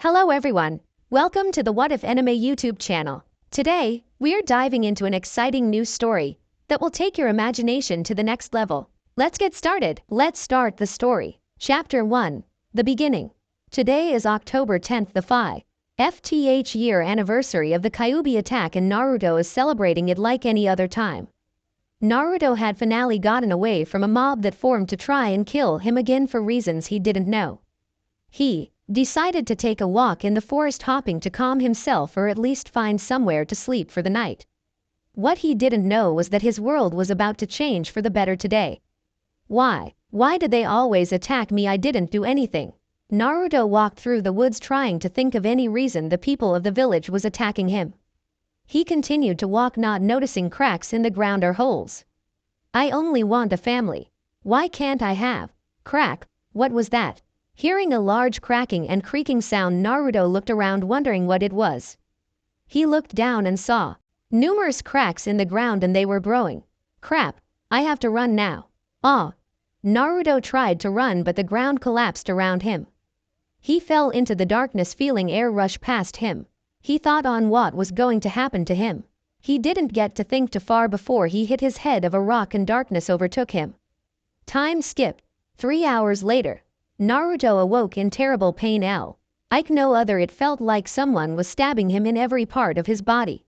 Hello everyone, welcome to the What If Anime YouTube channel. Today, we're diving into an exciting new story that will take your imagination to the next level. Let's get started. Let's start the story. Chapter 1. The Beginning. Today is October 10th, the 5th year anniversary of the Kyuubi attack, and Naruto is celebrating it like any other time. Naruto had finally gotten away from a mob that formed to try and kill him again for reasons he didn't know. He decided to take a walk in the forest, hopping to calm himself or at least find somewhere to sleep for the night. What he didn't know was that his world was about to change for the better today. Why did they always attack me? I didn't do anything. Naruto walked through the woods trying to think of any reason the people of the village was attacking him. He continued to walk, not noticing cracks in the ground or holes. I only want a family. Why can't I have? Crack, what was that? Hearing a large cracking and creaking sound, Naruto looked around wondering what it was. He looked down and saw numerous cracks in the ground, and they were growing. Crap, I have to run now. Naruto tried to run, but the ground collapsed around him. He fell into the darkness, feeling air rush past him. He thought on what was going to happen to him. He didn't get to think too far before he hit his head of a rock and darkness overtook him. Time skipped. 3 hours later, Naruto awoke in terrible pain. Like no other, it felt like someone was stabbing him in every part of his body.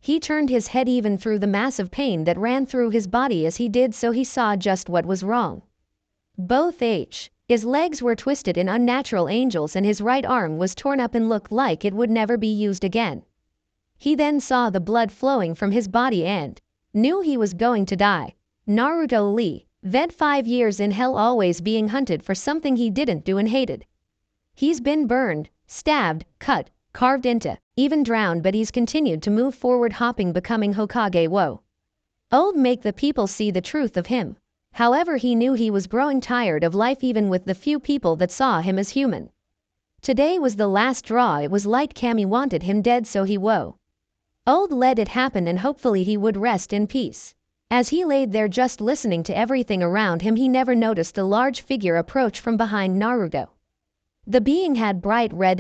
He turned his head. Even through the massive pain that ran through his body as he did so, he saw just what was wrong. Both his legs were twisted in unnatural angles, and his right arm was torn up and looked like it would never be used again. He then saw the blood flowing from his body and knew he was going to die. Naruto Lee, vet 5 years in hell, always being hunted for something he didn't do and hated. He's been burned, stabbed, cut, carved into, even drowned, but he's continued to move forward, hopping, becoming Hokage. Make the people see the truth of him. However, he knew he was growing tired of life, even with the few people that saw him as human. Today was the last straw. It was like Kami wanted him dead, so he let it happen, and hopefully he would rest in peace. As he laid there just listening to everything around him, he never noticed a large figure approach from behind Naruto. The being had bright red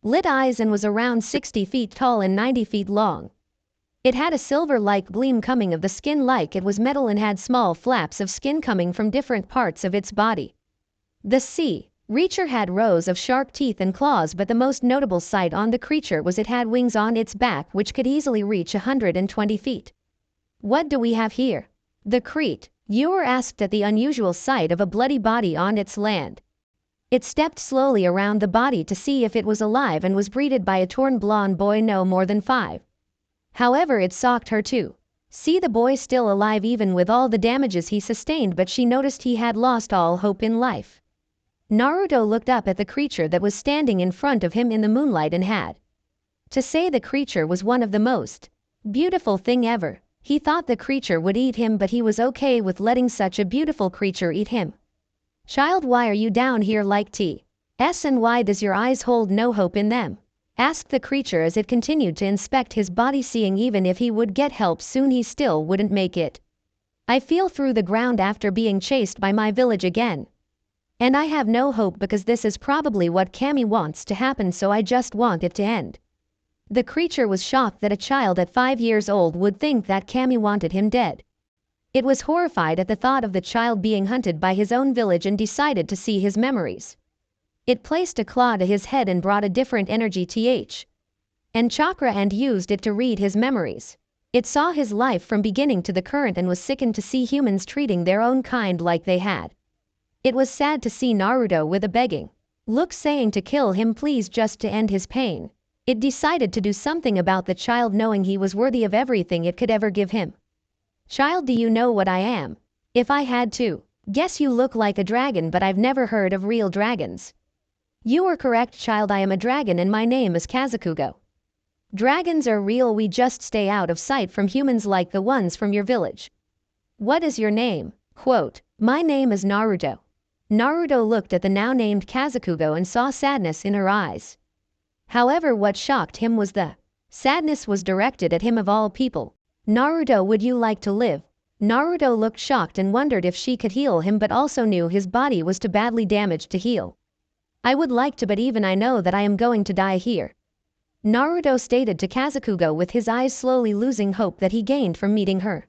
lit eyes and was around 60 feet tall and 90 feet long. It had a silver-like gleam coming of the skin like it was metal, and had small flaps of skin coming from different parts of its body. The sea creature had rows of sharp teeth and claws, but the most notable sight on the creature was it had wings on its back which could easily reach 120 feet. What do we have here? The creature asked at the unusual sight of a bloody body on its land. It stepped slowly around the body to see if it was alive, and was greeted by a torn blonde boy no more than 5. However, it shocked her to see the boy still alive even with all the damages he sustained, but she noticed he had lost all hope in life. Naruto looked up at the creature that was standing in front of him in the moonlight and had to say the creature was one of the most beautiful thing ever. He thought the creature would eat him, but he was okay with letting such a beautiful creature eat him. Child, why are you down here like T.S., and why does your eyes hold no hope in them? Asked the creature as it continued to inspect his body, seeing even if he would get help soon he still wouldn't make it. I feel through the ground after being chased by my village again. And I have no hope, because this is probably what Kami wants to happen, so I just want it to end. The creature was shocked that a child at 5 years old would think that Kami wanted him dead. It was horrified at the thought of the child being hunted by his own village and decided to see his memories. It placed a claw to his head and brought a different energy and chakra and used it to read his memories. It saw his life from beginning to the current and was sickened to see humans treating their own kind like they had. It was sad to see Naruto with a begging look, saying to kill him please, just to end his pain. It decided to do something about the child, knowing he was worthy of everything it could ever give him. Child, do you know what I am? If I had to guess, you look like a dragon, but I've never heard of real dragons. You are correct, child. I am a dragon and my name is Kazukugo. Dragons are real, we just stay out of sight from humans like the ones from your village. What is your name? My name is Naruto. Naruto looked at the now named Kazukugo and saw sadness in her eyes. However, what shocked him was the sadness was directed at him of all people. Naruto, would you like to live? Naruto looked shocked and wondered if she could heal him, but also knew his body was too badly damaged to heal. I would like to, but even I know that I am going to die here. Naruto stated to Kazukugo, with his eyes slowly losing hope that he gained from meeting her.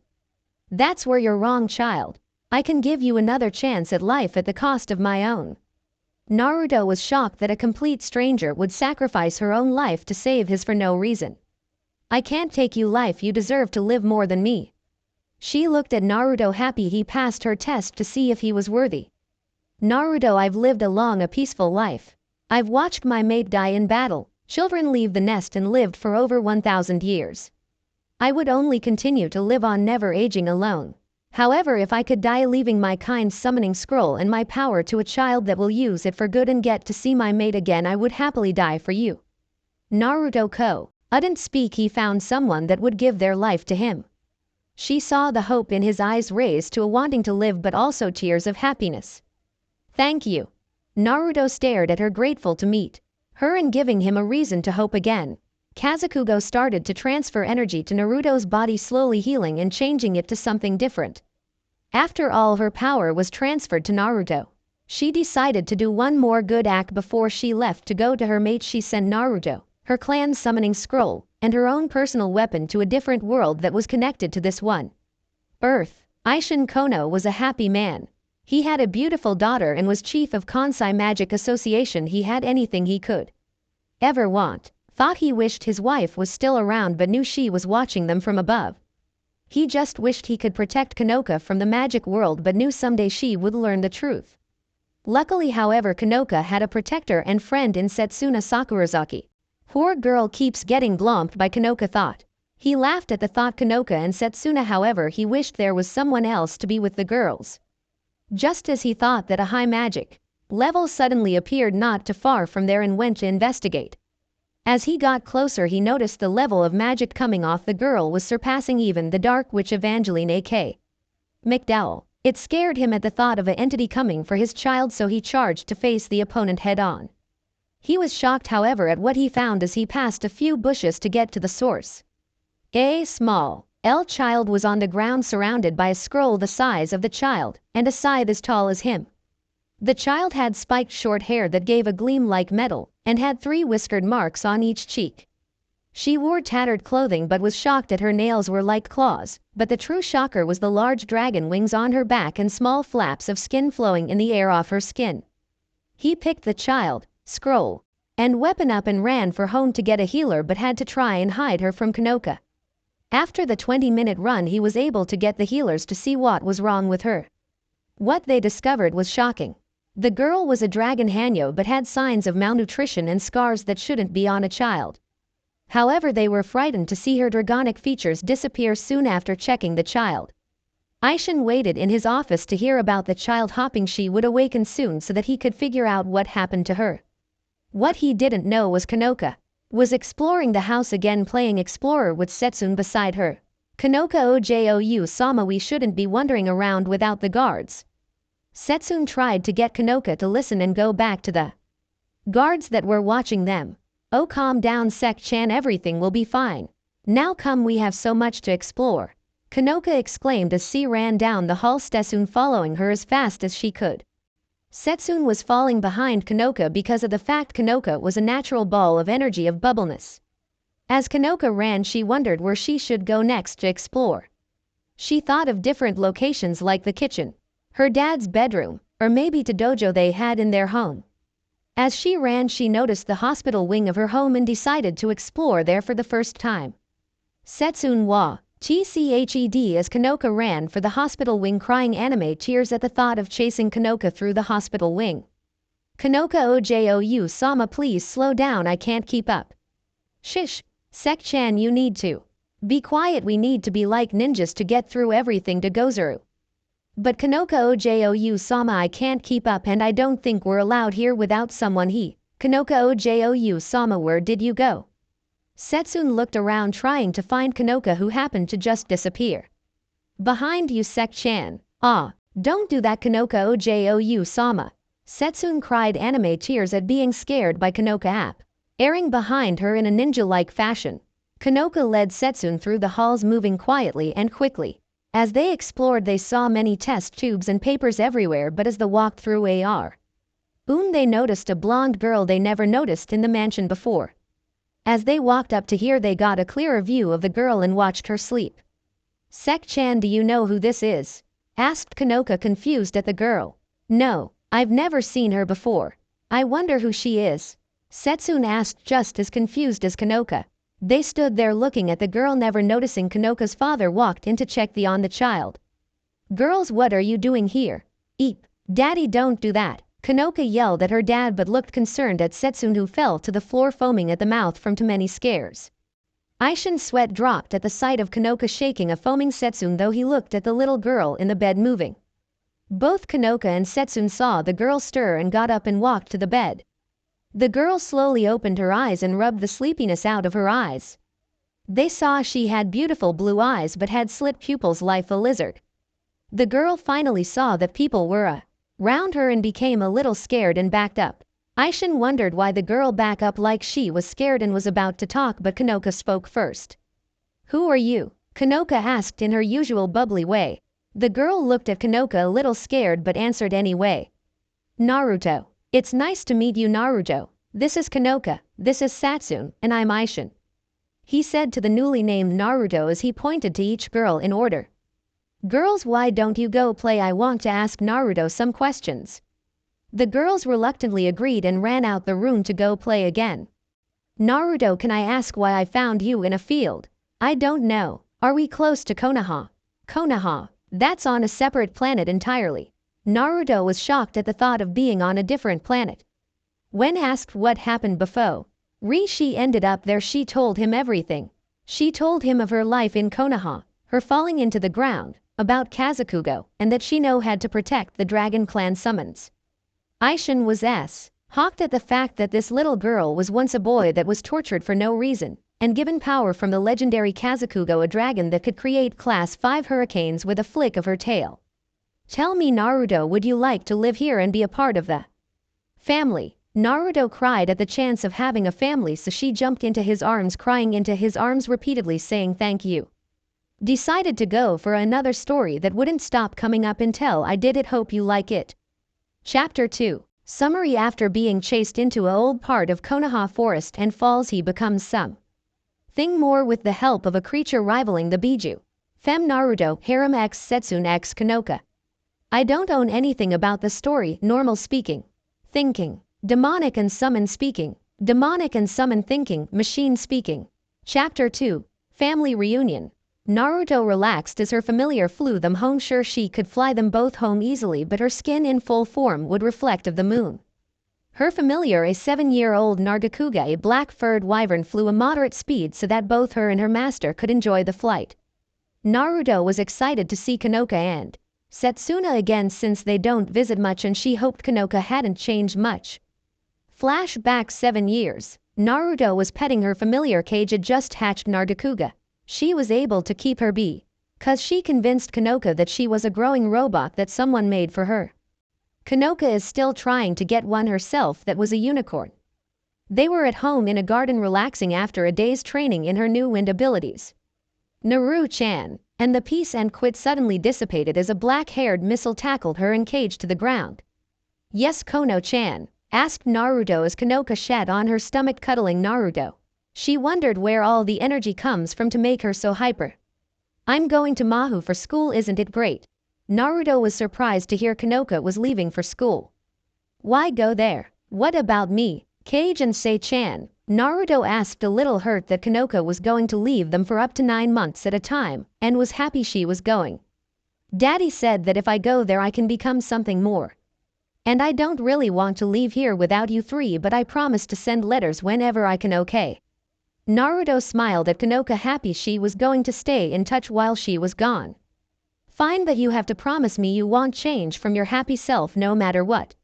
That's where you're wrong, child. I can give you another chance at life at the cost of my own. Naruto was shocked that a complete stranger would sacrifice her own life to save his for no reason. I can't take you life, you deserve to live more than me. She looked at Naruto, happy he passed her test to see if he was worthy. Naruto, I've lived a long, a peaceful life. I've watched my mate die in battle, children leave the nest, and lived for over 1,000 years. I would only continue to live on, never aging alone. However, if I could die leaving my kind summoning scroll and my power to a child that will use it for good and get to see my mate again, I would happily die for you. Naruto couldn't speak. He found someone that would give their life to him. She saw the hope in his eyes raised to a wanting to live, but also tears of happiness. Thank you. Naruto stared at her, grateful to meet her and giving him a reason to hope again. Kazukugo started to transfer energy to Naruto's body, slowly healing and changing it to something different. After all her power was transferred to Naruto, she decided to do one more good act before she left to go to her mate. She sent Naruto, her clan's summoning scroll, and her own personal weapon to a different world that was connected to this one. Earth. Ishin Kono was a happy man. He had a beautiful daughter and was chief of Kansai Magic Association. He had anything he could ever want. Thought he wished his wife was still around, but knew she was watching them from above. He just wished he could protect Kanoka from the magic world, but knew someday she would learn the truth. Luckily, however, Kanoka had a protector and friend in Setsuna Sakurazaki. Poor girl keeps getting blomped by Kanoka, thought. He laughed at the thought Kanoka and Setsuna, however he wished there was someone else to be with the girls. Just as he thought that, a high magic level suddenly appeared not too far from there and went to investigate. As he got closer, he noticed the level of magic coming off the girl was surpassing even the dark witch Evangeline A.K. McDowell. It scared him at the thought of an entity coming for his child, so he charged to face the opponent head on. He was shocked, however, at what he found as he passed a few bushes to get to the source. A small child was on the ground, surrounded by a scroll the size of the child and a scythe as tall as him. The child had spiked short hair that gave a gleam like metal and had 3 whiskered marks on each cheek. She wore tattered clothing but was shocked at her nails were like claws, but the true shocker was the large dragon wings on her back and small flaps of skin flowing in the air off her skin. He picked the child, scroll, and weapon up and ran for home to get a healer, but had to try and hide her from Kanoka. After the 20-minute run, he was able to get the healers to see what was wrong with her. What they discovered was shocking. The girl was a dragon Hanyo but had signs of malnutrition and scars that shouldn't be on a child. However, they were frightened to see her dragonic features disappear soon after checking the child. Ishin waited in his office to hear about the child, hoping she would awaken soon so that he could figure out what happened to her. What he didn't know was Kanoka was exploring the house again, playing explorer with Setsuna beside her. Kanoka Ojou Sama, we shouldn't be wandering around without the guards. Setsuna tried to get Kanoka to listen and go back to the guards that were watching them. Oh, calm down, Sek-chan, everything will be fine. Now come, we have so much to explore. Kanoka exclaimed as she ran down the hall, Setsuna following her as fast as she could. Setsuna was falling behind Kanoka because of the fact Kanoka was a natural ball of energy of bubbleness. As Kanoka ran, she wondered where she should go next to explore. She thought of different locations like the kitchen, her dad's bedroom, or maybe to dojo they had in their home. As she ran, she noticed the hospital wing of her home and decided to explore there for the first time. Setsuna wa TCHED as Kanoka ran for the hospital wing, crying anime tears at the thought of chasing Kanoka through the hospital wing. Kanoka Ojou Sama, please slow down, I can't keep up. Shish, Sek-chan, you need to be quiet, we need to be like ninjas to get through everything to Gozuru. But Kanoka Ojou Sama, I can't keep up and I don't think we're allowed here without someone. Kanoka Ojou Sama, where did you go? Setsuna looked around trying to find Kanoka, who happened to just disappear. Behind you, Sek-chan. Ah, don't do that, Kanoka Ojou Sama. Setsuna cried anime tears at being scared by Kanoka airing behind her in a ninja-like fashion. Kanoka led Setsuna through the halls, moving quietly and quickly. As they explored, they saw many test tubes and papers everywhere, but as they walked through They noticed a blonde girl they never noticed in the mansion before. As they walked up to here, they got a clearer view of the girl and watched her sleep. Sek-chan, do you know who this is? Asked Kanoka, confused at the girl. No, I've never seen her before. I wonder who she is. Setsune asked, just as confused as Kanoka. They stood there looking at the girl, never noticing Kanoka's father walked in to check on the child. Girls, what are you doing here? Eep. Daddy, don't do that. Kanoka yelled at her dad but looked concerned at Setsune, who fell to the floor foaming at the mouth from too many scares. Aishin's sweat dropped at the sight of Kanoka shaking a foaming Setsune, though he looked at the little girl in the bed moving. Both Kanoka and Setsune saw the girl stir and got up and walked to the bed. The girl slowly opened her eyes and rubbed the sleepiness out of her eyes. They saw she had beautiful blue eyes but had slit pupils like a lizard. The girl finally saw that people were around her and became a little scared and backed up. Aishin wondered why the girl backed up like she was scared and was about to talk, but Kanoka spoke first. Who are you? Kanoka asked in her usual bubbly way. The girl looked at Kanoka a little scared but answered anyway. Naruto. It's nice to meet you, Naruto. This is Kanoka, this is Setsune, and I'm Aishin. He said to the newly named Naruto as he pointed to each girl in order. Girls, why don't you go play? I want to ask Naruto some questions. The girls reluctantly agreed and ran out the room to go play again. Naruto, can I ask why I found you in a field? I don't know. Are we close to Konoha? Konoha? That's on a separate planet entirely. Naruto was shocked at the thought of being on a different planet. When asked what happened before she ended up there, she told him everything. She told him of her life in Konoha, her falling into the ground, about Kazakugo, and that she had to protect the Dragon Clan summons. Aishin was shocked at the fact that this little girl was once a boy that was tortured for no reason, and given power from the legendary Kazakugo, a dragon that could create class 5 hurricanes with a flick of her tail. Tell me, Naruto, would you like to live here and be a part of the family? Naruto cried at the chance of having a family, so she jumped into his arms, crying into his arms repeatedly, saying thank you. Decided to go for another story that wouldn't stop coming up until I did it. Hope you like it. Chapter 2. Summary. After being chased into an old part of Konoha Forest and Falls, he becomes something more with the help of a creature rivaling the Biju. Fem Naruto, Harem x Setsune x Kanoka. I don't own anything about the story. Normal speaking. Thinking. Demonic and summon speaking. Demonic and summon thinking. Machine speaking. Chapter 2. Family reunion. Naruto relaxed as her familiar flew them home. Sure, she could fly them both home easily, but her skin in full form would reflect of the moon. Her familiar, a 7-year-old Nargacuga, a black-furred wyvern, flew a moderate speed so that both her and her master could enjoy the flight. Naruto was excited to see Kanoka and Setsuna again, since they don't visit much, and she hoped Kanoka hadn't changed much. Flashback 7 years. Naruto was petting her familiar cage, had just hatched Nargacuga. She was able to keep her cause she convinced Kanoka that she was a growing robot that someone made for her. Kanoka is still trying to get one herself that was a unicorn. They were at home in a garden relaxing after a day's training in her new wind abilities. Naru-chan, and the peace and quit suddenly dissipated as a black-haired missile tackled her and caged to the ground. Yes, Kono-chan? Asked Naruto as Kanoka sat on her stomach cuddling Naruto. She wondered where all the energy comes from to make her so hyper. I'm going to Mahu for school, isn't it great? Naruto was surprised to hear Kanoka was leaving for school. Why go there? What about me, Kage and Sei-chan? Naruto asked, a little hurt that Kanoka was going to leave them for up to 9 months at a time, and was happy she was going. Daddy said that if I go there I can become something more. And I don't really want to leave here without you 3, but I promise to send letters whenever I can, okay? Naruto smiled at Kanoka, happy she was going to stay in touch while she was gone. Fine, but you have to promise me you won't change from your happy self no matter what.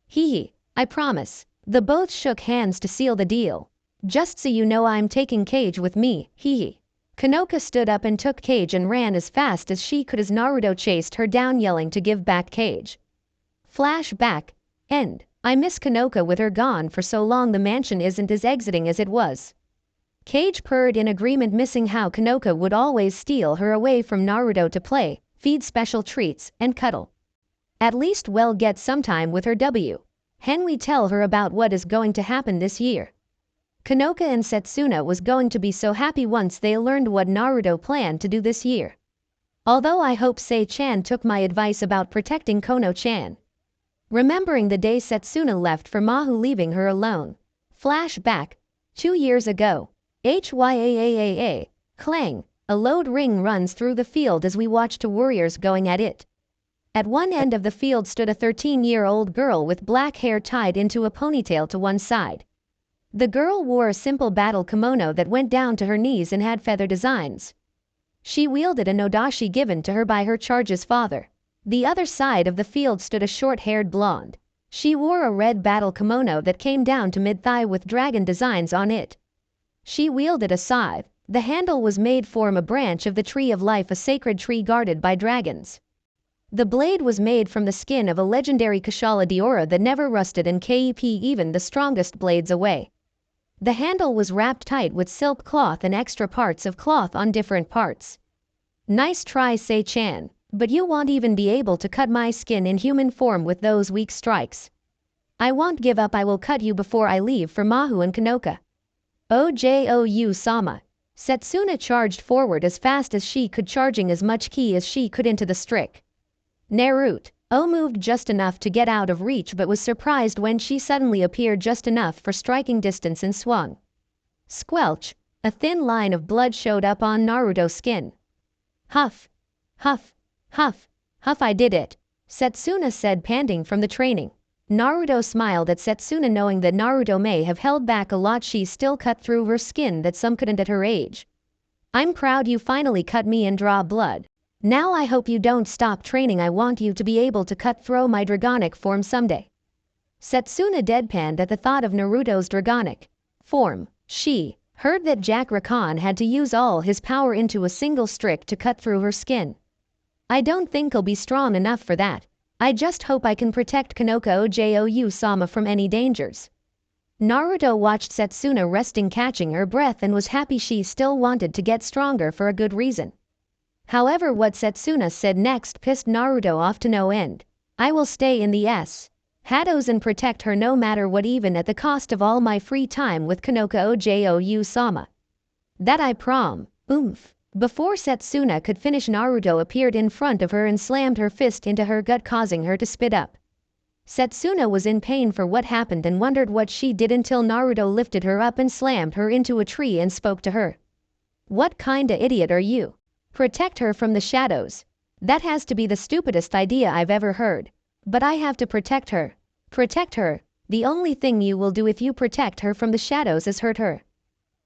Hee, I promise. The both shook hands to seal the deal. Just so you know, I'm taking Kage with me, hee. Kanoka stood up and took Kage and ran as fast as she could as Naruto chased her down, yelling to give back Kage. Flashback. End. I miss Kanoka with her gone for so long. The mansion isn't as exiting as it was. Kage purred in agreement, missing how Kanoka would always steal her away from Naruto to play, feed special treats, and cuddle. At least get some time with her. Can we tell her about what is going to happen this year? Kanoka and Setsuna was going to be so happy once they learned what Naruto planned to do this year. Although I hope Sei-chan took my advice about protecting Kono-chan. Remembering the day Setsuna left for Mahu, leaving her alone. Flashback. 2 years ago. Hyaaa. Clang. A load ring runs through the field as we watch two warriors going at it. At one end of the field stood a 13-year-old girl with black hair tied into a ponytail to one side. The girl wore a simple battle kimono that went down to her knees and had feather designs. She wielded a nodashi given to her by her charge's father. The other side of the field stood a short-haired blonde. She wore a red battle kimono that came down to mid-thigh with dragon designs on it. She wielded a scythe. The handle was made from a branch of the Tree of Life, a sacred tree guarded by dragons. The blade was made from the skin of a legendary Kashala Diora that never rusted and kept even the strongest blades away. The handle was wrapped tight with silk cloth and extra parts of cloth on different parts. Nice try, Sei-chan, but you won't even be able to cut my skin in human form with those weak strikes. I won't give up. I will cut you before I leave for Mahu and Kanoka. Ojou-sama. Setsuna charged forward as fast as she could, charging as much ki as she could into the strick. Naruto moved just enough to get out of reach but was surprised when she suddenly appeared just enough for striking distance and swung. Squelch. A thin line of blood showed up on Naruto's skin. Huff. Huff. Huff. Huff. I did it, Setsuna said, panting from the training. Naruto smiled at Setsuna, knowing that Naruto may have held back a lot. She still cut through her skin that some couldn't at her age. I'm proud you finally cut me and draw blood. Now I hope you don't stop training. I want you to be able to cut through my dragonic form someday. Setsuna deadpanned at the thought of Naruto's dragonic form. She heard that Jack Rakan had to use all his power into a single strick to cut through her skin. I don't think I'll be strong enough for that. I just hope I can protect Kanoka Ojou-sama from any dangers. Naruto watched Setsuna resting, catching her breath, and was happy. She still wanted to get stronger for a good reason. However, what Setsuna said next pissed Naruto off to no end. I will stay in the shadows and protect her no matter what, even at the cost of all my free time with Kanoka Ojou-sama. That I prom. Oomph. Before Setsuna could finish, Naruto appeared in front of her and slammed her fist into her gut, causing her to spit up. Setsuna was in pain for what happened and wondered what she did until Naruto lifted her up and slammed her into a tree and spoke to her. What kinda idiot are you? Protect her from the shadows. That has to be the stupidest idea I've ever heard. But I have to protect her. Protect her. The only thing you will do if you protect her from the shadows is hurt her.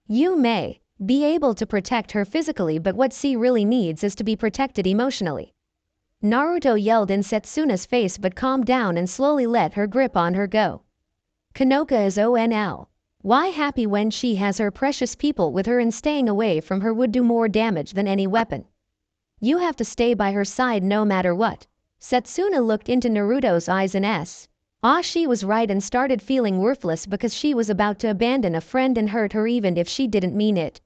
You may be able to protect her physically, but what she really needs is to be protected emotionally. Naruto yelled in Setsuna's face but calmed down and slowly let her grip on her go. Kanoka is onl. Why happy when she has her precious people with her, and staying away from her would do more damage than any weapon. You have to stay by her side no matter what. Setsuna looked into Naruto's eyes and she was right and started feeling worthless because she was about to abandon a friend and hurt her even if she didn't mean it.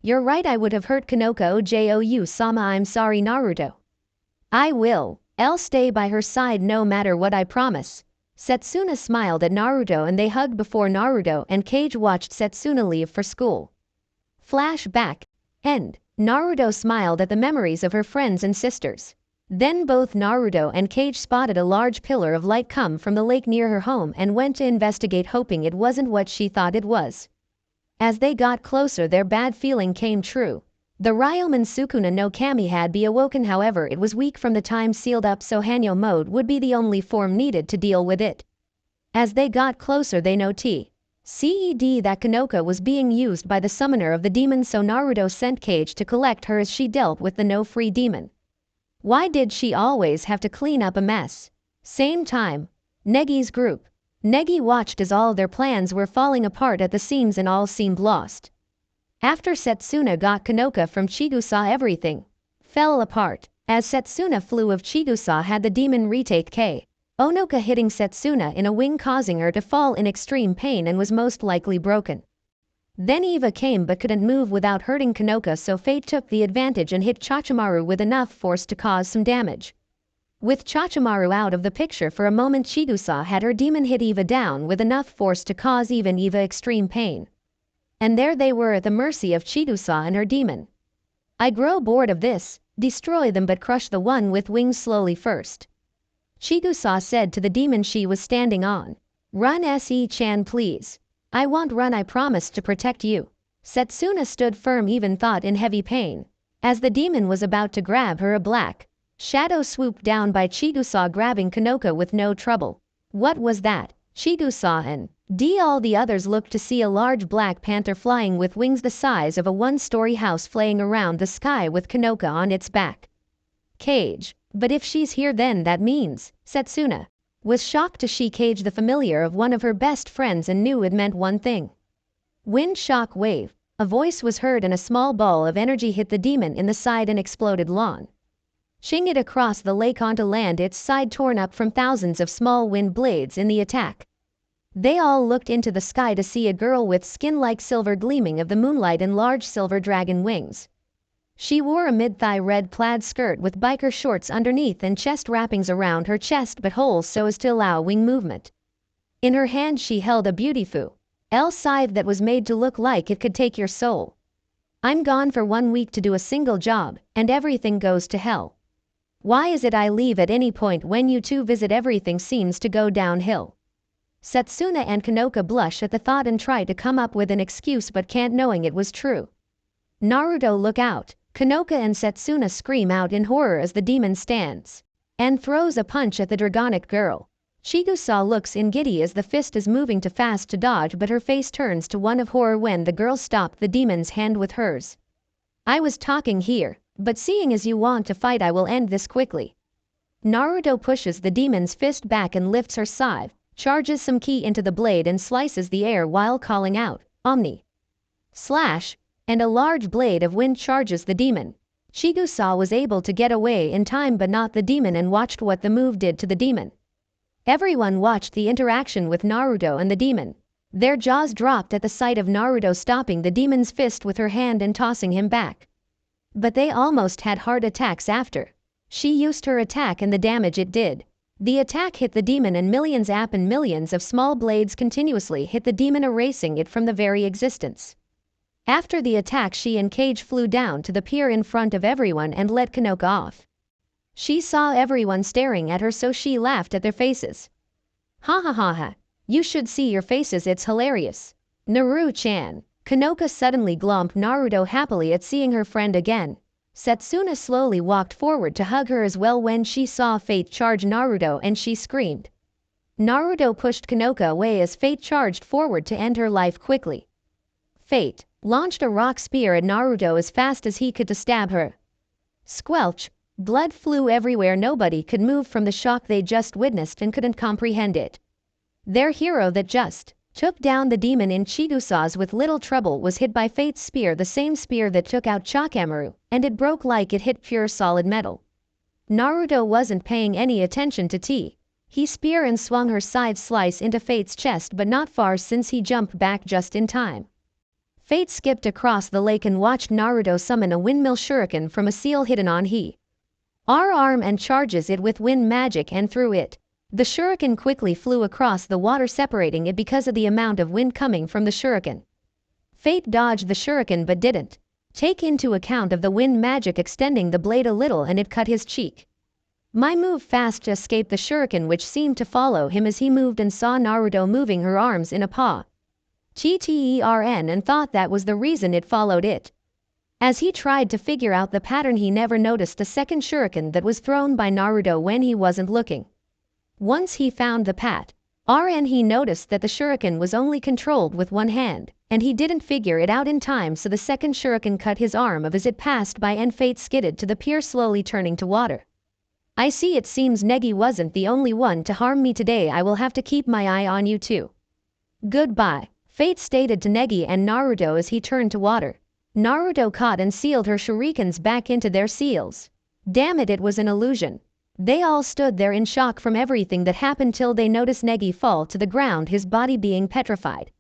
You're right, I would have hurt Kanoka Ojou-sama. I'm sorry, Naruto. I will. I'll stay by her side no matter what, I promise. Setsuna smiled at Naruto and they hugged before Naruto and Kage watched Setsuna leave for school. Flashback. End. Naruto smiled at the memories of her friends and sisters. Then both Naruto and Kage spotted a large pillar of light come from the lake near her home and went to investigate, hoping it wasn't what she thought it was. As they got closer, their bad feeling came true. The Ryomen Sukuna no Kami had be awoken, however it was weak from the time sealed up, so Hanyo mode would be the only form needed to deal with it. As they got closer they noticed that Kanoka was being used by the summoner of the demon, so Naruto sent Kage to collect her as she dealt with the no-free demon. Why did she always have to clean up a mess? Same time. Negi's group. Negi watched as all their plans were falling apart at the seams and all seemed lost. After Setsuna got Kanoka from Chigusa, everything fell apart. As Setsuna flew of Chigusa had the demon retake Onoka, hitting Setsuna in a wing, causing her to fall in extreme pain and was most likely broken. Then Eva came but couldn't move without hurting Kanoka, so Fate took the advantage and hit Chachimaru with enough force to cause some damage. With Chachamaru out of the picture for a moment, Chigusa had her demon hit Eva down with enough force to cause even Eva extreme pain. And there they were at the mercy of Chigusa and her demon. I grow bored of this, destroy them but crush the one with wings slowly first. Chigusa said to the demon she was standing on. Run Se-chan please. I won't run, I promise to protect you. Setsuna stood firm even thought in heavy pain. As the demon was about to grab her, a black shadow swooped down by Chigusa, grabbing Kanoka with no trouble. What was that? Chigusa and all the others looked to see a large black panther flying with wings the size of a one-story house flying around the sky with Kanoka on its back. Cage. But if she's here then that means, Setsuna was shocked to see Cage, the familiar of one of her best friends, and knew it meant one thing. Wind shock wave. A voice was heard and a small ball of energy hit the demon in the side and exploded lawn. Shing it across the lake onto land, its side torn up from thousands of small wind blades in the attack. They all looked into the sky to see a girl with skin like silver gleaming of the moonlight and large silver dragon wings. She wore a mid-thigh red plaid skirt with biker shorts underneath and chest wrappings around her chest but holes so as to allow wing movement. In her hand she held a beautiful scythe that was made to look like it could take your soul. I'm gone for 1 week to do a single job, and everything goes to hell. Why is it I leave at any point when you two visit everything seems to go downhill? Setsuna and Kanoka blush at the thought and try to come up with an excuse but can't, knowing it was true. Naruto, look out! Kanoka and Setsuna scream out in horror as the demon stands and throws a punch at the dragonic girl. Chigusa looks in giddy as the fist is moving too fast to dodge, but her face turns to one of horror when the girl stopped the demon's hand with hers. I was talking here, but seeing as you want to fight I will end this quickly. Naruto pushes the demon's fist back and lifts her scythe, charges some ki into the blade and slices the air while calling out, Omni! Slash! And a large blade of wind charges the demon. Chigusa was able to get away in time but not the demon, and watched what the move did to the demon. Everyone watched the interaction with Naruto and the demon. Their jaws dropped at the sight of Naruto stopping the demon's fist with her hand and tossing him back. But they almost had heart attacks after. She used her attack and the damage it did. The attack hit the demon and millions of small blades continuously hit the demon, erasing it from the very existence. After the attack, she and Cage flew down to the pier in front of everyone and let Kanoka off. She saw everyone staring at her, so she laughed at their faces. Ha ha ha ha. You should see your faces, it's hilarious. Naru-chan. Kanoka suddenly glomped Naruto happily at seeing her friend again. Setsuna slowly walked forward to hug her as well when she saw Fate charge Naruto and she screamed. Naruto pushed Kanoka away as Fate charged forward to end her life quickly. Fate launched a rock spear at Naruto as fast as he could to stab her. Squelch! Blood flew everywhere. Nobody could move from the shock they just witnessed and couldn't comprehend it. Their hero that just took down the demon in Chigusa's with little trouble was hit by Fate's spear, the same spear that took out Chakamaru, and it broke like it hit pure solid metal. Naruto wasn't paying any attention to T. He spear and swung her side slice into Fate's chest, but not far since he jumped back just in time. Fate skipped across the lake and watched Naruto summon a windmill shuriken from a seal hidden on his arm and charges it with wind magic and threw it. The shuriken quickly flew across the water, separating it because of the amount of wind coming from the shuriken. Fate dodged the shuriken but didn't take into account of the wind magic extending the blade a little, and it cut his cheek. My move fast to escape the shuriken, which seemed to follow him as he moved, and saw Naruto moving her arms in a paw TTERN and thought that was the reason it followed it. As he tried to figure out the pattern, he never noticed a second shuriken that was thrown by Naruto when he wasn't looking. Once he found the pattern, he noticed that the shuriken was only controlled with one hand, and he didn't figure it out in time, so the second shuriken cut his arm of as it passed by and Fate skidded to the pier, slowly turning to water. I see, it seems Negi wasn't the only one to harm me today. I will have to keep my eye on you too. Goodbye, Fate stated to Negi and Naruto as he turned to water. Naruto caught and sealed her shurikens back into their seals. Damn it, it was an illusion. They all stood there in shock from everything that happened till they noticed Negi fall to the ground, his body being petrified.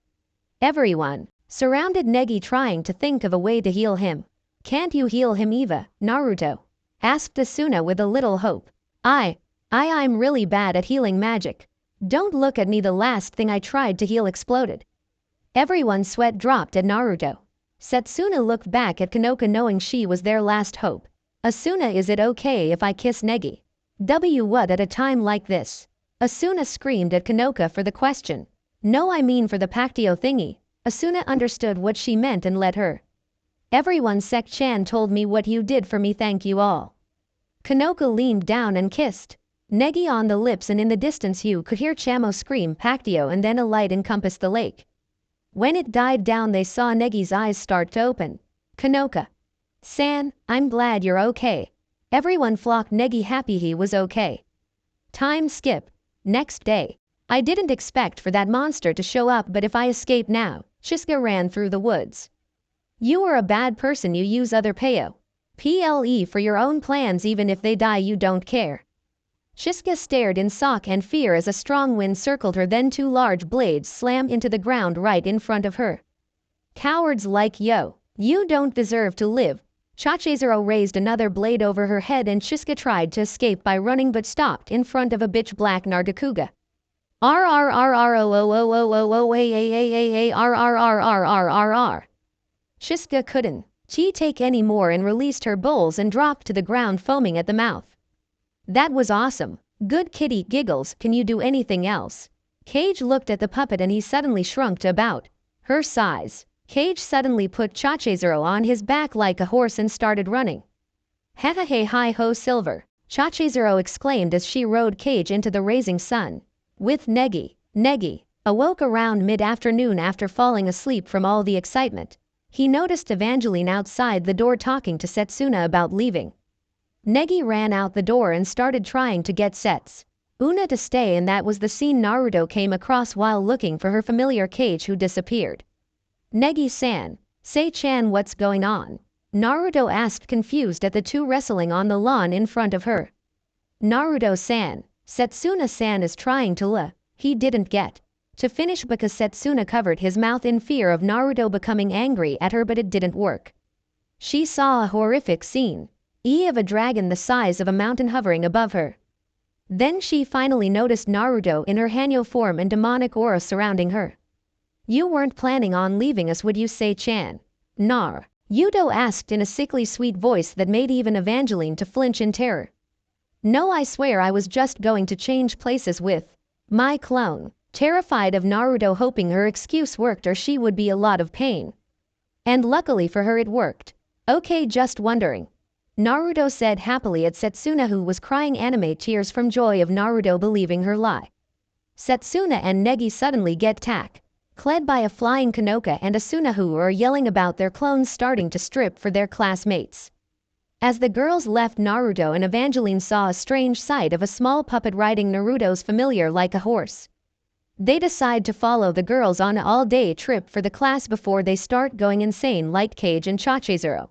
Everyone surrounded Negi, trying to think of a way to heal him. Can't you heal him, Eva? Naruto asked Asuna with a little hope. I'm really bad at healing magic. Don't look at me, the last thing I tried to heal exploded. Everyone's sweat dropped at Naruto. Setsuna looked back at Kanoka knowing she was their last hope. Asuna, is it okay if I kiss Negi? What at a time like this? Asuna screamed at Kanoka for the question. No, I mean for the Pactio thingy. Asuna understood what she meant and let her. Everyone, Sek-chan told me what you did for me, thank you all. Kanoka leaned down and kissed Negi on the lips, and in the distance you could hear Chamo scream Pactio, and then a light encompassed the lake. When it died down they saw Negi's eyes start to open. Kanoka-san, I'm glad you're okay. Everyone flocked Negi, happy he was okay. Time skip. Next day. I didn't expect for that monster to show up, but if I escape now, Shiska ran through the woods. You are a bad person, you use other PLE for your own plans, even if they die you don't care. Shiska stared in shock and fear as a strong wind circled her, then two large blades slammed into the ground right in front of her. Cowards like you don't deserve to live. Chachezero raised another blade over her head and Shiska tried to escape by running but stopped in front of a bitch black Nargacuga. Shiska couldn't take any more and released her bowls and dropped to the ground foaming at the mouth. That was awesome. Good kitty, giggles, can you do anything else? Cage looked at the puppet and he suddenly shrunk to about her size. Cage suddenly put Chachezero on his back like a horse and started running. Hey hi ho Silver, Chachezero exclaimed as she rode Cage into the raising sun. With Negi awoke around mid-afternoon after falling asleep from all the excitement. He noticed Evangeline outside the door talking to Setsuna about leaving. Negi ran out the door and started trying to get Setsuna to stay, and that was the scene Naruto came across while looking for her familiar Cage, who disappeared. Negi-san, Sei-chan, what's going on? Naruto asked, confused at the two wrestling on the lawn in front of her. Naruto-san, Setsuna-san is trying to he didn't get to finish because Setsuna covered his mouth in fear of Naruto becoming angry at her, but it didn't work. She saw a horrific scene of a dragon the size of a mountain hovering above her. Then she finally noticed Naruto in her Hanyo form and demonic aura surrounding her. You weren't planning on leaving us, would you, Sei-chan? Yudo asked in a sickly sweet voice that made even Evangeline to flinch in terror. No, I swear I was just going to change places with my clone. Terrified of Naruto, hoping her excuse worked or she would be a lot of pain. And luckily for her it worked. Okay, just wondering. Naruto said happily at Setsuna, who was crying anime tears from joy of Naruto believing her lie. Setsuna and Negi suddenly get tackled by a flying Kanoka and Asuna, who are yelling about their clones starting to strip for their classmates. As the girls left, Naruto and Evangeline saw a strange sight of a small puppet riding Naruto's familiar like a horse. They decide to follow the girls on an all-day trip for the class before they start going insane like Cage and Chachezero.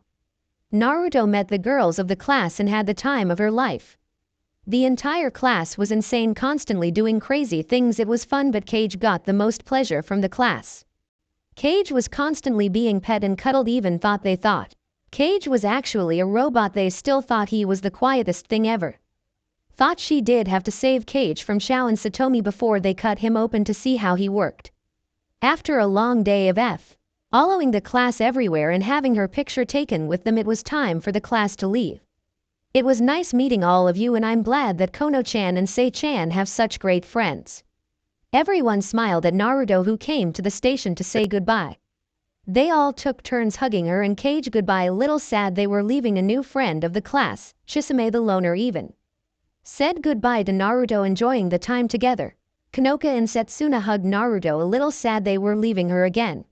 Naruto met the girls of the class and had the time of her life. The entire class was insane, constantly doing crazy things. It was fun, but Cage got the most pleasure from the class. Cage was constantly being pet and cuddled, even thought Cage was actually a robot. They still thought he was the quietest thing ever. Thought she did have to save Cage from Shao and Satomi before they cut him open to see how he worked. After a long day of following the class everywhere and having her picture taken with them, it was time for the class to leave. It was nice meeting all of you, and I'm glad that Kono-chan and Sei-chan have such great friends. Everyone smiled at Naruto, who came to the station to say goodbye. They all took turns hugging her and Cage goodbye, a little sad they were leaving a new friend of the class. Chisame the loner even said goodbye to Naruto, enjoying the time together. Kanoka and Setsuna hugged Naruto, a little sad they were leaving her again.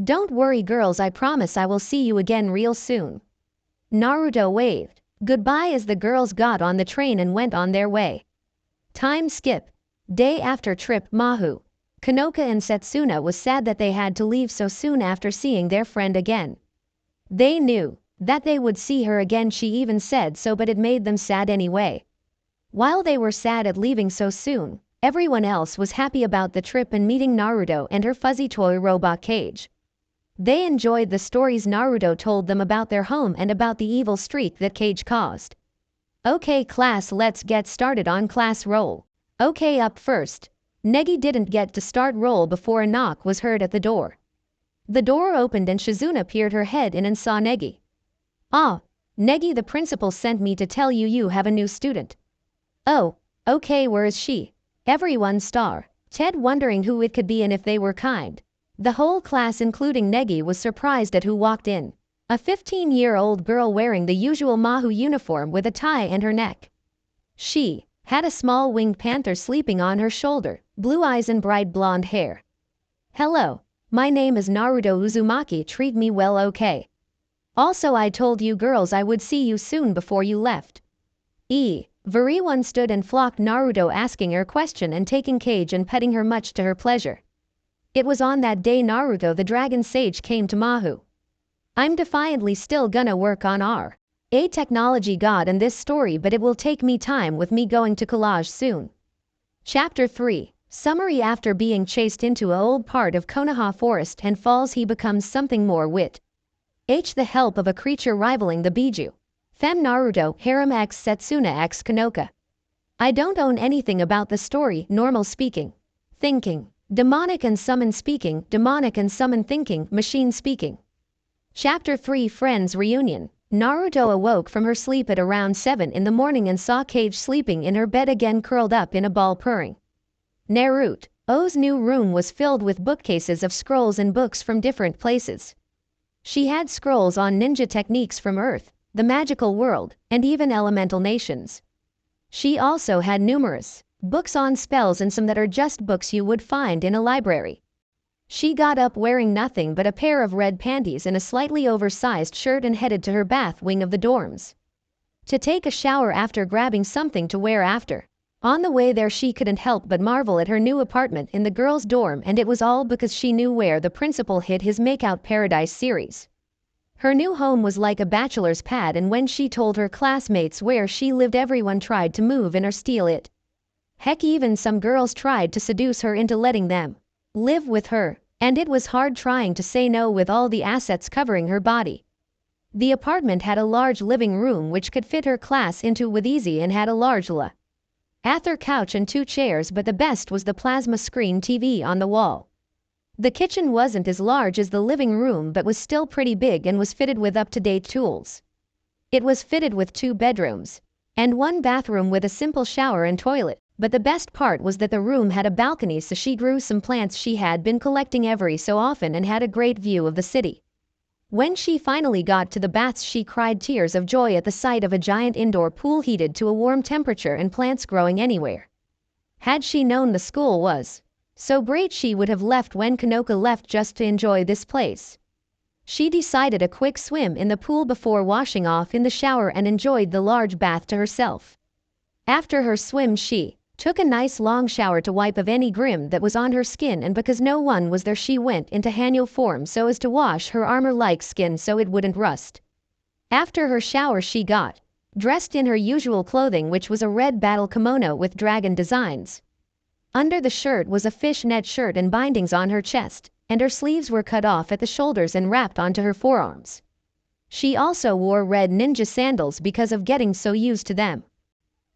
Don't worry girls, I promise I will see you again real soon. Naruto waved goodbye as the girls got on the train and went on their way. Time skip. Day after trip, Mahu. Kanoka and Setsuna was sad that they had to leave so soon after seeing their friend again. They knew that they would see her again, she even said so, but it made them sad anyway. While they were sad at leaving so soon, everyone else was happy about the trip and meeting Naruto and her fuzzy toy robot Cage. They enjoyed the stories Naruto told them about their home and about the evil streak that Cage caused. Okay class, let's get started on class roll. Okay, up first. Negi didn't get to start roll before a knock was heard at the door. The door opened and Shizuna peered her head in and saw Negi. Ah, Negi, the principal sent me to tell you you have a new student. Oh, okay, where is she? Everyone star. Ted wondering who it could be and if they were kind. The whole class including Negi was surprised at who walked in. A 15-year-old girl wearing the usual Mahu uniform with a tie and her neck. She had a small winged panther sleeping on her shoulder, blue eyes and bright blonde hair. Hello, my name is Naruto Uzumaki, treat me well okay. Also I told you girls I would see you soon before you left. Everyone stood and flocked Naruto asking her question and taking cage and petting her much to her pleasure. It was on that day Naruto the dragon sage came to Mahu. I'm defiantly still gonna work on a technology god in this story, but it will take me time with me going to collage soon. Chapter 3. Summary. After being chased into a old part of Konoha forest and falls, he becomes something more with the help of a creature rivaling the Biju. Fem Naruto, Harem x Setsuna x Kanoka. I don't own anything about the story, normal speaking. Thinking. Demonic and summon speaking, demonic and summon thinking, machine speaking. Chapter 3. Friends Reunion. Naruto awoke from her sleep at around 7 in the morning and saw Kage sleeping in her bed again, curled up in a ball purring. Naruto's new room was filled with bookcases of scrolls and books from different places. She had scrolls on ninja techniques from Earth, the magical world, and even elemental nations. She also had numerous books on spells and some that are just books you would find in a library. She got up wearing nothing but a pair of red panties and a slightly oversized shirt and headed to her bath wing of the dorms to take a shower after grabbing something to wear after. On the way there she couldn't help but marvel at her new apartment in the girls' dorm, and it was all because she knew where the principal hid his Makeout Paradise series. Her new home was like a bachelor's pad, and when she told her classmates where she lived, everyone tried to move in or steal it. Heck, even some girls tried to seduce her into letting them live with her, and it was hard trying to say no with all the assets covering her body. The apartment had a large living room which could fit her class into with easy and had a large Ather couch and 2 chairs, but the best was the plasma screen TV on the wall. The kitchen wasn't as large as the living room but was still pretty big and was fitted with up-to-date tools. It was fitted with 2 bedrooms and 1 bathroom with a simple shower and toilet. But the best part was that the room had a balcony, so she grew some plants she had been collecting every so often and had a great view of the city. When she finally got to the baths, she cried tears of joy at the sight of a giant indoor pool heated to a warm temperature and plants growing anywhere. Had she known the school was so great, she would have left when Kanoka left just to enjoy this place. She decided a quick swim in the pool before washing off in the shower and enjoyed the large bath to herself. After her swim she took a nice long shower to wipe of any grim that was on her skin, and because no one was there she went into Hanyo form so as to wash her armor-like skin so it wouldn't rust. After her shower she got dressed in her usual clothing, which was a red battle kimono with dragon designs. Under the shirt was a fishnet shirt and bindings on her chest, and her sleeves were cut off at the shoulders and wrapped onto her forearms. She also wore red ninja sandals because of getting so used to them.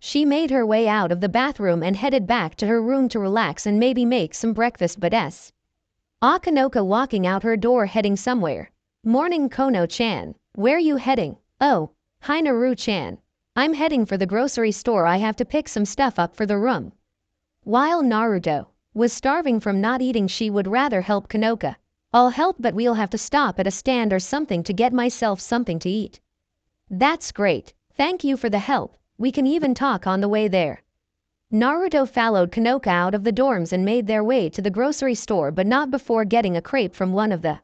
She made her way out of the bathroom and headed back to her room to relax and maybe make some breakfast, but Kanoka walking out her door heading somewhere. Morning Kono-chan, where you heading? Oh, hi Naru-chan. I'm heading for the grocery store, I have to pick some stuff up for the room. While Naruto was starving from not eating, she would rather help Kanoka. I'll help, but we'll have to stop at a stand or something to get myself something to eat. That's great, thank you for the help. We can even talk on the way there. Naruto followed Kanoka out of the dorms and made their way to the grocery store, but not before getting a crepe from one of the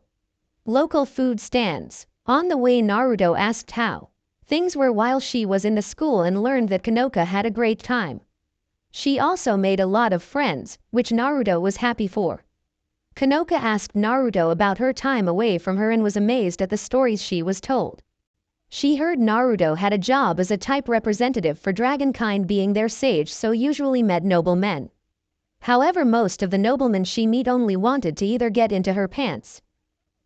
local food stands. On the way Naruto asked how things were while she was in the school and learned that Kanoka had a great time. She also made a lot of friends, which Naruto was happy for. Kanoka asked Naruto about her time away from her and was amazed at the stories she was told. She heard Naruto had a job as a type representative for dragonkind, being their sage, so usually met noble men. However, most of the noblemen she meet only wanted to either get into her pants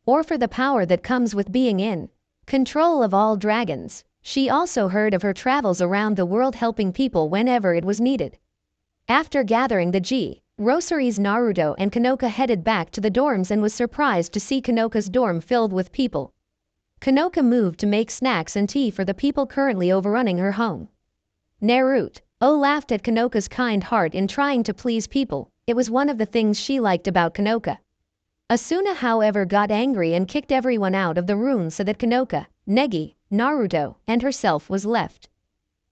or for the power that comes with being in control of all dragons. She also heard of her travels around the world helping people whenever it was needed. After gathering the groceries, Naruto and Kanoka headed back to the dorms and was surprised to see Kanoka's dorm filled with people. Kanoka moved to make snacks and tea for the people currently overrunning her home. Naruto laughed at Kanoka's kind heart in trying to please people. It was one of the things she liked about Kanoka. Asuna, however, got angry and kicked everyone out of the room so that Kanoka, Negi, Naruto, and herself was left.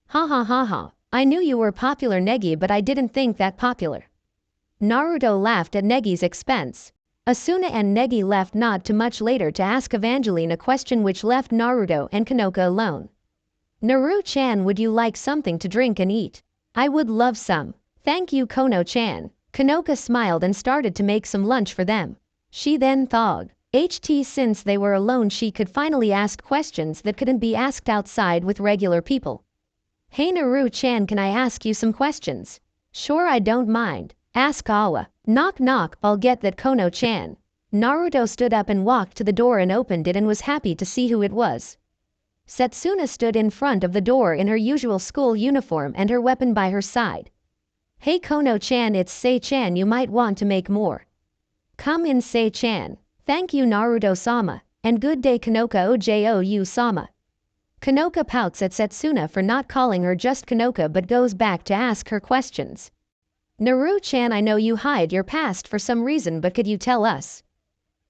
Ha ha ha ha, I knew you were popular, Negi, but I didn't think that popular. Naruto laughed at Negi's expense. Asuna and Negi left not too much later to ask Evangeline a question which left Naruto and Kanoka alone. Naru-chan, would you like something to drink and eat? I would love some. Thank you, Kono-chan. Kanoka smiled and started to make some lunch for them. She then thought, since they were alone, she could finally ask questions that couldn't be asked outside with regular people. Hey Naru-chan, can I ask you some questions? Sure, I don't mind. Ask Awa. Knock knock, I'll get that, Kono-chan. Naruto stood up and walked to the door and opened it and was happy to see who it was. Setsuna stood in front of the door in her usual school uniform and her weapon by her side. Hey Kono-chan, it's Sei-chan, you might want to make more. Come in, Sei-chan. Thank you, Naruto-sama, and good day, Kanoka Oju-sama. Kanoka pouts at Setsuna for not calling her just Kanoka but goes back to ask her questions. Naru-chan, I know you hide your past for some reason, but could you tell us?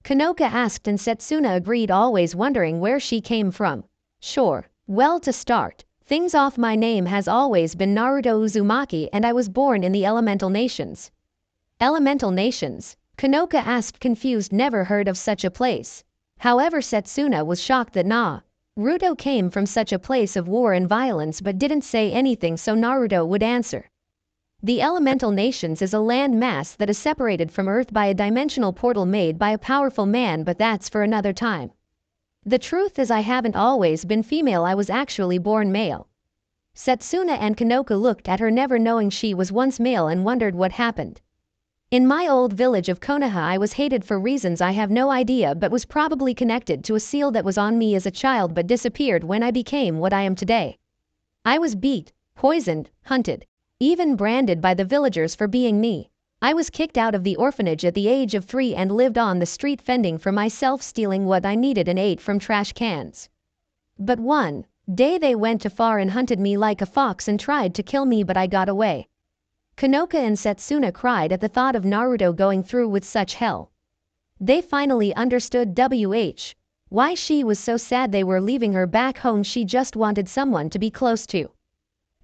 Kanoka asked and Setsuna agreed, always wondering where she came from. Sure. Well, to start things off, my name has always been Naruto Uzumaki and I was born in the Elemental Nations. Elemental Nations? Kanoka asked, confused, never heard of such a place. However, Setsuna was shocked that Naruto came from such a place of war and violence but didn't say anything, so Naruto would answer. The Elemental Nations is a land mass that is separated from Earth by a dimensional portal made by a powerful man, but that's for another time. The truth is I haven't always been female, I was actually born male. Setsuna and Kanoka looked at her, never knowing she was once male, and wondered what happened. In my old village of Konoha I was hated for reasons I have no idea, but was probably connected to a seal that was on me as a child but disappeared when I became what I am today. I was beat, poisoned, hunted, even branded by the villagers for being me. I was kicked out of the orphanage at the age of 3 and lived on the street fending for myself, stealing what I needed and ate from trash cans. But one day they went too far and hunted me like a fox and tried to kill me, but I got away. Kanoka and Setsuna cried at the thought of Naruto going through with such hell. They finally understood why she was so sad they were leaving her back home. She just wanted someone to be close to.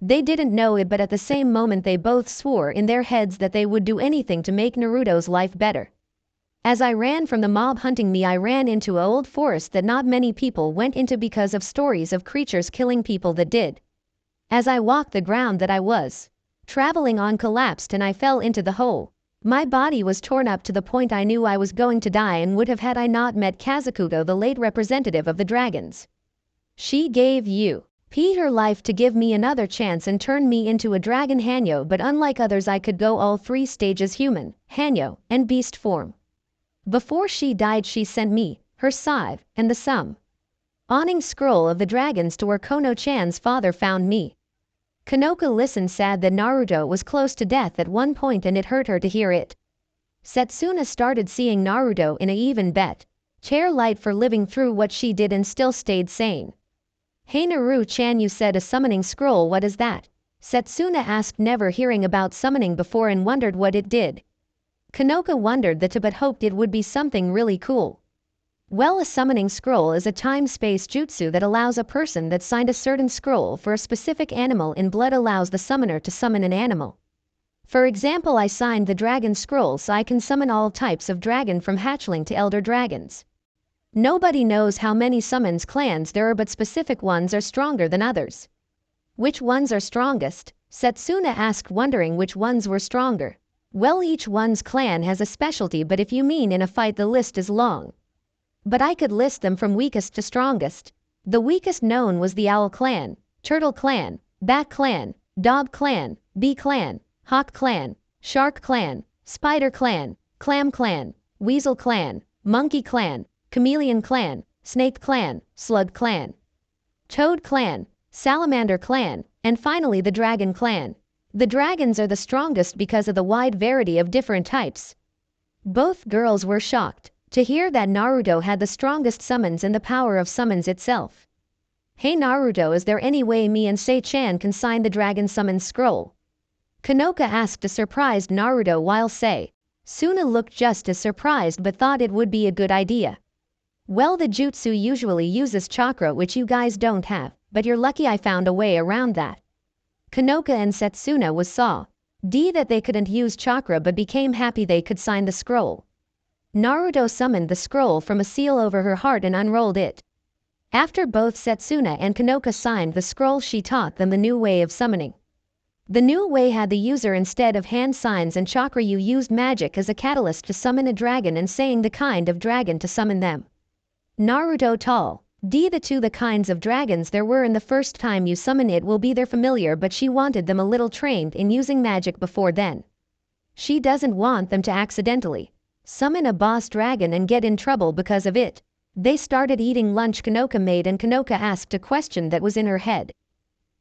They didn't know it, but at the same moment they both swore in their heads that they would do anything to make Naruto's life better. As I ran from the mob hunting me, I ran into an old forest that not many people went into because of stories of creatures killing people that did. As I walked, the ground that I was traveling on collapsed and I fell into the hole. My body was torn up to the point I knew I was going to die and would have had I not met Kazukuto, the late representative of the dragons. She gave her life to give me another chance and turn me into a dragon Hanyo, but unlike others I could go all 3 stages: human, Hanyo, and beast form. Before she died she sent me, her scythe, and the summoning scroll of the dragons to where Kono-chan's father found me. Kanoka listened, sad that Naruto was close to death at one point and it hurt her to hear it. Setsuna started seeing Naruto in a even better light for living through what she did and still stayed sane. Hey Naru-chan, you said a summoning scroll, what is that? Setsuna asked, never hearing about summoning before and wondered what it did. Kanoka wondered that too but hoped it would be something really cool. Well, a summoning scroll is a time-space jutsu that allows a person that signed a certain scroll for a specific animal in blood allows the summoner to summon an animal. For example, I signed the dragon scroll so I can summon all types of dragon from hatchling to elder dragons. Nobody knows how many summons clans there are, but specific ones are stronger than others. Which ones are strongest? Setsuna asked, wondering which ones were stronger. Well, each one's clan has a specialty, but if you mean in a fight the list is long. But I could list them from weakest to strongest. The weakest known was the Owl Clan, Turtle Clan, Bat Clan, Dog Clan, Bee Clan, Hawk Clan, Shark Clan, Spider Clan, Clam Clan, Weasel Clan, Monkey Clan, Chameleon Clan, Snake Clan, Slug Clan, Toad Clan, Salamander Clan, and finally the Dragon Clan. The dragons are the strongest because of the wide variety of different types. Both girls were shocked to hear that Naruto had the strongest summons and the power of summons itself. Hey Naruto, is there any way me and Sei-chan can sign the dragon summon scroll? Kanoka asked a surprised Naruto while Sei-suna looked just as surprised but thought it would be a good idea. Well, the jutsu usually uses chakra, which you guys don't have, but you're lucky I found a way around that. Kanoka and Setsuna was saw that they couldn't use chakra but became happy they could sign the scroll. Naruto summoned the scroll from a seal over her heart and unrolled it. After both Setsuna and Kanoka signed the scroll, she taught them the new way of summoning. The new way had the user, instead of hand signs and chakra, you used magic as a catalyst to summon a dragon and saying the kind of dragon to summon them. Naruto told the kinds of dragons there were, and the first time you summon it will be their familiar, but she wanted them a little trained in using magic before then. She doesn't want them to accidentally summon a boss dragon and get in trouble because of it. They started eating lunch Kanoka made, and Kanoka asked a question that was in her head.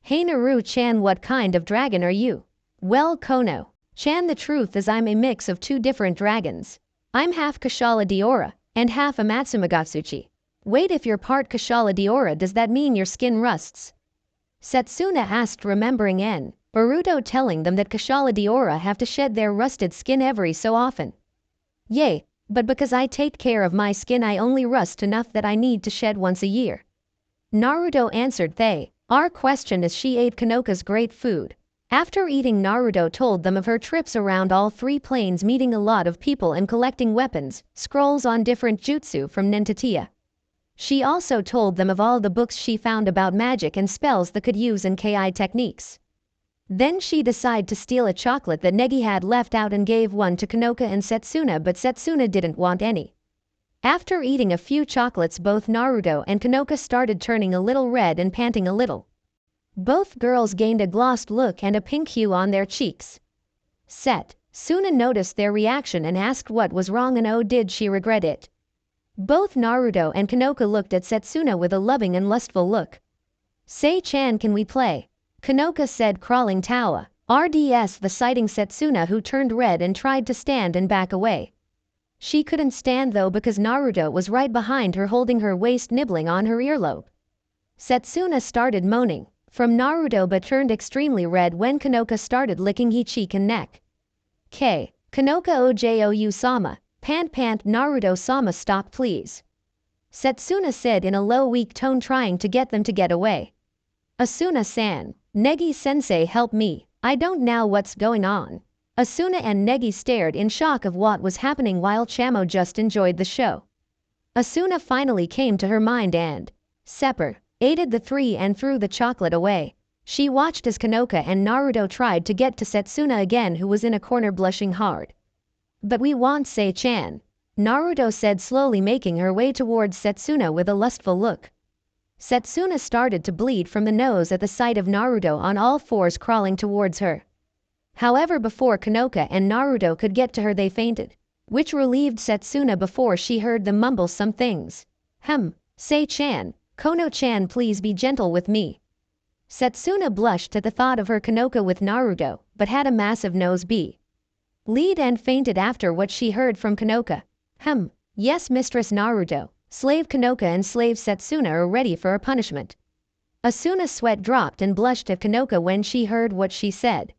Hey Naru-chan, what kind of dragon are you? Well, Kono-chan, the truth is I'm a mix of two different dragons. I'm half Kushala Daora and half a Matsumagatsuchi. Wait, if you're part Kushala Daora, does that mean your skin rusts? Setsuna asked, remembering Naruto telling them that Kushala Daora have to shed their rusted skin every so often. Yay, but because I take care of my skin I only rust enough that I need to shed once a year. Naruto answered our question as she ate Kanoka's great food. After eating, Naruto told them of her trips around all three planes, meeting a lot of people and collecting weapons, scrolls on different jutsu from Nentatia. She also told them of all the books she found about magic and spells that could use in KI techniques. Then she decided to steal a chocolate that Negi had left out and gave one to Kanoka and Setsuna, but Setsuna didn't want any. After eating a few chocolates, both Naruto and Kanoka started turning a little red and panting a little. Both girls gained a glossed look and a pink hue on their cheeks. Setsuna noticed their reaction and asked what was wrong, and oh, did she regret it? Both Naruto and Kanoka looked at Setsuna with a loving and lustful look. Sei-chan, can we play? Kanoka said, crawling Tawa RDS the sighting Setsuna, who turned red and tried to stand and back away. She couldn't stand though because Naruto was right behind her holding her waist, nibbling on her earlobe. Setsuna started moaning from Naruto but turned extremely red when Kanoka started licking his cheek and neck. Kanoka Ojou sama, pant Naruto sama, stop please. Setsuna said in a low weak tone, trying to get them to get away. Asuna-san, Negi-sensei, help me, I don't know what's going on. Asuna and Negi stared in shock of what was happening while Chamo just enjoyed the show. Asuna finally came to her mind and separated the three and threw the chocolate away. She watched as Kanoka and Naruto tried to get to Setsuna again, who was in a corner blushing hard. But we want Sei-chan, Naruto said, slowly making her way towards Setsuna with a lustful look. Setsuna started to bleed from the nose at the sight of Naruto on all fours crawling towards her. However, before Kanoka and Naruto could get to her, they fainted, which relieved Setsuna before she heard them mumble some things. Sei-chan, Kono-chan, please be gentle with me. Setsuna blushed at the thought of her Kanoka with Naruto, but had a massive lead and fainted after what she heard from Kanoka. Yes, Mistress Naruto. Slave Kanoka and slave Setsuna are ready for a punishment. Asuna's sweat dropped and blushed at Kanoka when she heard what she said.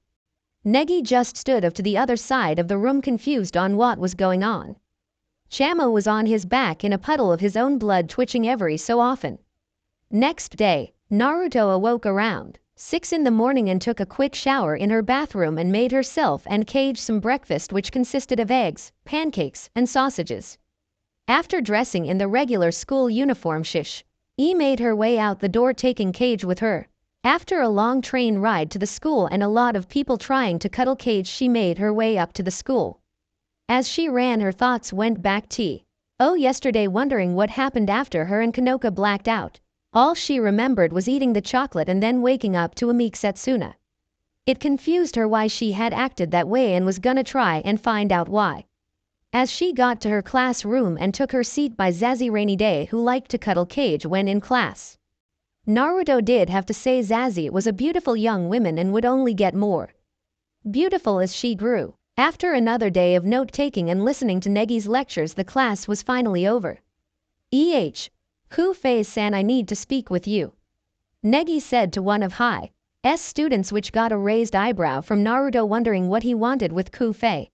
Negi just stood up to the other side of the room, confused on what was going on. Chamo was on his back in a puddle of his own blood, twitching every so often. Next day, Naruto awoke around 6 in the morning and took a quick shower in her bathroom and made herself and Kage some breakfast, which consisted of eggs, pancakes, and sausages. After dressing in the regular school uniform, she made her way out the door, taking Kage with her. After a long train ride to the school and a lot of people trying to cuddle Kage, she made her way up to the school. As she ran, her thoughts went back to yesterday, wondering what happened after her and Kanoka blacked out. All she remembered was eating the chocolate and then waking up to a meek Setsuna. It confused her why she had acted that way and was gonna try and find out why. As she got to her classroom and took her seat by Zazie Rainy Day, who liked to cuddle Kage when in class. Naruto did have to say Zazie was a beautiful young woman and would only get more beautiful as she grew. After another day of note-taking and listening to Negi's lectures, the class was finally over. Ku-Fei-san, I need to speak with you, Negi said to one of Hai's students, which got a raised eyebrow from Naruto, wondering what he wanted with Ku-Fei.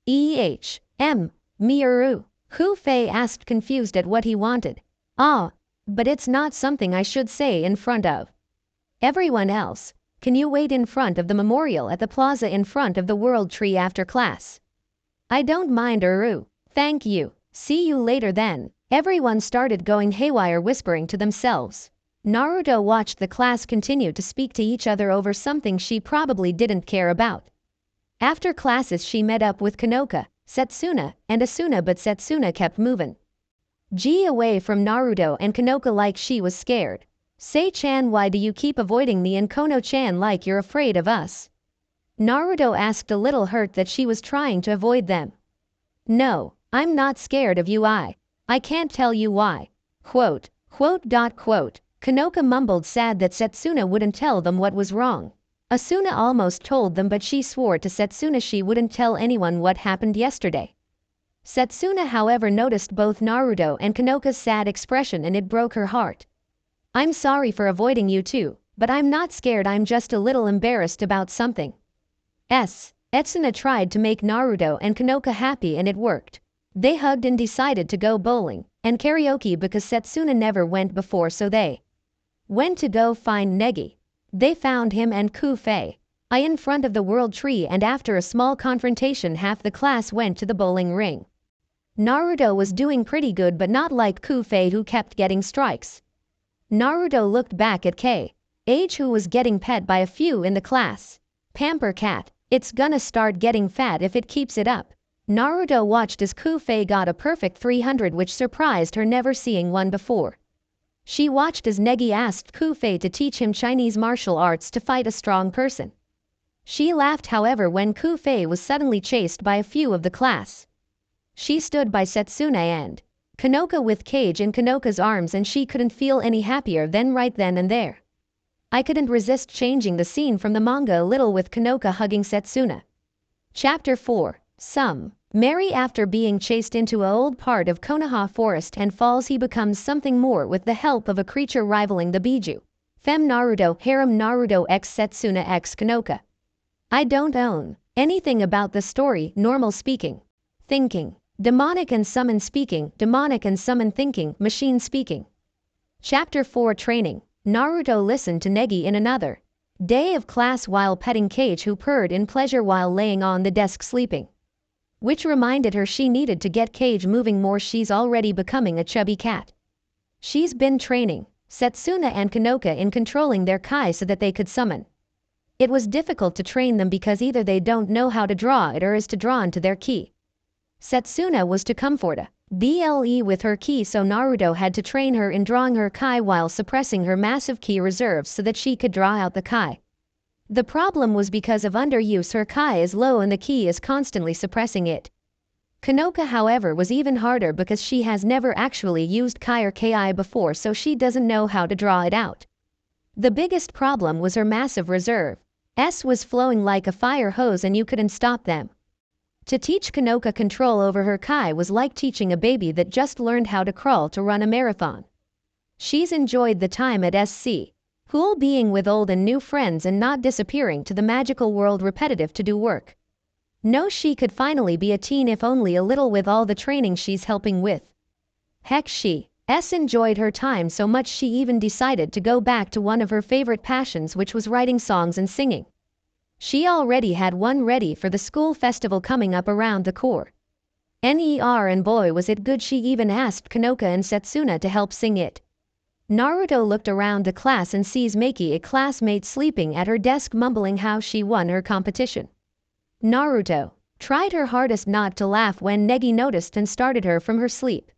Miuru, Ku-Fei asked, confused at what he wanted. But it's not something I should say in front of everyone else. Can you wait in front of the memorial at the plaza in front of the world tree after class? I don't mind, Uru. Thank you. See you later then. Everyone started going haywire, whispering to themselves. Naruto watched the class continue to speak to each other over something she probably didn't care about. After classes, she met up with Kanoka, Setsuna, and Asuna, but Setsuna kept moving away from Naruto and Kanoka like she was scared. Sei-chan, why do you keep avoiding me and Kono-chan like you're afraid of us? Naruto asked, a little hurt that she was trying to avoid them. No, I'm not scared of you. I can't tell you why. Kanoka mumbled, sad that Setsuna wouldn't tell them what was wrong. Asuna almost told them, but she swore to Setsuna she wouldn't tell anyone what happened yesterday. Setsuna, however, noticed both Naruto and Kanoka's sad expression and it broke her heart. I'm sorry for avoiding you too, but I'm not scared, I'm just a little embarrassed about something. Setsuna tried to make Naruto and Kanoka happy and it worked. They hugged and decided to go bowling and karaoke because Setsuna never went before, so they went to go find Negi. They found him and Ku-Fei in front of the world tree, and after a small confrontation, half the class went to the bowling ring. Naruto was doing pretty good, but not like Ku-Fei, who kept getting strikes. Naruto looked back at K-H, who was getting pet by a few in the class. Pamper cat, it's gonna start getting fat if it keeps it up. Naruto watched as Ku-Fei got a perfect 300, which surprised her, never seeing one before. She watched as Negi asked Ku-Fei to teach him Chinese martial arts to fight a strong person. She laughed, however, when Ku-Fei was suddenly chased by a few of the class. She stood by Setsuna and Kanoka with Cage in Kanoka's arms, and she couldn't feel any happier than right then and there. I couldn't resist changing the scene from the manga a little with Kanoka hugging Setsuna. Chapter 4. Mary. After being chased into an old part of Konoha Forest and falls, he becomes something more with the help of a creature rivaling the Biju. Fem Naruto, Harem Naruto x Setsuna x Kanoka. I don't own anything about the story. Normal speaking. Thinking. Demonic and summon speaking. Demonic and summon thinking. Machine speaking. Chapter 4. Training. Naruto listened to Negi in another day of class while petting Cage, who purred in pleasure while laying on the desk sleeping, which reminded her she needed to get Cage moving more. She's already becoming a chubby cat. She's been training Setsuna and Kanoka in controlling their Kai so that they could summon. It was difficult to train them because either they don't know how to draw it or is to drawn to their ki. Setsuna was to comfort a BLE with her ki, so Naruto had to train her in drawing her Kai while suppressing her massive ki reserves so that she could draw out the Kai. The problem was because of underuse, her Kai is low and the ki is constantly suppressing it. Kanoka, however, was even harder because she has never actually used Kai or Ki before, so she doesn't know how to draw it out. The biggest problem was her massive reserve. Was flowing like a fire hose and you couldn't stop them. To teach Kanoka control over her Kai was like teaching a baby that just learned how to crawl to run a marathon. She's enjoyed the time at SC. Cool being with old and new friends and not disappearing to the magical world repetitive to do work. No, she could finally be a teen, if only a little, with all the training she's helping with. Heck, she's enjoyed her time so much she even decided to go back to one of her favorite passions, which was writing songs and singing. She already had one ready for the school festival coming up around the core. And boy was it good, she even asked Kanoka and Setsuna to help sing it. Naruto looked around the class and sees Maki, a classmate, sleeping at her desk mumbling how she won her competition. Naruto tried her hardest not to laugh when Negi noticed and started her from her sleep.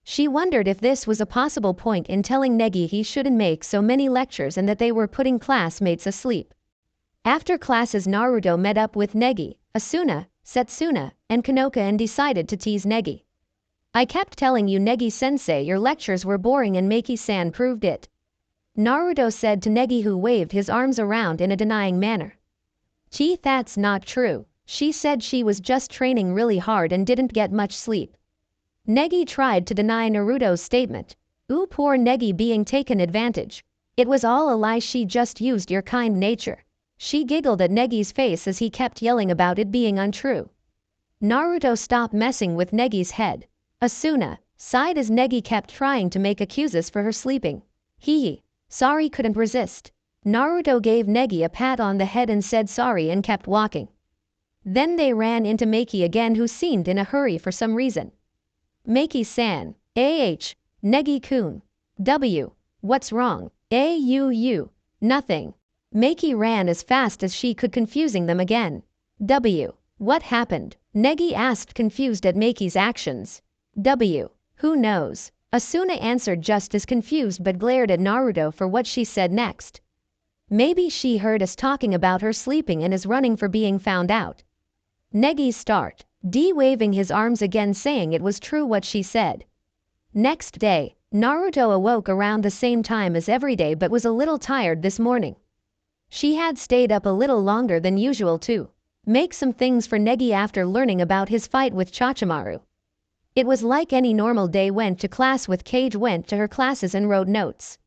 She wondered if this was a possible point in telling Negi he shouldn't make so many lectures and that they were putting classmates asleep. After classes, Naruto met up with Negi, Asuna, Setsuna, and Kanoka and decided to tease Negi. I kept telling you, Negi-sensei, your lectures were boring, and Maki-san proved it. Naruto said to Negi, who waved his arms around in a denying manner. That's not true. She said she was just training really hard and didn't get much sleep. Negi tried to deny Naruto's statement. Ooh, poor Negi being taken advantage. It was all a lie, she just used your kind nature. She giggled at Negi's face as he kept yelling about it being untrue. Naruto stopped messing with Negi's head. Asuna sighed as Negi kept trying to make excuses for her sleeping. Hee. Sorry, couldn't resist. Naruto gave Negi a pat on the head and said sorry and kept walking. Then they ran into Maki again, who seemed in a hurry for some reason. Maki-san. Negi-kun. W. What's wrong? Nothing. Maki ran as fast as she could, confusing them again. W. What happened? Negi asked, confused at Maki's actions. W. Who knows? Asuna answered, just as confused, but glared at Naruto for what she said next. Maybe she heard us talking about her sleeping and is running for being found out. Negi start. D waving his arms again, saying it was true what she said. Next day, Naruto awoke around the same time as every day but was a little tired this morning. She had stayed up a little longer than usual to make some things for Negi after learning about his fight with Chachimaru. It was like any normal day. Went to class with Kage, went to her classes and wrote notes.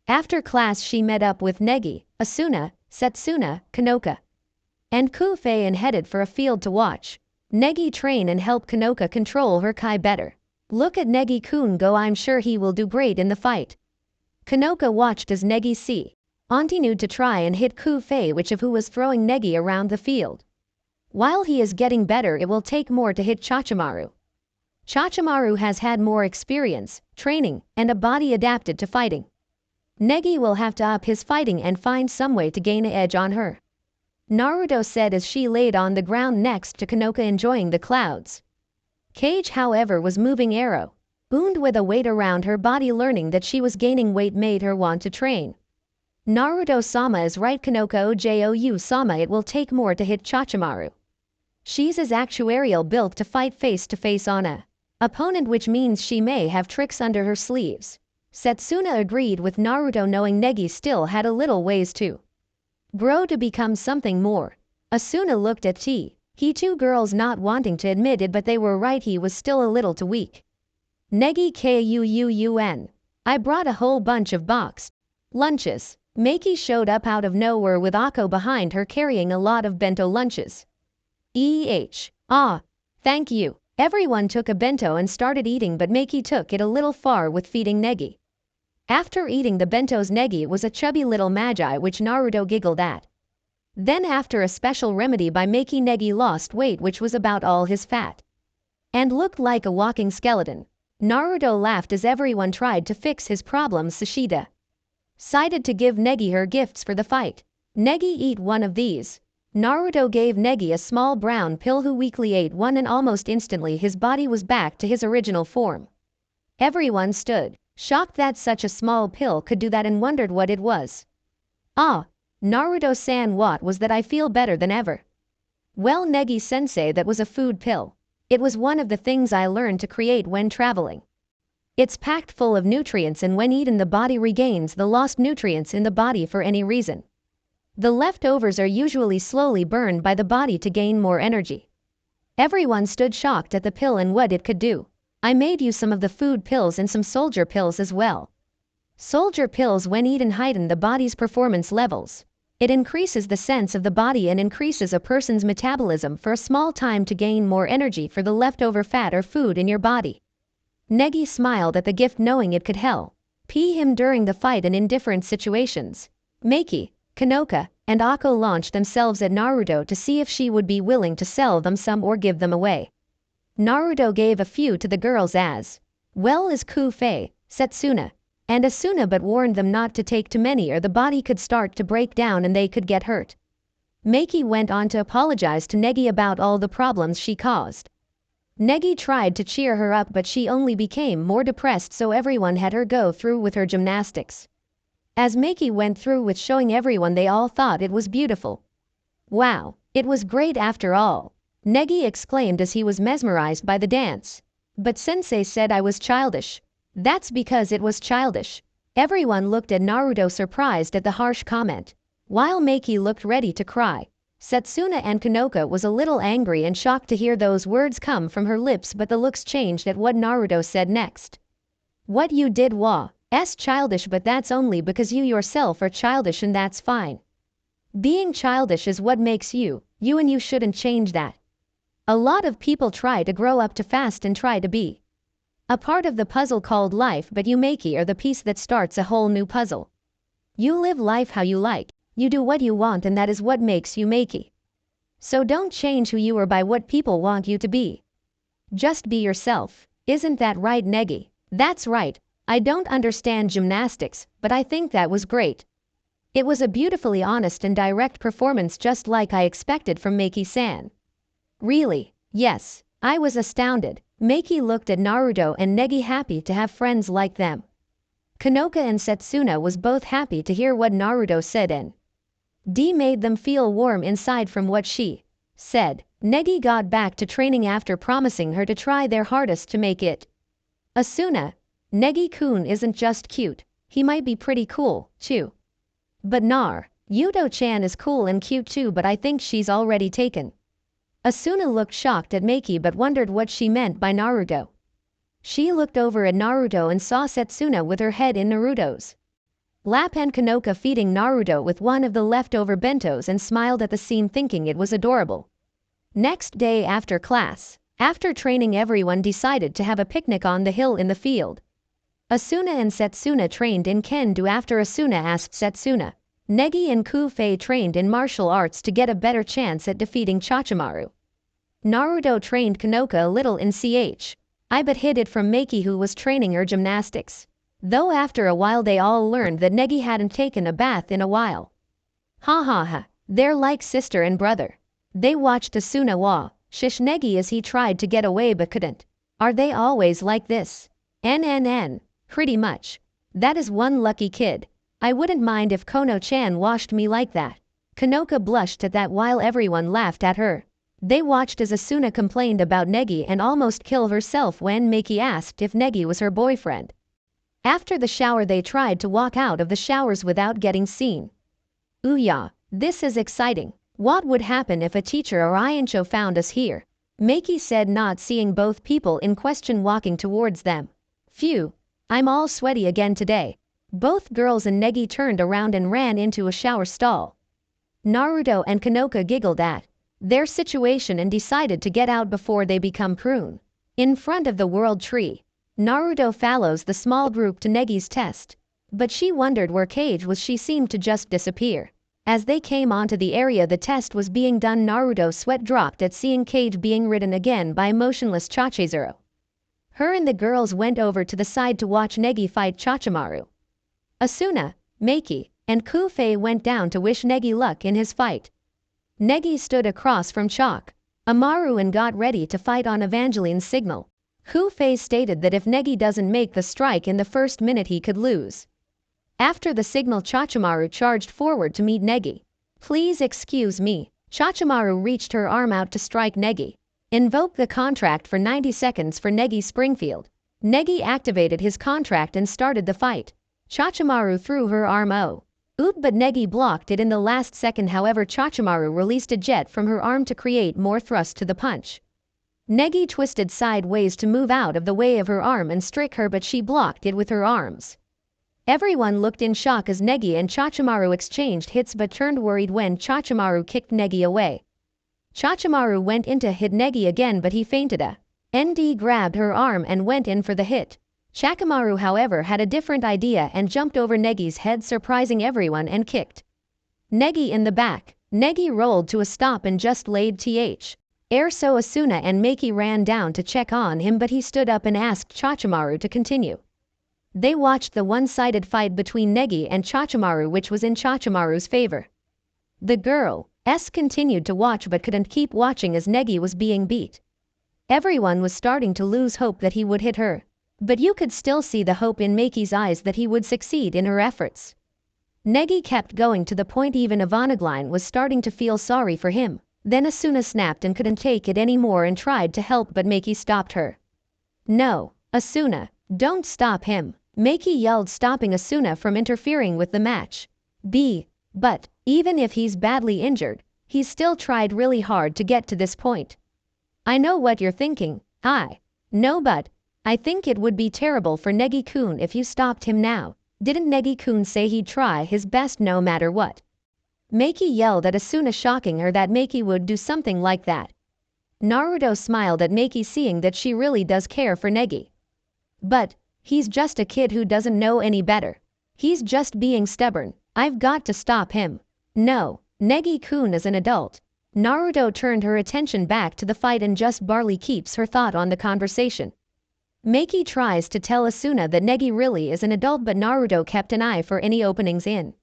After class she met up with Negi, Asuna, Setsuna, Kanoka, and Kufei and headed for a field to watch Negi train and help Kanoka control her Kai better. Look at Negi-kun go, I'm sure he will do great in the fight. Kanoka watched as Negi continued to try and hit Kufei, which of who was throwing Negi around the field. While he is getting better, it will take more to hit Chachimaru. Chachimaru has had more experience, training, and a body adapted to fighting. Negi will have to up his fighting and find some way to gain an edge on her. Naruto said as she laid on the ground next to Kanoka enjoying the clouds. Kage, however, was moving arrow, wound with a weight around her body. Learning that she was gaining weight made her want to train. Naruto-sama is right, Kanoka Ojou-sama, it will take more to hit Chachimaru. She's as actuarial built to fight face to face on a opponent, which means she may have tricks under her sleeves. Setsuna agreed with Naruto, knowing Negi still had a little ways to grow to become something more. Asuna looked at he two girls, not wanting to admit it, but they were right, he was still a little too weak. Negi Kun. I brought a whole bunch of boxed lunches. Maki showed up out of nowhere with Akko behind her carrying a lot of bento lunches. Thank you. Everyone took a bento and started eating, but Maki took it a little far with feeding Negi. After eating the bentos, Negi was a chubby little magi, which Naruto giggled at. Then after a special remedy by Maki, Negi lost weight, which was about all his fat, and looked like a walking skeleton. Naruto laughed as everyone tried to fix his problems. Sushida decided to give Negi her gifts for the fight. Negi eat one of these. Naruto gave Negi a small brown pill, who weakly ate one, and almost instantly his body was back to his original form. Everyone stood shocked that such a small pill could do that and wondered what it was. Naruto-san, what was that? I feel better than ever. Well, Negi-sensei, that was a food pill. It was one of the things I learned to create when traveling. It's packed full of nutrients, and when eaten the body regains the lost nutrients in the body for any reason. The leftovers are usually slowly burned by the body to gain more energy. Everyone stood shocked at the pill and what it could do. I made you some of the food pills and some soldier pills as well. Soldier pills, when eaten, heighten the body's performance levels. It increases the sense of the body and increases a person's metabolism for a small time to gain more energy for the leftover fat or food in your body. Negi smiled at the gift, knowing it could help him during the fight and in different situations. Maki, Kanoka, and Akko launched themselves at Naruto to see if she would be willing to sell them some or give them away. Naruto gave a few to the girls as well as Kufei, Setsuna, and Asuna, but warned them not to take too many or the body could start to break down and they could get hurt. Maki went on to apologize to Negi about all the problems she caused. Negi tried to cheer her up, but she only became more depressed, so everyone had her go through with her gymnastics. As Maki went through with showing everyone, they all thought it was beautiful. Wow, it was great after all, Negi exclaimed as he was mesmerized by the dance. But sensei said I was childish. That's because it was childish. Everyone looked at Naruto surprised at the harsh comment, while Maki looked ready to cry. Setsuna and Kanoka was a little angry and shocked to hear those words come from her lips, but the looks changed at what Naruto said next. What you did was childish, but that's only because you yourself are childish, and that's fine. Being childish is what makes you, and you shouldn't change that. A lot of people try to grow up too fast and try to be a part of the puzzle called life, but you Maki are the piece that starts a whole new puzzle. You live life how you like. You do what you want, and that is what makes you Maki. So don't change who you are by what people want you to be. Just be yourself. Isn't that right, Negi? That's right. I don't understand gymnastics, but I think that was great. It was a beautifully honest and direct performance, just like I expected from Maki-san. Really? Yes. I was astounded. Maki looked at Naruto and Negi, happy to have friends like them. Kanoka and Setsuna was both happy to hear what Naruto said, and made them feel warm inside from what she said. Negi got back to training after promising her to try their hardest to make it. Asuna, Negi-kun isn't just cute, he might be pretty cool, too. But Yuto-chan is cool and cute too, but I think she's already taken. Asuna looked shocked at Maki but wondered what she meant by Naruto. She looked over at Naruto and saw Setsuna with her head in Naruto's lap and Kanoka feeding Naruto with one of the leftover bentos, and smiled at the scene, thinking it was adorable. Next day after class, after training, everyone decided to have a picnic on the hill in the field. Asuna and Setsuna trained in kendo after Asuna asked Setsuna. Negi and Kufei trained in martial arts to get a better chance at defeating Chachimaru. Naruto trained Kanoka a little in I but hid it from Maki, who was training her gymnastics. Though after a while they all learned that Negi hadn't taken a bath in a while. Ha ha ha, they're like sister and brother. They watched Asuna shish Negi as he tried to get away but couldn't. Are they always like this? NNN, pretty much. That is one lucky kid. I wouldn't mind if Kono-chan washed me like that. Kanoka blushed at that while everyone laughed at her. They watched as Asuna complained about Negi and almost killed herself when Maki asked if Negi was her boyfriend. After the shower they tried to walk out of the showers without getting seen. Ooh yeah, this is exciting. What would happen if a teacher or Iancho found us here? Maki said, not seeing both people in question walking towards them. Phew, I'm all sweaty again today. Both girls and Negi turned around and ran into a shower stall. Naruto and Kanoka giggled at their situation and decided to get out before they become prune. In front of the world tree, Naruto follows the small group to Negi's test, but she wondered where Kage was. She seemed to just disappear. As they came onto the area the test was being done, Naruto's sweat dropped at seeing Kage being ridden again by motionless Chachizuru. Her and the girls went over to the side to watch Negi fight Chachimaru. Asuna, Maki, and Kufei went down to wish Negi luck in his fight. Negi stood across from Amaru and got ready to fight on Evangeline's signal. Kufei stated that if Negi doesn't make the strike in the first minute he could lose. After the signal, Chachimaru charged forward to meet Negi. Please excuse me. Chachimaru reached her arm out to strike Negi. Invoke the contract for 90 seconds for Negi Springfield. Negi activated his contract and started the fight. Chachimaru threw her arm but Negi blocked it in the last second. However, Chachimaru released a jet from her arm to create more thrust to the punch. Negi twisted sideways to move out of the way of her arm and strike her, but she blocked it with her arms. Everyone looked in shock as Negi and Chachimaru exchanged hits but turned worried when Chachimaru kicked Negi away. Chachimaru went in to hit Negi again, but he fainted. ND grabbed her arm and went in for the hit. Chachimaru, however, had a different idea and jumped over Negi's head, surprising everyone, and kicked Negi in the back. Negi rolled to a stop and just laid air, so Asuna and Maki ran down to check on him, but he stood up and asked Chachimaru to continue. They watched the one-sided fight between Negi and Chachimaru, which was in Chachimaru's favor. The girls continued to watch but couldn't keep watching as Negi was being beat. Everyone was starting to lose hope that he would hit her, but you could still see the hope in Maki's eyes that he would succeed in her efforts. Negi kept going to the point even Evangeline was starting to feel sorry for him. Then Asuna snapped and couldn't take it anymore and tried to help, but Maki stopped her. No, Asuna, don't stop him. Maki yelled, stopping Asuna from interfering with the match. But, even if he's badly injured, he's still tried really hard to get to this point. I know what you're thinking. No, but I think it would be terrible for Negi-kun if you stopped him now. Didn't Negi-kun say he'd try his best no matter what? Maki yelled at Asuna, shocking her that Maki would do something like that. Naruto smiled at Maki, seeing that she really does care for Negi. But he's just a kid who doesn't know any better. He's just being stubborn. I've got to stop him. No, Negi-kun is an adult. Naruto turned her attention back to the fight and just barely keeps her thought on the conversation. Maki tries to tell Asuna that Negi really is an adult, but Naruto kept an eye for any openings in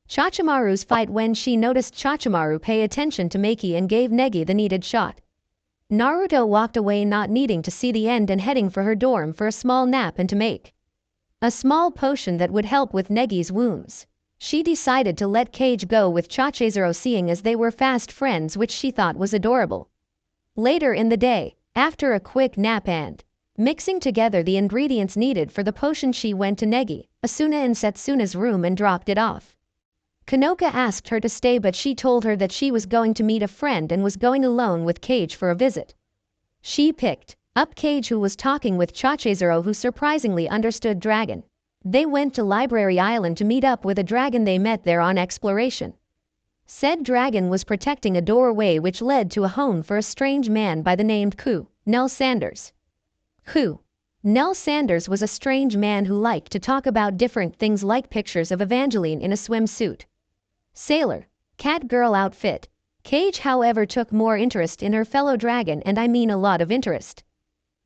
Chachimaru's fight when she noticed Chachimaru pay attention to Maki and gave Negi the needed shot. Naruto walked away, not needing to see the end, and heading for her dorm for a small nap and to make a small potion that would help with Negi's wounds. She decided to let Kage go with Chachizero, seeing as they were fast friends, which she thought was adorable. Later in the day, after a quick nap and mixing together the ingredients needed for the potion, she went to Negi, Asuna and Setsuna's room and dropped it off. Kanoka asked her to stay, but she told her that she was going to meet a friend and was going alone with Kage for a visit. She picked up Kage, who was talking with Chachizero, who surprisingly understood dragon. They went to Library Island to meet up with a dragon they met there on exploration. Said dragon was protecting a doorway which led to a home for a strange man by the name Nell Sanders. Nell Sanders was a strange man who liked to talk about different things like pictures of Evangeline in a swimsuit, sailor, cat girl outfit. Kage, however, took more interest in her fellow dragon, and I mean a lot of interest.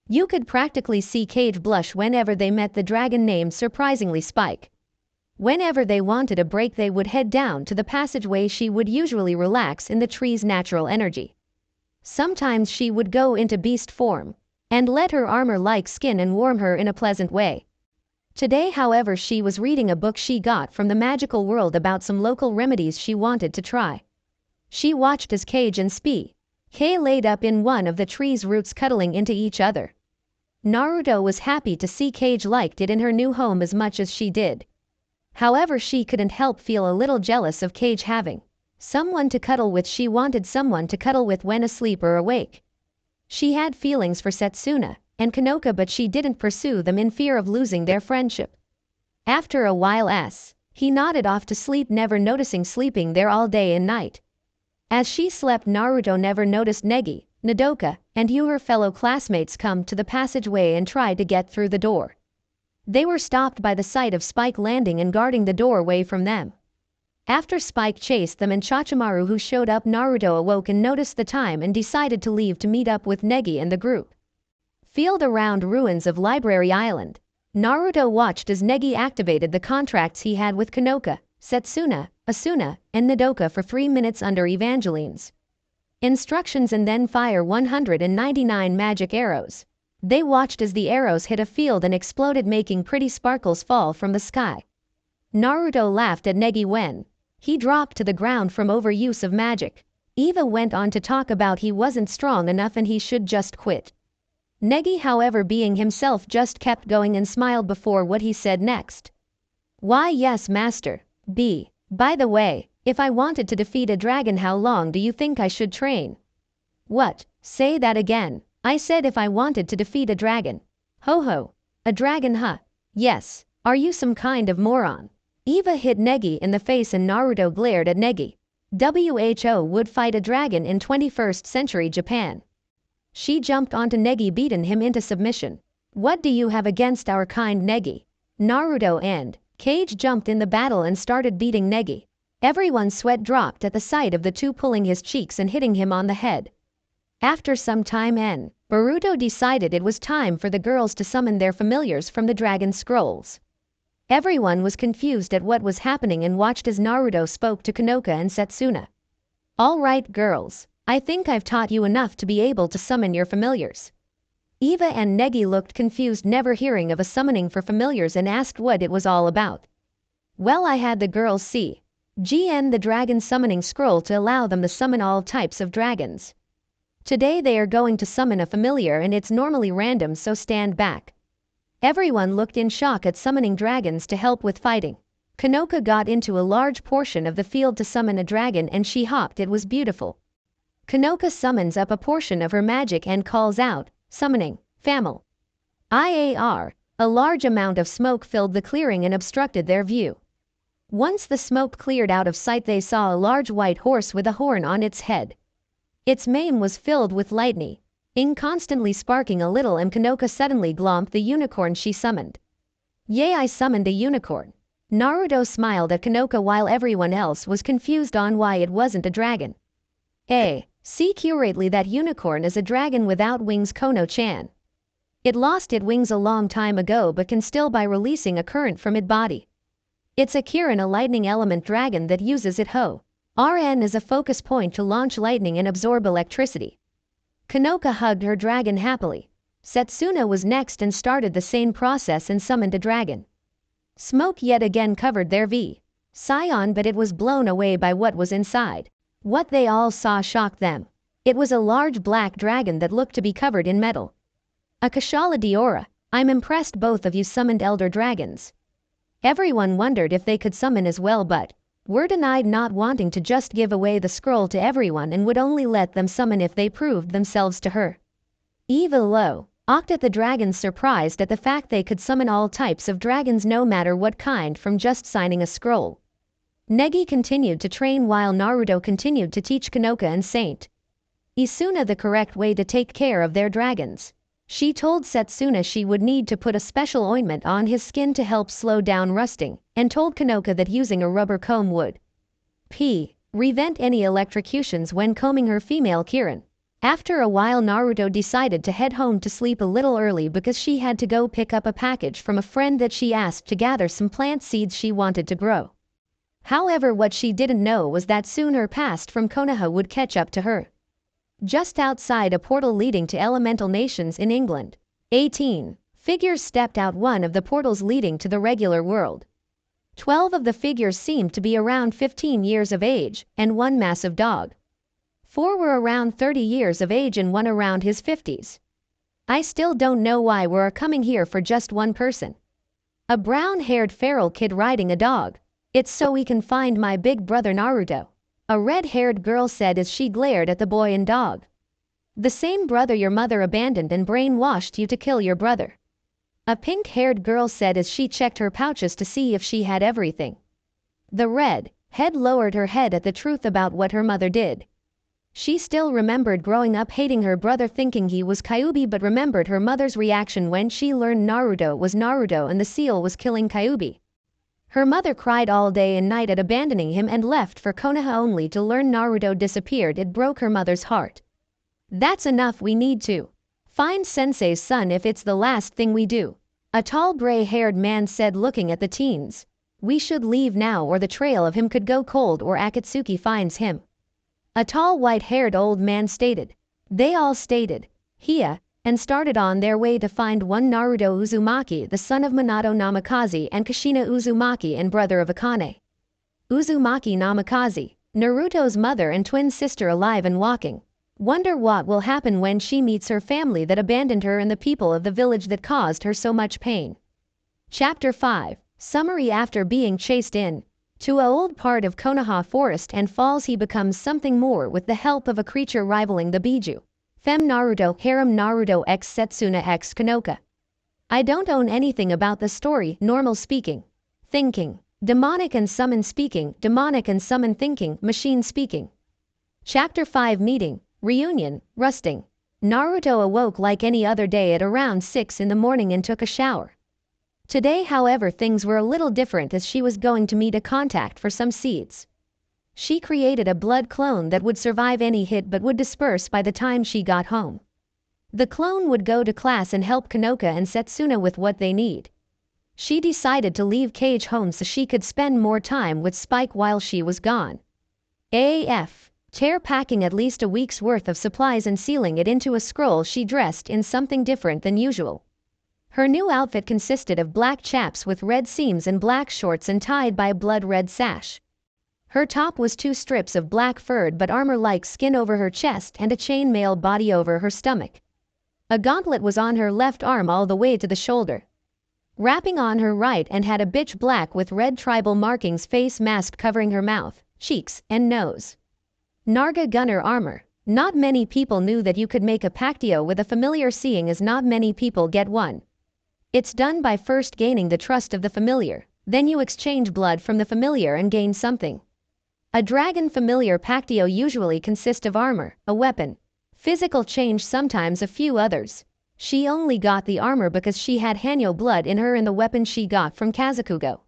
You could practically see Kage blush whenever they met the dragon named surprisingly Spike. Whenever they wanted a break, they would head down to the passageway. She would usually relax in the tree's natural energy. Sometimes she would go into beast form and let her armor-like skin and warm her in a pleasant way. Today, however, she was reading a book she got from the magical world about some local remedies she wanted to try. She watched as Kage and K laid up in one of the tree's roots, cuddling into each other. Naruto was happy to see Kage liked it in her new home as much as she did. However, she couldn't help feel a little jealous of Kage having someone to cuddle with. She wanted someone to cuddle with when asleep or awake. She had feelings for Setsuna and Kanoka, but she didn't pursue them in fear of losing their friendship. After a while, he nodded off to sleep, never noticing sleeping there all day and night. As she slept, Naruto never noticed Negi, Nodoka, and her fellow classmates come to the passageway and tried to get through the door. They were stopped by the sight of Spike landing and guarding the doorway from them. After Spike chased them and Chachimaru, who showed up, Naruto awoke and noticed the time and decided to leave to meet up with Negi and the group. Field around ruins of Library Island. Naruto watched as Negi activated the contracts he had with Kanoka, Setsuna, Asuna, and Nodoka for 3 minutes under Evangeline's instructions, and then fire 199 magic arrows. They watched as the arrows hit a field and exploded, making pretty sparkles fall from the sky. Naruto laughed at Negi when he dropped to the ground from overuse of magic. Eva went on to talk about he wasn't strong enough and he should just quit. Negi, however, being himself, just kept going and smiled before what he said next. Why, yes, master. By the way, if I wanted to defeat a dragon, how long do you think I should train? What? Say that again. I said if I wanted to defeat a dragon. Ho, a dragon, huh? Yes. Are you some kind of moron? Eva hit Negi in the face and Naruto glared at Negi. WHO would fight a dragon in 21st century Japan. She jumped onto Negi, beating him into submission. What do you have against our kind Negi? Naruto and Kage jumped in the battle and started beating Negi. Everyone's sweat dropped at the sight of the two pulling his cheeks and hitting him on the head. After some time, Boruto decided it was time for the girls to summon their familiars from the dragon scrolls. Everyone was confused at what was happening and watched as Naruto spoke to Kanoka and Setsuna. All right, girls. I think I've taught you enough to be able to summon your familiars. Eva and Negi looked confused, never hearing of a summoning for familiars, and asked what it was all about. Well, I had the girls see the dragon summoning scroll to allow them to summon all types of dragons. Today they are going to summon a familiar, and it's normally random, so stand back. Everyone looked in shock at summoning dragons to help with fighting. Kanoka got into a large portion of the field to summon a dragon and she hopped. It was beautiful. Kanoka summons up a portion of her magic and calls out, summoning, Famil. IAR, a large amount of smoke filled the clearing and obstructed their view. Once the smoke cleared out of sight, they saw a large white horse with a horn on its head. Its mane was filled with lightning, constantly sparking a little, and Kanoka suddenly glomped the unicorn she summoned. Yay, I summoned a unicorn. Naruto smiled at Kanoka while everyone else was confused on why it wasn't a dragon. See accurately, that unicorn is a dragon without wings, Kono-chan. It lost its wings a long time ago but can still by releasing a current from its body. It's a Kirin, a lightning element dragon that uses it RN as a focus point to launch lightning and absorb electricity. Kanoka hugged her dragon happily. Setsuna was next and started the same process and summoned a dragon. Smoke yet again covered their Scion, but it was blown away by what was inside. What they all saw shocked them. It was a large black dragon that looked to be covered in metal. Akashala Diora, I'm impressed both of you summoned elder dragons. Everyone wondered if they could summon as well, but were denied, not wanting to just give away the scroll to everyone and would only let them summon if they proved themselves to her. Eva Lo, Octa the dragons, surprised at the fact they could summon all types of dragons no matter what kind from just signing a scroll. Negi continued to train while Naruto continued to teach Kanoka and Saint Isuna the correct way to take care of their dragons. She told Setsuna she would need to put a special ointment on his skin to help slow down rusting, and told Kanoka that using a rubber comb would prevent any electrocutions when combing her female Kirin. After a while, Naruto decided to head home to sleep a little early because she had to go pick up a package from a friend that she asked to gather some plant seeds she wanted to grow. However, what she didn't know was that soon her past from Konoha would catch up to her. Just outside a portal leading to elemental nations in England, 18 figures stepped out one of the portals leading to the regular world. 12 of the figures seemed to be around 15 years of age, and one massive dog. 4 were around 30 years of age and one around his 50s. I still don't know why we're coming here for just one person. A brown-haired feral kid riding a dog. It's so we can find my big brother Naruto. A red-haired girl said as she glared at the boy and dog. The same brother your mother abandoned and brainwashed you to kill your brother. A pink-haired girl said as she checked her pouches to see if she had everything. The red-head lowered her head at the truth about what her mother did. She still remembered growing up hating her brother, thinking he was Kyuubi, but remembered her mother's reaction when she learned Naruto was Naruto and the seal was killing Kyuubi. Her mother cried all day and night at abandoning him and left for Konoha only to learn Naruto disappeared. It broke her mother's heart. That's enough, we need to find Sensei's son if it's the last thing we do. A tall gray-haired man said, looking at the teens. We should leave now or the trail of him could go cold or Akatsuki finds him. A tall white-haired old man stated. They all stated, Hiya, and started on their way to find one Naruto Uzumaki, the son of Minato Namikaze, and Kushina Uzumaki and brother of Akane. Uzumaki Namikaze, Naruto's mother and twin sister, alive and walking. Wonder what will happen when she meets her family that abandoned her and the people of the village that caused her so much pain. Chapter 5. Summary. After being chased in to a old part of Konoha forest and falls, he becomes something more with the help of a creature rivaling the Biju. Fem Naruto, Harem Naruto x Setsuna x Kanoka. I don't own anything about the story. Normal speaking. Thinking. Demonic and summon speaking. Demonic and summon thinking. Machine speaking. Chapter 5. Meeting. Reunion. Rusting. Naruto awoke like any other day at around 6 in the morning and took a shower. Today, however, things were a little different as she was going to meet a contact for some seeds. She created a blood clone that would survive any hit but would disperse by the time she got home. The clone would go to class and help Kanoka and Setsuna with what they need. She decided to leave Cage home so she could spend more time with Spike while she was gone. Packing at least a week's worth of supplies and sealing it into a scroll, she dressed in something different than usual. Her new outfit consisted of black chaps with red seams and black shorts and tied by a blood-red sash. Her top was 2 strips of black furred but armor-like skin over her chest and a chainmail body over her stomach. A gauntlet was on her left arm all the way to the shoulder. wrapping on her right and had a bitch black with red tribal markings face mask covering her mouth, cheeks, and nose. Narga gunner armor. Not many people knew that you could make a pactio with a familiar, seeing as not many people get one. It's done by first gaining the trust of the familiar, then you exchange blood from the familiar and gain something. A dragon familiar pactio usually consists of armor, a weapon, physical change, sometimes a few others. She only got the armor because she had Hanyo blood in her and the weapon she got from Kazakugo.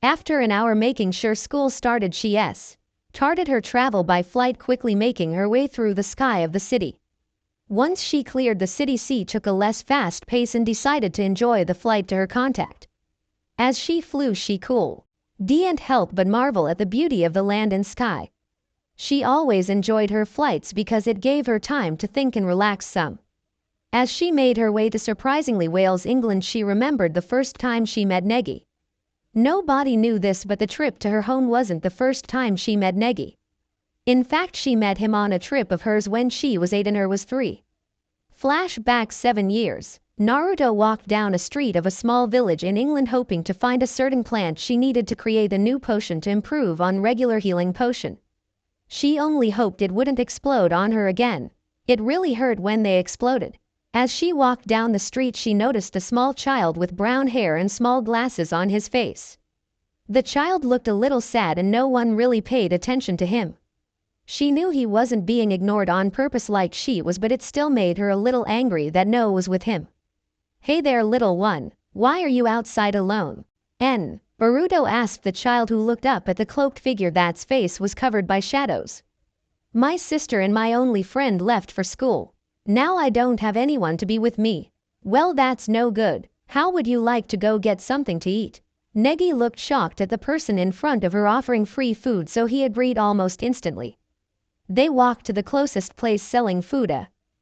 After an hour making sure school started, she started her travel by flight, quickly making her way through the sky of the city. Once she cleared the city, she took a less fast pace and decided to enjoy the flight to her contact. As she flew, she didn't help but marvel at the beauty of the land and sky. She always enjoyed her flights because it gave her time to think and relax some. As she made her way to surprisingly Wales, England, she remembered the first time she met Negi. Nobody knew this, but the trip to her home wasn't the first time she met Negi. In fact, she met him on a trip of hers when she was 8 and her was 3. Flashback 7 years. Naruto walked down a street of a small village in England hoping to find a certain plant she needed to create a new potion to improve on regular healing potion. She only hoped it wouldn't explode on her again. It really hurt when they exploded. As she walked down the street, she noticed a small child with brown hair and small glasses on his face. The child looked a little sad and no one really paid attention to him. She knew he wasn't being ignored on purpose like she was, but it still made her a little angry that no one was with him. "Hey there, little one, why are you outside alone?" Naruto asked the child, who looked up at the cloaked figure that's face was covered by shadows. "My sister and my only friend left for school. Now I don't have anyone to be with me." "Well, that's no good. How would you like to go get something to eat?" Negi looked shocked at the person in front of her offering free food, so he agreed almost instantly. They walked to the closest place selling food.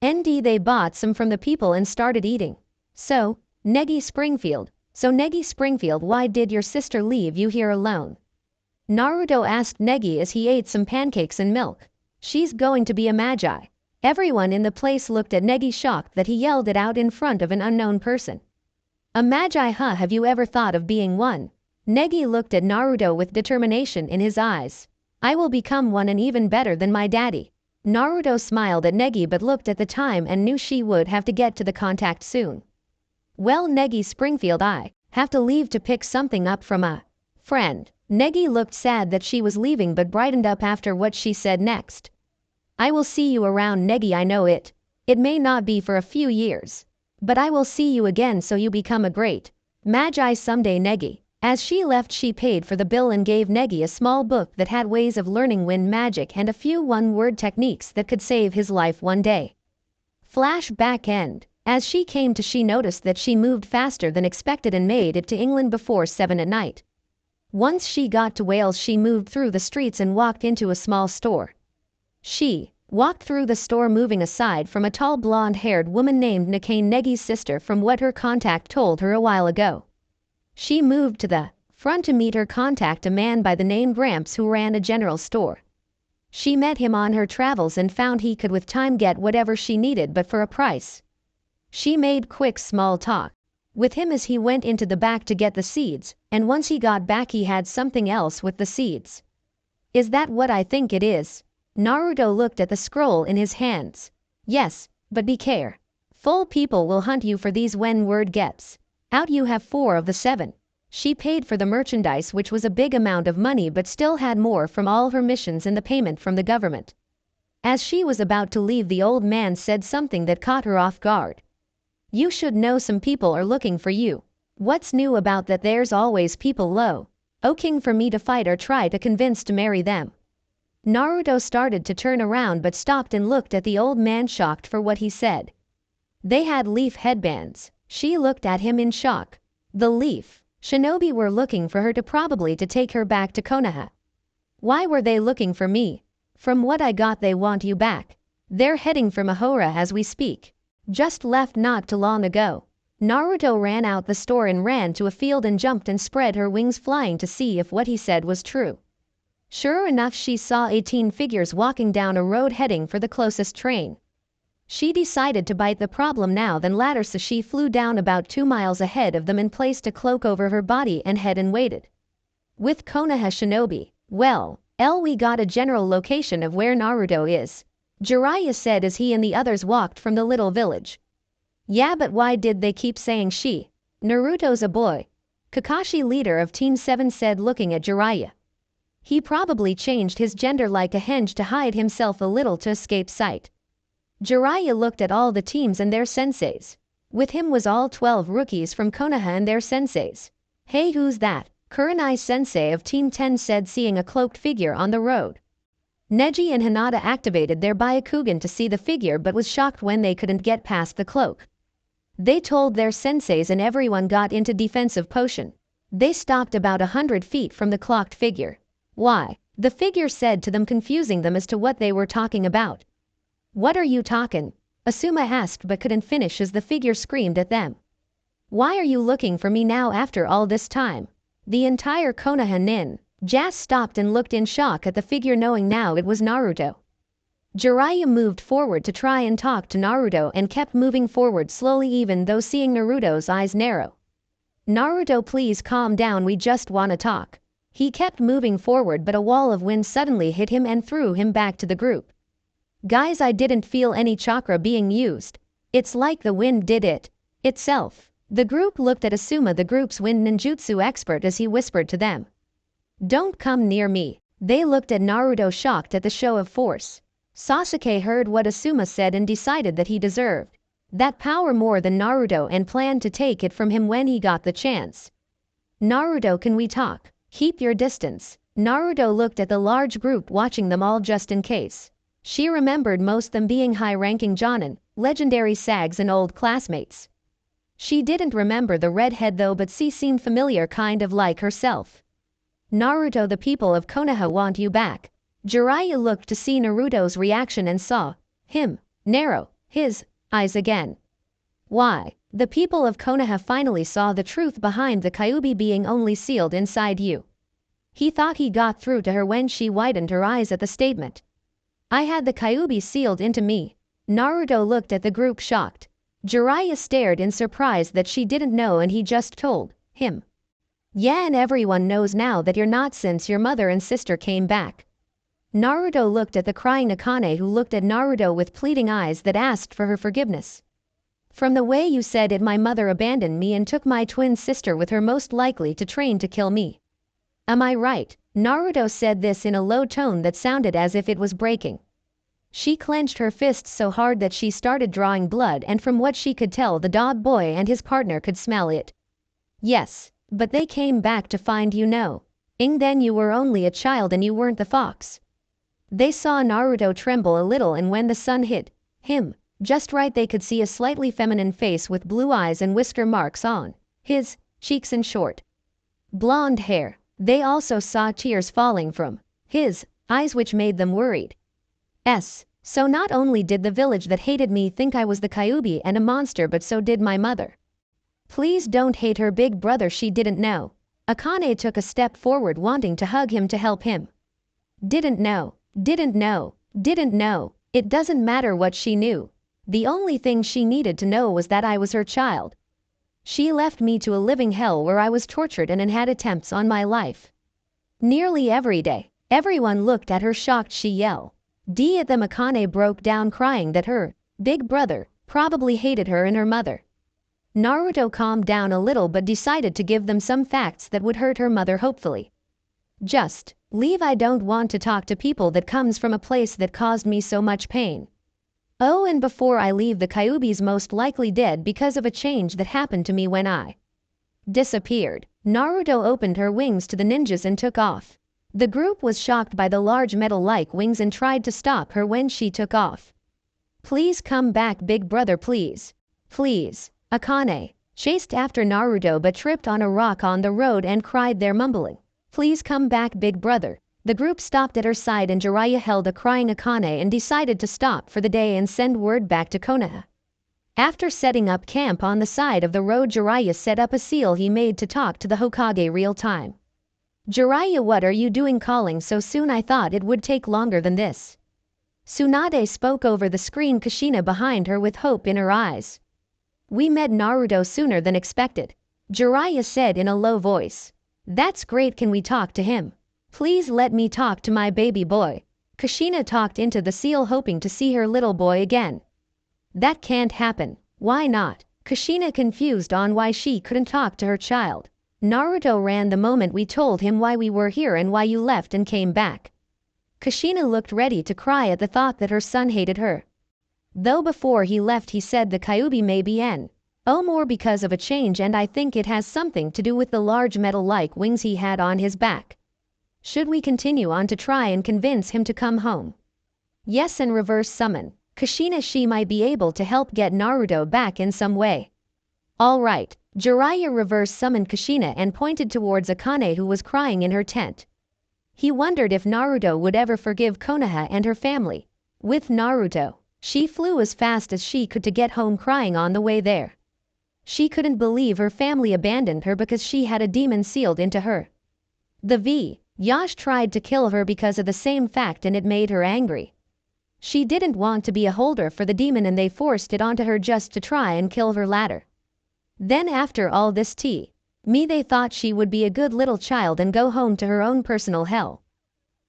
They bought some from the people and started eating. So, Negi Springfield, why did your sister leave you here alone?" Naruto asked Negi as he ate some pancakes and milk. "She's going to be a magi." Everyone in the place looked at Negi, shocked that he yelled it out in front of an unknown person. "A magi, huh? Have you ever thought of being one?" Negi looked at Naruto with determination in his eyes. "I will become one, and even better than my daddy." Naruto smiled at Negi but looked at the time and knew she would have to get to the contact soon. "Well, Negi Springfield, I have to leave to pick something up from a friend." Negi looked sad that she was leaving but brightened up after what she said next. "I will see you around, Negi. I know it may not be for a few years, but I will see you again so you become a great magi someday, Negi." As she left, she paid for the bill and gave Negi a small book that had ways of learning wind magic and a few one-word techniques that could save his life one day. Flashback end. As she came to, she noticed that she moved faster than expected and made it to England before 7 at night. Once she got to Wales, she moved through the streets and walked into a small store. She walked through the store, moving aside from a tall blonde-haired woman named Nakane, Negi's sister, from what her contact told her a while ago. She moved to the front to meet her contact, a man by the name Gramps who ran a general store. She met him on her travels and found he could with time get whatever she needed, but for a price. She made quick small talk with him as he went into the back to get the seeds, and once he got back he had something else with the seeds. "Is that what I think it is?" Naruto looked at the scroll in his hands. "Yes, but be careful. People will hunt you for these when word gets out you have 4 of the 7. She paid for the merchandise, which was a big amount of money, but still had more from all her missions and the payment from the government. As she was about to leave, the old man said something that caught her off guard. "You should know some people are looking for you." "What's new about that? There's always people looking for me to fight or try to convince to marry them." Naruto started to turn around but stopped and looked at the old man, shocked for what he said. "They had leaf headbands." She looked at him in shock. "The leaf shinobi were looking for her, probably to take her back to Konoha." "Why were they looking for me?" "From what I got, they want you back. They're heading for Mahora as we speak. Just left not too long ago." Naruto ran out the store and ran to a field and jumped and spread her wings, flying to see if what he said was true. Sure enough, she saw 18 figures walking down a road heading for the closest train. She decided to bite the problem now then later, so she flew down about 2 miles ahead of them and placed a cloak over her body and head and waited. With Konoha Shinobi, well, we got a general location of where Naruto is, Jiraiya said as he and the others walked from the little village. Yeah, but why did they keep saying she? Naruto's a boy, Kakashi, leader of Team 7, said looking at Jiraiya. He probably changed his gender like a henge to hide himself a little to escape sight. Jiraiya looked at all the teams and their senseis. With him was all 12 rookies from Konoha and their senseis. Hey, who's that? Kurenai sensei of Team 10 said, seeing a cloaked figure on the road. Neji and Hinata activated their Byakugan to see the figure but was shocked when they couldn't get past the cloak. They told their senseis and everyone got into defensive potion. They stopped about 100 feet from the clocked figure. Why? The figure said to them, confusing them as to what they were talking about. What are you talking? Asuma asked but couldn't finish as the figure screamed at them. Why are you looking for me now after all this time? The entire Konoha ninja stopped and looked in shock at the figure, knowing now it was Naruto. Jiraiya moved forward to try and talk to Naruto and kept moving forward slowly, even though seeing Naruto's eyes narrow. Naruto, please calm down, we just wanna talk. He kept moving forward but a wall of wind suddenly hit him and threw him back to the group. Guys, I didn't feel any chakra being used. It's like the wind did it itself. The group looked at Asuma, the group's wind ninjutsu expert, as he whispered to them. Don't come near me. They looked at Naruto, shocked at the show of force. Sasuke heard what Asuma said and decided that he deserved that power more than Naruto and planned to take it from him when he got the chance. Naruto, can we talk? Keep your distance. Naruto looked at the large group watching them all just in case. She remembered most them being high-ranking Jonin, legendary sags and old classmates. She didn't remember the redhead though, but she seemed familiar, kind of like herself. Naruto, the people of Konoha want you back. Jiraiya looked to see Naruto's reaction and saw him narrow his eyes again. Why? The people of Konoha finally saw the truth behind the Kyuubi being only sealed inside you. He thought he got through to her when she widened her eyes at the statement. I had the Kyuubi sealed into me. Naruto looked at the group shocked. Jiraiya stared in surprise that she didn't know and he just told him. Yeah, and everyone knows now that you're not since your mother and sister came back. Naruto looked at the crying Akane, who looked at Naruto with pleading eyes that asked for her forgiveness. From the way you said it, my mother abandoned me and took my twin sister with her, most likely to train to kill me. Am I right? Naruto said this in a low tone that sounded as if it was breaking. She clenched her fists so hard that she started drawing blood, and from what she could tell, the dog boy and his partner could smell it. Yes, but they came back to find you, no. Then you were only a child and you weren't the fox. They saw Naruto tremble a little, and when the sun hit him just right, they could see a slightly feminine face with blue eyes and whisker marks on his cheeks and short blonde hair. They also saw tears falling from his eyes, which made them worried. So not only did the village that hated me think I was the Kyuubi and a monster, but so did my mother. Please don't hate her big brother, she didn't know. Akane took a step forward, wanting to hug him to help him. Didn't know. It doesn't matter what she knew. The only thing she needed to know was that I was her child. She left me to a living hell where I was tortured and had attempts on my life nearly every day. Everyone looked at her shocked. She yelled at them. Akane broke down crying that her big brother probably hated her and her mother. Naruto calmed down a little but decided to give them some facts that would hurt her mother, hopefully. Just leave. I don't want to talk to people that comes from a place that caused me so much pain. Oh, and before I leave, the Kyuubi's most likely dead because of a change that happened to me when I disappeared. Naruto opened her wings to the ninjas and took off. The group was shocked by the large metal-like wings and tried to stop her when she took off. Please come back, big brother, please. Please. Akane chased after Naruto but tripped on a rock on the road and cried there, mumbling, please come back, big brother. The group stopped at her side and Jiraiya held a crying Akane and decided to stop for the day and send word back to Konoha. After setting up camp on the side of the road, Jiraiya set up a seal he made to talk to the Hokage real time. Jiraiya, what are you doing calling so soon? I thought it would take longer than this. Tsunade spoke over the screen, Kushina behind her with hope in her eyes. We met Naruto sooner than expected, Jiraiya said in a low voice. That's great, can we talk to him? Please let me talk to my baby boy. Kushina talked into the seal hoping to see her little boy again. That can't happen. Why not? Kushina confused on why she couldn't talk to her child. Naruto ran the moment we told him why we were here and why you left and came back. Kushina looked ready to cry at the thought that her son hated her. Though before he left he said the Kyuubi may be more because of a change, and I think it has something to do with the large metal-like wings he had on his back. Should we continue on to try and convince him to come home? Yes, and reverse summon Kushina. She might be able to help get Naruto back in some way. Alright, Jiraiya reverse summoned Kushina and pointed towards Akane, who was crying in her tent. He wondered if Naruto would ever forgive Konoha and her family. With Naruto, she flew as fast as she could to get home, crying on the way there. She couldn't believe her family abandoned her because she had a demon sealed into her. Yash tried to kill her because of the same fact, and it made her angry. She didn't want to be a holder for the demon, and they forced it onto her just to try and kill her latter. Then after all this they thought she would be a good little child and go home to her own personal hell.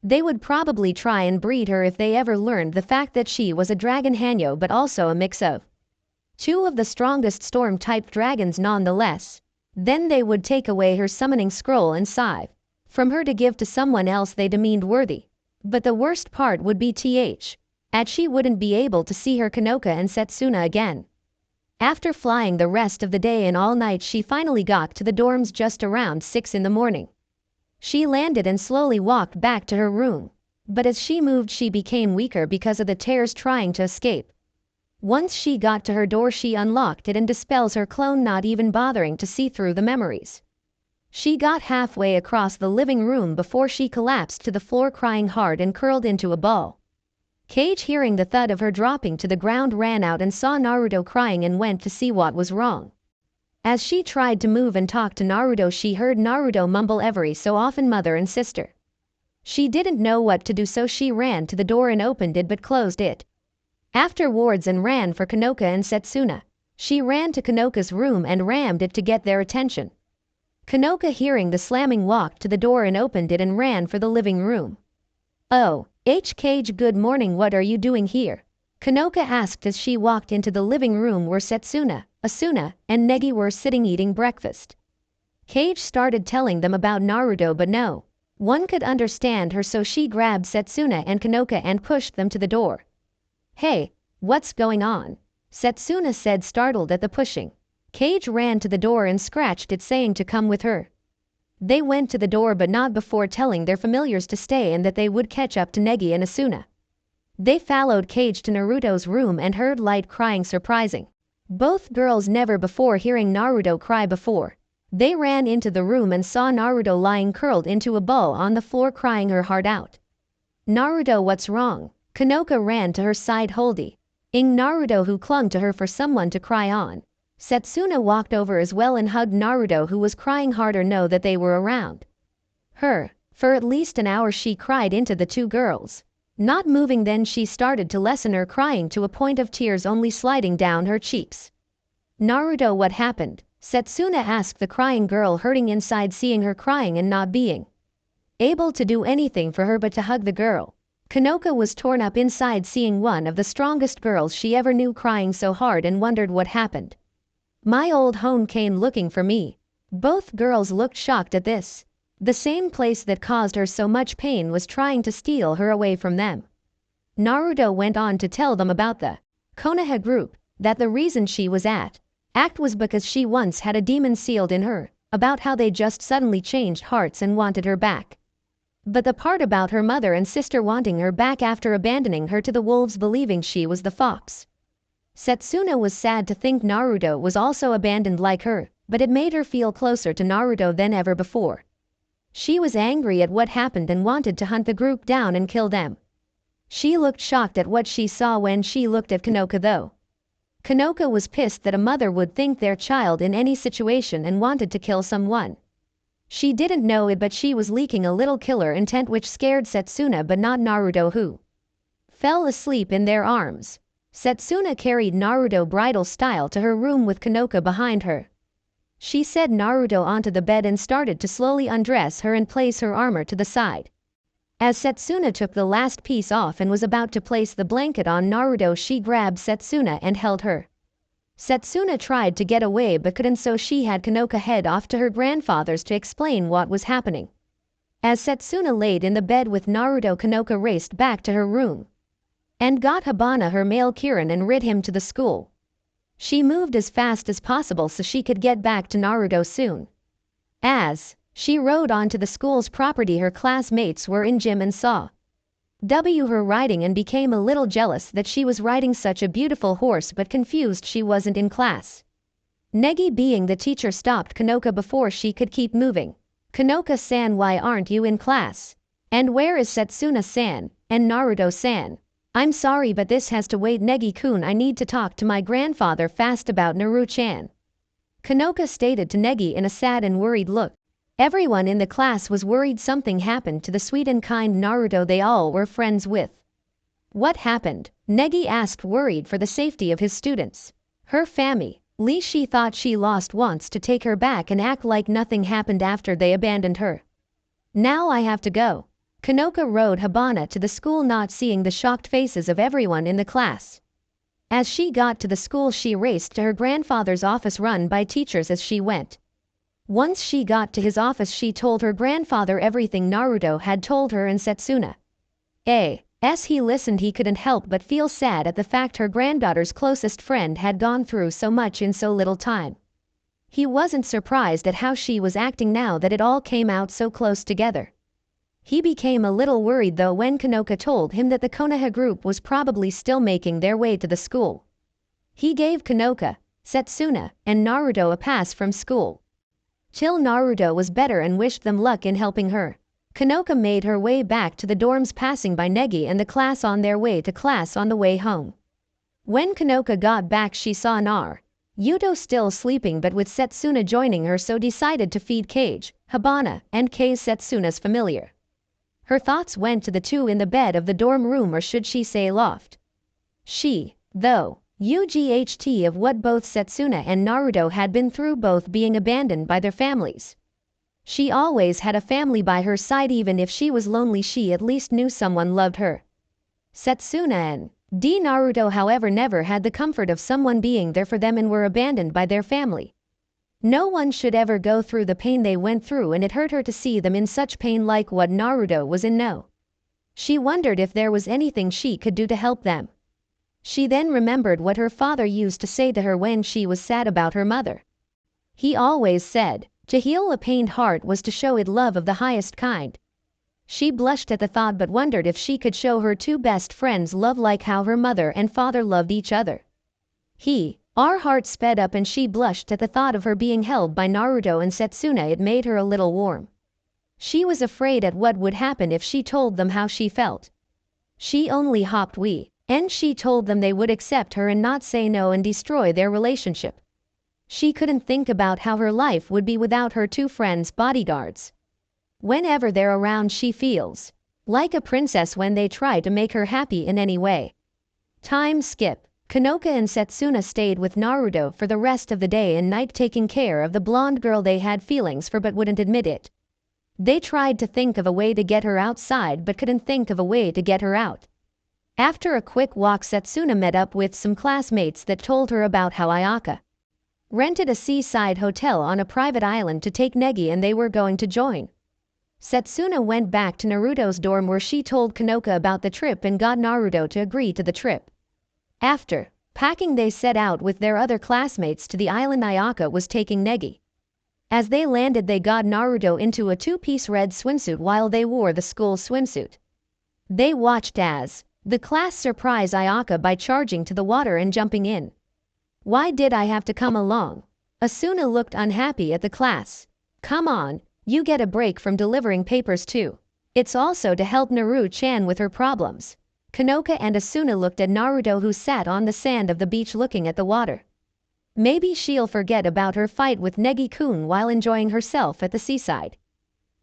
They would probably try and breed her if they ever learned the fact that she was a dragon Hanyo, but also a mix of two of the strongest storm-type dragons nonetheless. Then they would take away her summoning scroll and sieve from her to give to someone else they deemed worthy. But the worst part would be she wouldn't be able to see her Konoka and Setsuna again. After flying the rest of the day and all night, she finally got to the dorms just around 6 in the morning. She landed and slowly walked back to her room. But as she moved, she became weaker because of the tears trying to escape. Once she got to her door, she unlocked it and dispels her clone, not even bothering to see through the memories. She got halfway across the living room before she collapsed to the floor, crying hard and curled into a ball. Kage, hearing the thud of her dropping to the ground, ran out and saw Naruto crying and went to see what was wrong. As she tried to move and talk to Naruto, she heard Naruto mumble every so often, "mother" and "sister." She didn't know what to do, so she ran to the door and opened it but closed it afterwards and ran for Konoka and Setsuna. She ran to Konoka's room and rammed it to get their attention. Konoka, hearing the slamming, walked to the door and opened it and ran for the living room. "Oh, Kage, good morning, what are you doing here?" Konoka asked as she walked into the living room where Setsuna, Asuna, and Negi were sitting eating breakfast. Kage started telling them about Naruto, but no one could understand her, so she grabbed Setsuna and Konoka and pushed them to the door. "Hey, what's going on?" Setsuna said, startled at the pushing. Kage ran to the door and scratched it, saying to come with her. They went to the door, but not before telling their familiars to stay and that they would catch up to Negi and Asuna. They followed Kage to Naruto's room and heard Light crying, surprising both girls, never before hearing Naruto cry before. They ran into the room and saw Naruto lying curled into a ball on the floor, crying her heart out. "Naruto, what's wrong?" Konoka ran to her side, holding Naruto, who clung to her for someone to cry on. Setsuna walked over as well and hugged Naruto, who was crying harder, know that they were around her. For at least an hour she cried into the two girls, not moving. Then she started to lessen her crying to a point of tears only sliding down her cheeks. "Naruto, what happened?" Setsuna asked the crying girl, hurting inside seeing her crying and not being able to do anything for her but to hug the girl. Konoka was torn up inside seeing one of the strongest girls she ever knew crying so hard and wondered what happened. "My old home came looking for me." Both girls looked shocked at this. The same place that caused her so much pain was trying to steal her away from them. Naruto went on to tell them about the Konoha group, that the reason she was act was because she once had a demon sealed in her, about how they just suddenly changed hearts and wanted her back. But the part about her mother and sister wanting her back after abandoning her to the wolves, believing she was the fox. Setsuna was sad to think Naruto was also abandoned like her, but it made her feel closer to Naruto than ever before. She was angry at what happened and wanted to hunt the group down and kill them. She looked shocked at what she saw when she looked at Konoka, though. Konoka was pissed that a mother would think their child in any situation and wanted to kill someone. She didn't know it, but she was leaking a little killer intent, which scared Setsuna but not Naruto, who fell asleep in their arms. Setsuna carried Naruto bridal style to her room with Kanoka behind her. She set Naruto onto the bed and started to slowly undress her and place her armor to the side. As Setsuna took the last piece off and was about to place the blanket on Naruto, she grabbed Setsuna and held her. Setsuna tried to get away but couldn't, so she had Kanoka head off to her grandfather's to explain what was happening. As Setsuna laid in the bed with Naruto, Kanoka raced back to her room and got Hibana her male Kirin and rid him to the school. She moved as fast as possible so she could get back to Naruto soon. As she rode onto the school's property, her classmates were in gym and saw her riding and became a little jealous that she was riding such a beautiful horse, but confused she wasn't in class. Negi, being the teacher, stopped Kanoka before she could keep moving. "Kanoka-san, why aren't you in class? And where is Setsuna-san and Naruto-san?" "I'm sorry, but this has to wait, Negi-kun. I need to talk to my grandfather fast about Naruto-chan," Kanoka stated to Negi in a sad and worried look. Everyone in the class was worried something happened to the sweet and kind Naruto they all were friends with. "What happened?" Negi asked, worried for the safety of his students. "Her family. She thought she lost, wants to take her back and act like nothing happened after they abandoned her. Now I have to go." Kanoka rode Hibana to the school, not seeing the shocked faces of everyone in the class. As she got to the school, she raced to her grandfather's office run by teachers as she went. Once she got to his office, she told her grandfather everything Naruto had told her and Setsuna. As he listened, he couldn't help but feel sad at the fact her granddaughter's closest friend had gone through so much in so little time. He wasn't surprised at how she was acting now that it all came out so close together. He became a little worried though when Kanoka told him that the Konoha group was probably still making their way to the school. He gave Kanoka, Setsuna, and Naruto a pass from school till Naruto was better and wished them luck in helping her. Kanoka made her way back to the dorms, passing by Negi and the class on their way to class. On the way home, when Kanoka got back, she saw Naruto still sleeping but with Setsuna joining her, so decided to feed Kage, Hibana, and K's Setsuna's familiar. Her thoughts went to the two in the bed of the dorm room, or should she say loft. She, though, UGHT of what both Setsuna and Naruto had been through, both being abandoned by their families. She always had a family by her side. Even if she was lonely, she at least knew someone loved her. Setsuna and Naruto, however, never had the comfort of someone being there for them and were abandoned by their family. No one should ever go through the pain they went through, and it hurt her to see them in such pain like what Naruto was in. No. She wondered if there was anything she could do to help them. She then remembered what her father used to say to her when she was sad about her mother. He always said, to heal a pained heart was to show it love of the highest kind. She blushed at the thought but wondered if she could show her two best friends love like how her mother and father loved each other. Our heart sped up and she blushed at the thought of her being held by Naruto and Setsuna. It made her a little warm. She was afraid at what would happen if she told them how she felt. She only hopped and she told them they would accept her and not say no and destroy their relationship. She couldn't think about how her life would be without her two friends, bodyguards. Whenever they're around, she feels like a princess when they try to make her happy in any way. Time skip. Kanoka and Setsuna stayed with Naruto for the rest of the day and night, taking care of the blonde girl they had feelings for but wouldn't admit it. They tried to think of a way to get her outside but couldn't think of a way to get her out. After a quick walk, Setsuna met up with some classmates that told her about how Ayaka rented a seaside hotel on a private island to take Negi and they were going to join. Setsuna went back to Naruto's dorm where she told Kanoka about the trip and got Naruto to agree to the trip. After packing, they set out with their other classmates to the island Ayaka was taking Negi. As they landed, they got Naruto into a two-piece red swimsuit while they wore the school swimsuit. They watched as the class surprised Ayaka by charging to the water and jumping in. "Why did I have to come along?" Asuna looked unhappy at the class. "Come on, you get a break from delivering papers too. It's also to help Naruto-chan with her problems." Kanoka and Asuna looked at Naruto, who sat on the sand of the beach looking at the water. Maybe she'll forget about her fight with Negi-kun while enjoying herself at the seaside.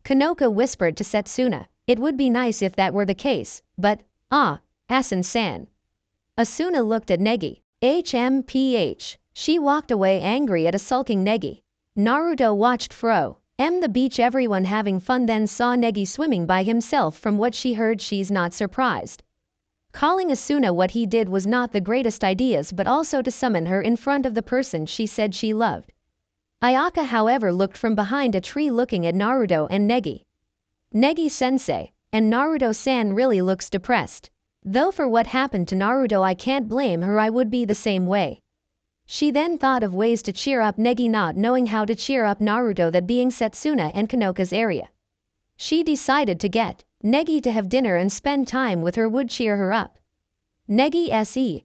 Kanoka whispered to Setsuna, "It would be nice if that were the case, but Asen-san. Asuna looked at Negi. HMPH. She walked away angry at a sulking Negi. Naruto watched the beach, everyone having fun, then saw Negi swimming by himself. From what she heard, she's not surprised. Calling Asuna what he did was not the greatest ideas, but also to summon her in front of the person she said she loved. Ayaka, however, looked from behind a tree looking at Naruto and Negi. Negi-sensei, and Naruto-san really looks depressed. Though for what happened to Naruto I can't blame her, I would be the same way. She then thought of ways to cheer up Negi, not knowing how to cheer up Naruto, that being Setsuna and Kanoka's area. She decided to get Negi to have dinner and spend time with her would cheer her up. Negi se.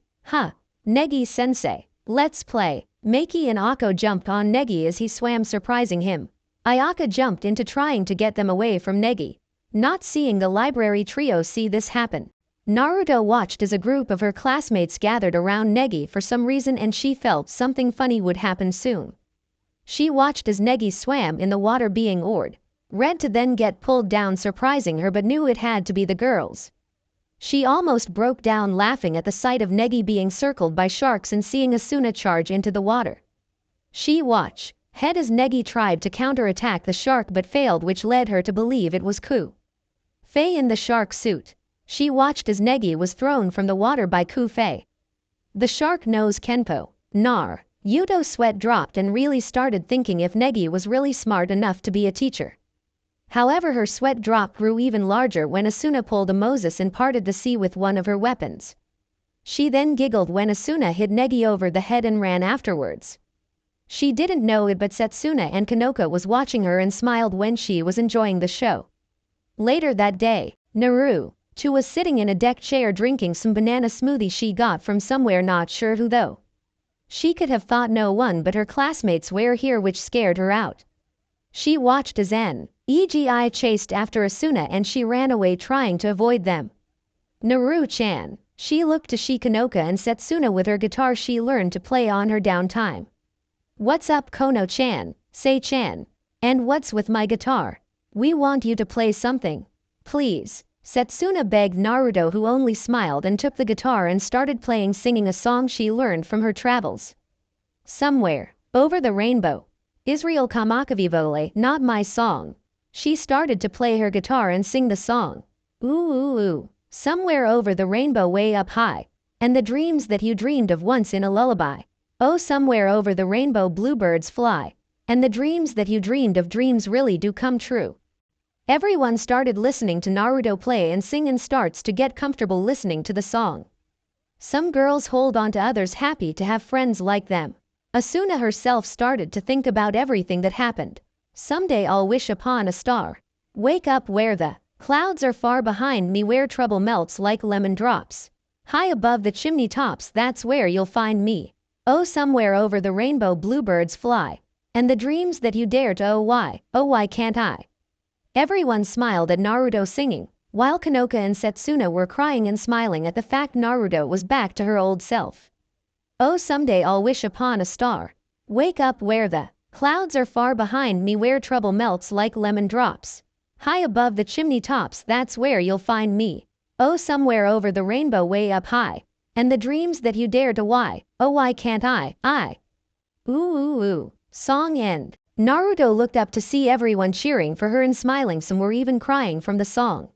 Negi-sensei. Let's play. Maki and Akko jumped on Negi as he swam, surprising him. Ayaka jumped into trying to get them away from Negi. Not seeing the library trio see this happen, Naruto watched as a group of her classmates gathered around Negi for some reason, and she felt something funny would happen soon. She watched as Negi swam in the water, being oared, red to then get pulled down, surprising her, but knew it had to be the girls. She almost broke down laughing at the sight of Negi being circled by sharks and seeing Asuna charge into the water. She watched as Negi tried to counterattack the shark but failed, which led her to believe it was Ku-Fei in the shark suit. She watched as Negi was thrown from the water by Ku-Fei. The shark knows Kenpo. Yuto's sweat dropped and really started thinking if Negi was really smart enough to be a teacher. However, her sweat drop grew even larger when Asuna pulled a Moses and parted the sea with one of her weapons. She then giggled when Asuna hit Negi over the head and ran afterwards. She didn't know it, but Setsuna and Kanoka was watching her and smiled when she was enjoying the show. Later that day, Naruto was sitting in a deck chair drinking some banana smoothie she got from somewhere, not sure who though. She could have thought no one but her classmates were here, which scared her out. She watched as Negi chased after Asuna and she ran away trying to avoid them. Naruto-chan. She looked to Kanoka and Setsuna with her guitar she learned to play on her downtime. What's up, Kono-chan, Sei-chan? And what's with my guitar? We want you to play something. Please. Setsuna begged Naruto, who only smiled and took the guitar and started playing, singing a song she learned from her travels. Somewhere over the rainbow. Israel Kamakavivole, not my song. She started to play her guitar and sing the song. Ooh ooh ooh. Somewhere over the rainbow way up high. And the dreams that you dreamed of once in a lullaby. Oh, somewhere over the rainbow bluebirds fly. And the dreams that you dreamed of, dreams really do come true. Everyone started listening to Naruto play and sing and starts to get comfortable listening to the song. Some girls hold on to others, happy to have friends like them. Asuna herself started to think about everything that happened. Someday I'll wish upon a star. Wake up where the clouds are far behind me, where trouble melts like lemon drops. High above the chimney tops, that's where you'll find me. Oh, somewhere over the rainbow bluebirds fly. And the dreams that you dare to, oh why can't I? Everyone smiled at Naruto singing, while Kanoka and Setsuna were crying and smiling at the fact Naruto was back to her old self. Oh, someday I'll wish upon a star. Wake up where the clouds are far behind me, where trouble melts like lemon drops. High above the chimney tops, that's where you'll find me. Oh, somewhere over the rainbow way up high. And the dreams that you dare to, oh why can't I? Ooh ooh ooh. Song end. Naruto looked up to see everyone cheering for her and smiling, some were even crying from the song.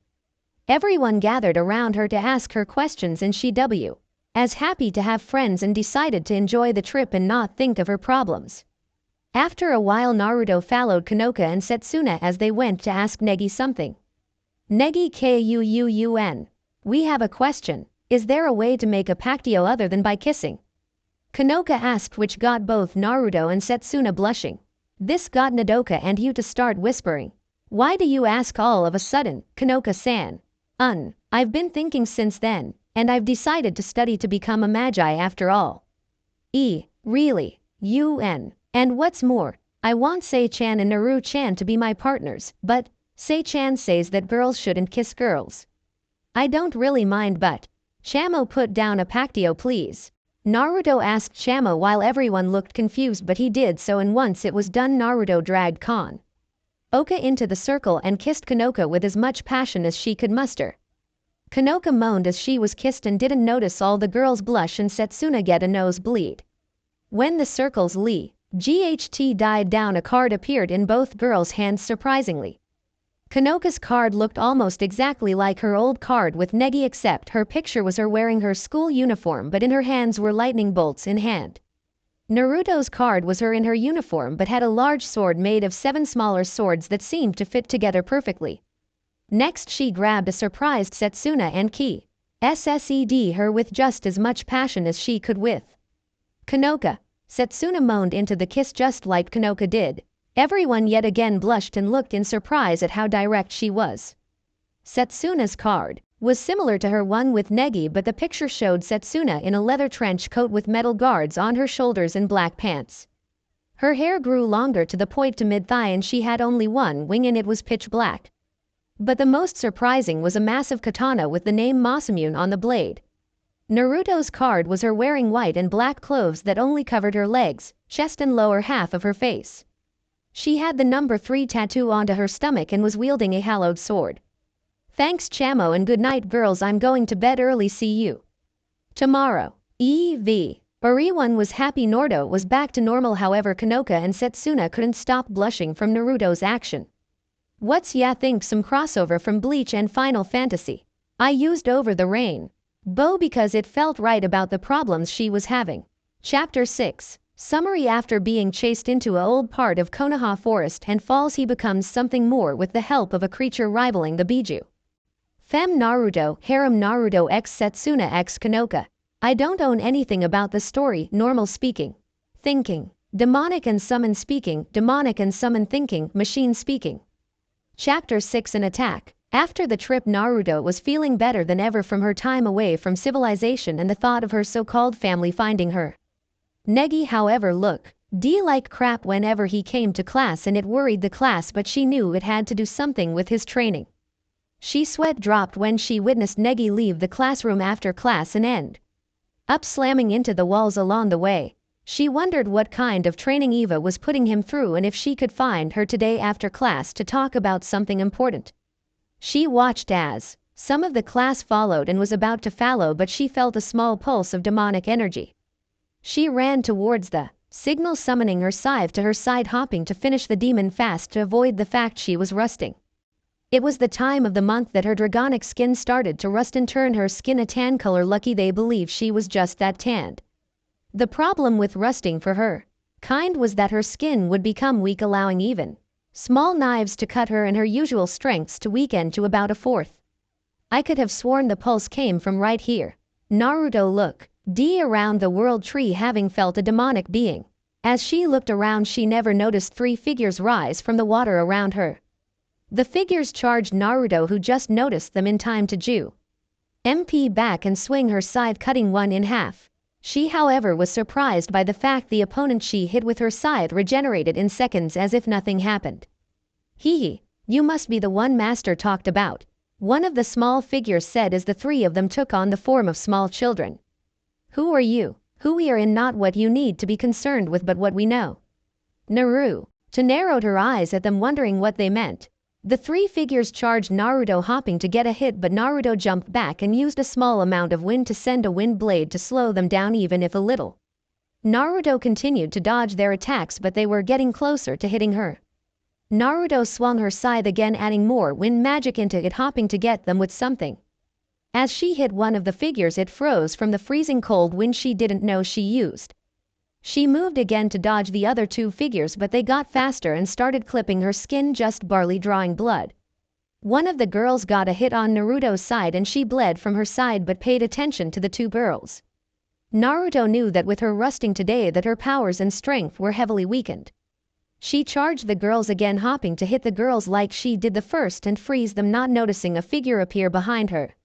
Everyone gathered around her to ask her questions and she was happy to have friends and decided to enjoy the trip and not think of her problems. After a while Naruto followed Kanoka and Setsuna as they went to ask Negi something. Negi Kuun. We have a question. Is there a way to make a pactio other than by kissing? Kanoka asked, which got both Naruto and Setsuna blushing. This got Nadoka and you to start whispering. Why do you ask all of a sudden, Kanoka-san? I've been thinking since then, and I've decided to study to become a magi after all. Really? And what's more, I want Sei-chan and Naru-chan to be my partners, but Sei-chan says that girls shouldn't kiss girls. I don't really mind, but Chamo, put down a pactio please. Naruto asked Chamo while everyone looked confused, but he did so, and once it was done Naruto dragged Oka into the circle and kissed Kanoka with as much passion as she could muster. Kanoka moaned as she was kissed and didn't notice all the girls blush and Setsuna get a nosebleed. When the circles Lee, GHT died down, a card appeared in both girls' hands surprisingly. Kanoka's card looked almost exactly like her old card with Negi, except her picture was her wearing her school uniform but in her hands were lightning bolts in hand. Naruto's card was her in her uniform but had a large sword made of 7 smaller swords that seemed to fit together perfectly. Next she grabbed a surprised Setsuna and SSED her with just as much passion as she could with Kanoka. Setsuna moaned into the kiss just like Kanoka did. Everyone yet again blushed and looked in surprise at how direct she was. Setsuna's card was similar to her one with Negi, but the picture showed Setsuna in a leather trench coat with metal guards on her shoulders and black pants. Her hair grew longer to the point to mid-thigh and she had only one wing and it was pitch black. But the most surprising was a massive katana with the name Masamune on the blade. Naruto's card was her wearing white and black clothes that only covered her legs, chest and lower half of her face. She had the number 3 tattoo onto her stomach and was wielding a hallowed sword. Thanks Chamo and good night girls, I'm going to bed early, see you tomorrow. Everyone was happy Naruto was back to normal, however Kanoka and Setsuna couldn't stop blushing from Naruto's action. What's ya think some crossover from Bleach and Final Fantasy? I used over the rain bow because it felt right about the problems she was having. Chapter 6. Summary: after being chased into a old part of Konoha Forest and falls, he becomes something more with the help of a creature rivaling the Biju. Fem Naruto, Harem Naruto x Setsuna x Kanoka. I don't own anything about the story. Normal speaking. Thinking. Demonic and summon speaking. Demonic and summon thinking. Machine speaking. Chapter 6. An attack. After the trip, Naruto was feeling better than ever from her time away from civilization and the thought of her so-called family finding her. Negi, however, looked like crap whenever he came to class and it worried the class, but she knew it had to do something with his training. She sweat dropped when she witnessed Negi leave the classroom after class and end up slamming into the walls along the way. She wondered what kind of training Eva was putting him through and if she could find her today after class to talk about something important. She watched as some of the class followed and was about to follow, but she felt a small pulse of demonic energy. She ran towards the signal, summoning her scythe to her side, hopping to finish the demon fast to avoid the fact she was rusting. It was the time of the month that her dragonic skin started to rust and turn her skin a tan color. Lucky they believed she was just that tanned. The problem with rusting for her kind was that her skin would become weak, allowing even small knives to cut her and her usual strengths to weaken to about a fourth. I could have sworn the pulse came from right here. Naruto looked around the world tree, having felt a demonic being. As she looked around, she never noticed 3 figures rise from the water around her. The figures charged Naruto, who just noticed them in time to MP back and swing her scythe, cutting one in half. She, however, was surprised by the fact the opponent she hit with her scythe regenerated in seconds as if nothing happened. Hee, you must be the one Master talked about, one of the small figures said as the 3 of them took on the form of small children. Who are you? Who we are in, not what you need to be concerned with but what we know. Naruto narrowed her eyes at them, wondering what they meant. The 3 figures charged Naruto, hopping to get a hit, but Naruto jumped back and used a small amount of wind to send a wind blade to slow them down even if a little. Naruto continued to dodge their attacks, but they were getting closer to hitting her. Naruto swung her scythe again, adding more wind magic into it, hopping to get them with something. As she hit one of the figures, it froze from the freezing cold wind she didn't know she used. She moved again to dodge the other 2 figures, but they got faster and started clipping her skin, just barely drawing blood. One of the girls got a hit on Naruto's side and she bled from her side, but paid attention to the 2 girls. Naruto knew that with her rusting today that her powers and strength were heavily weakened. She charged the girls again, hopping to hit the girls like she did the first and freeze them, not noticing a figure appear behind her.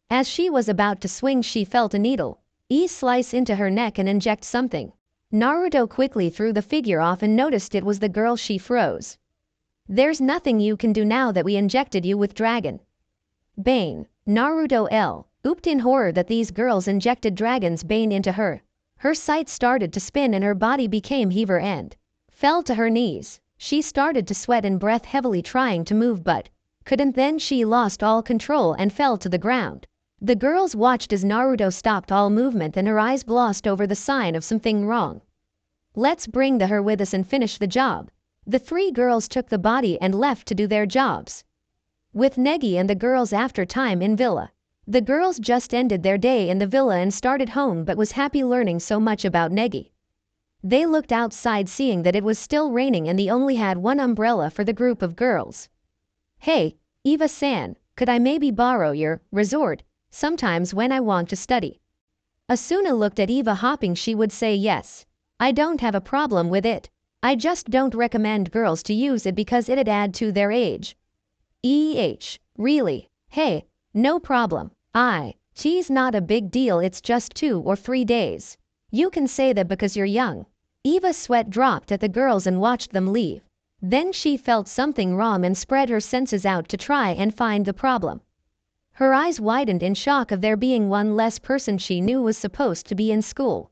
As she was about to swing, she felt a needle slice into her neck and inject something. Naruto quickly threw the figure off and noticed it was the girl she froze. There's nothing you can do now that we injected you with Dragon Bane. Naruto ooped in horror that these girls injected Dragon's Bane into her. Her sight started to spin and her body became heaver and fell to her knees. She started to sweat and breath heavily, trying to move, but Couldn't then she lost all control and fell to the ground. The girls watched as Naruto stopped all movement and her eyes glossed over the sign of something wrong. Let's bring her with us and finish the job. The three girls took the body and left to do their jobs. With Negi and the girls after time in villa. The girls just ended their day in the villa and started home but was happy learning so much about Negi. They looked outside seeing that it was still raining and they only had one umbrella for the group of girls. Hey, Eva-san, could I maybe borrow your resort sometimes when I want to study? Asuna looked at Eva hopping she would say yes. I don't have a problem with it. I just don't recommend girls to use it because it'd add to their age. Really? Hey, no problem. Geez, not a big deal, it's just 2 or 3 days. You can say that because you're young. Eva's sweat dropped at the girls and watched them leave. Then she felt something wrong and spread her senses out to try and find the problem. Her eyes widened in shock of there being one less person she knew was supposed to be in school.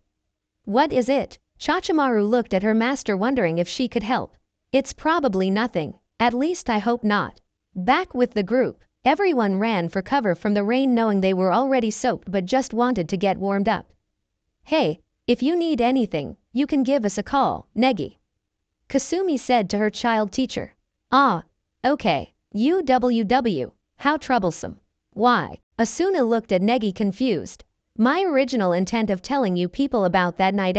What is it? Chachimaru looked at her master wondering if she could help. It's probably nothing. At least I hope not. Back with the group, everyone ran for cover from the rain knowing they were already soaked but just wanted to get warmed up. Hey, if you need anything, you can give us a call, Negi. Kasumi said to her child teacher. Ah, okay. UWW, how troublesome. Why? Asuna looked at Negi confused. My original intent of telling you people about that night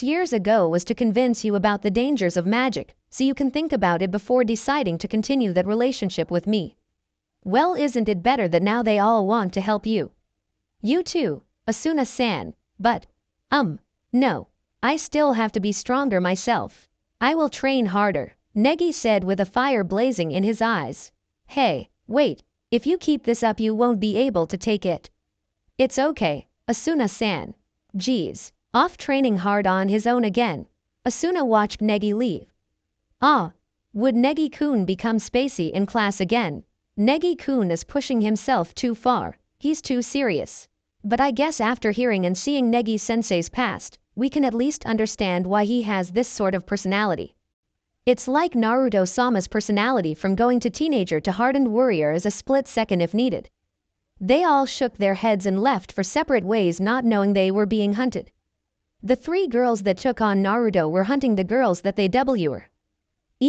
years ago was to convince you about the dangers of magic, so you can think about it before deciding to continue that relationship with me. Well, isn't it better that now they all want to help you? You too, Asuna-san, but, no. I still have to be stronger myself. I will train harder, Negi said with a fire blazing in his eyes. Hey, wait, if you keep this up you won't be able to take it. It's okay, Asuna-san. Geez, off training hard on his own again. Asuna watched Negi leave. Would Negi-kun become spacey in class again? Negi-kun is pushing himself too far, he's too serious. But I guess after hearing and seeing Negi-sensei's past, we can at least understand why he has this sort of personality. It's like Naruto-sama's personality from going to teenager to hardened warrior is a split second if needed. They all shook their heads and left for separate ways not knowing they were being hunted. The 3 girls that took on Naruto were hunting the girls that they were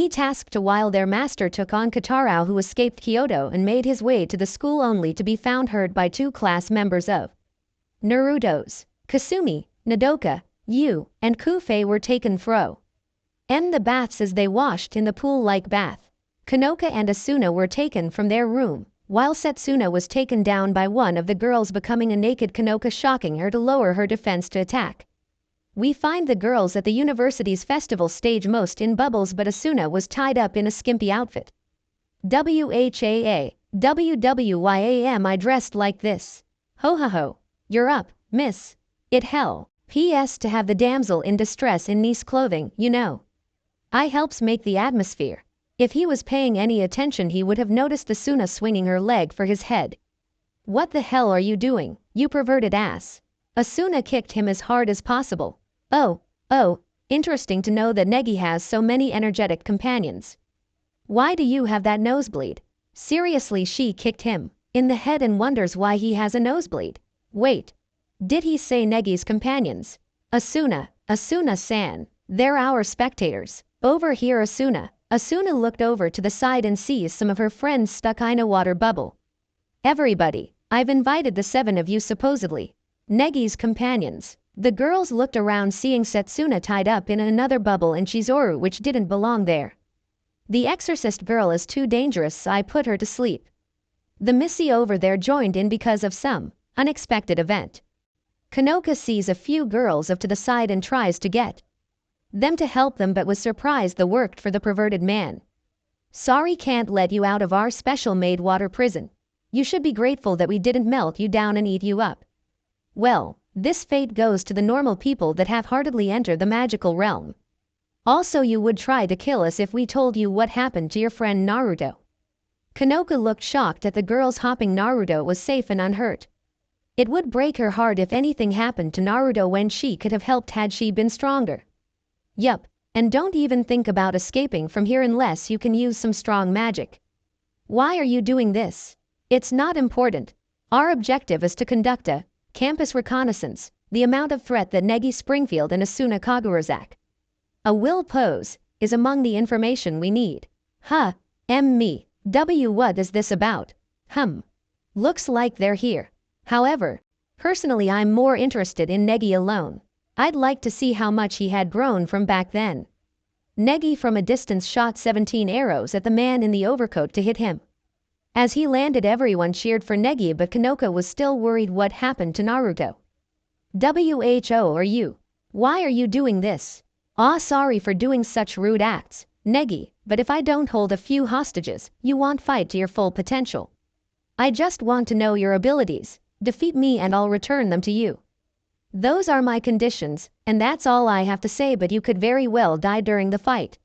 tasked to while their master took on Katarao who escaped Kyoto and made his way to the school only to be found hurt by 2 class members of Naruto's. Kasumi, Nodoka, Yu, and Kufei were taken fro. And the baths as they washed in the pool-like bath. Kanoka and Asuna were taken from their room, while Setsuna was taken down by one of the girls becoming a naked Kanoka shocking her to lower her defense to attack. We find the girls at the university's festival stage most in bubbles but Asuna was tied up in a skimpy outfit. WHAA, WWYAM I dressed like this. Ho ho ho, you're up, miss. It hell. P.S. to have the damsel in distress in nice clothing, you know. I helps make the atmosphere. If he was paying any attention he would have noticed Asuna swinging her leg for his head. What the hell are you doing, you perverted ass? Asuna kicked him as hard as possible. Oh, interesting to know that Negi has so many energetic companions. Why do you have that nosebleed? Seriously, she kicked him in the head and wonders why he has a nosebleed. Wait. Did he say Negi's companions? Asuna-san, they're our spectators. Over here Asuna. Asuna looked over to the side and sees some of her friends stuck in a water bubble. Everybody, I've invited the 7 of you supposedly Negi's companions. The girls looked around seeing Setsuna tied up in another bubble and Chizuru which didn't belong there. The exorcist girl is too dangerous so I put her to sleep. The missy over there joined in because of some unexpected event. Kanoka sees a few girls up to the side and tries to get them to help them but was surprised the worked for the perverted man. Sorry, can't let you out of our special made water prison. You should be grateful that we didn't melt you down and eat you up. Well, this fate goes to the normal people that half-heartedly enter the magical realm. Also you would try to kill us if we told you what happened to your friend Naruto. Kanoka looked shocked at the girls hopping Naruto was safe and unhurt. It would break her heart if anything happened to Naruto when she could have helped had she been stronger. Yup, and don't even think about escaping from here unless you can use some strong magic. Why are you doing this? It's not important. Our objective is to conduct a campus reconnaissance, the amount of threat that Negi Springfield and Asuna Kagurazak a will pose is among the information we need. Me. What is this about? Looks like they're here. However, personally I'm more interested in Negi alone. I'd like to see how much he had grown from back then. Negi from a distance shot 17 arrows at the man in the overcoat to hit him. As he landed, everyone cheered for Negi, but Kanoka was still worried what happened to Naruto. Who are you? Why are you doing this? Sorry for doing such rude acts, Negi, but if I don't hold a few hostages, you won't fight to your full potential. I just want to know your abilities. Defeat me and I'll return them to you. Those are my conditions, and that's all I have to say, but you could very well die during the fight.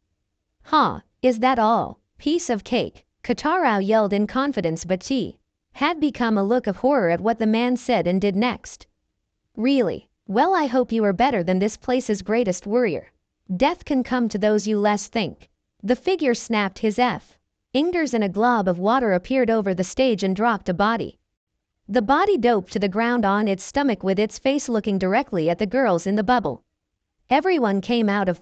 Is that all? Piece of cake, Katarao yelled in confidence, but he had become a look of horror at what the man said and did next. Really? Well, I hope you are better than this place's greatest warrior. Death can come to those you less think. The figure snapped his fingers and a glob of water appeared over the stage and dropped a body. The body doped to the ground on its stomach with its face looking directly at the girls in the bubble. Everyone came out of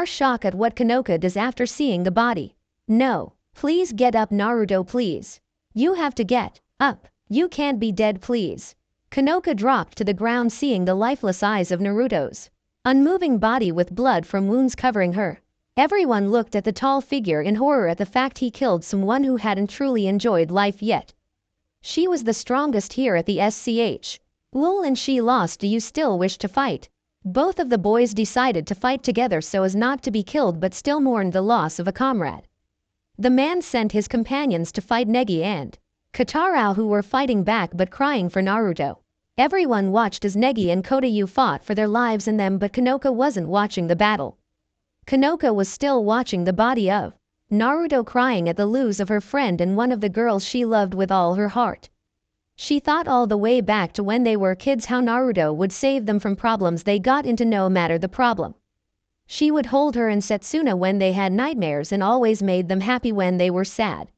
shock at what Kanoka does after seeing the body. No, please get up, Naruto, please. You have to get up. You can't be dead, please. Kanoka dropped to the ground, seeing the lifeless eyes of Naruto's unmoving body with blood from wounds covering her. Everyone looked at the tall figure in horror at the fact he killed someone who hadn't truly enjoyed life yet. She was the strongest here at the SCH. Lul and she lost. Do you still wish to fight? Both of the boys decided to fight together so as not to be killed, but still mourned the loss of a comrade. The man sent his companions to fight Negi and Katarao, who were fighting back but crying for Naruto. Everyone watched as Negi and Kodayu fought for their lives in them, but Kanoka wasn't watching the battle. Kanoka was still watching the body of Naruto crying at the loss of her friend and one of the girls she loved with all her heart. She thought all the way back to when they were kids how Naruto would save them from problems they got into no matter the problem. She would hold her and Setsuna when they had nightmares and always made them happy when they were sad.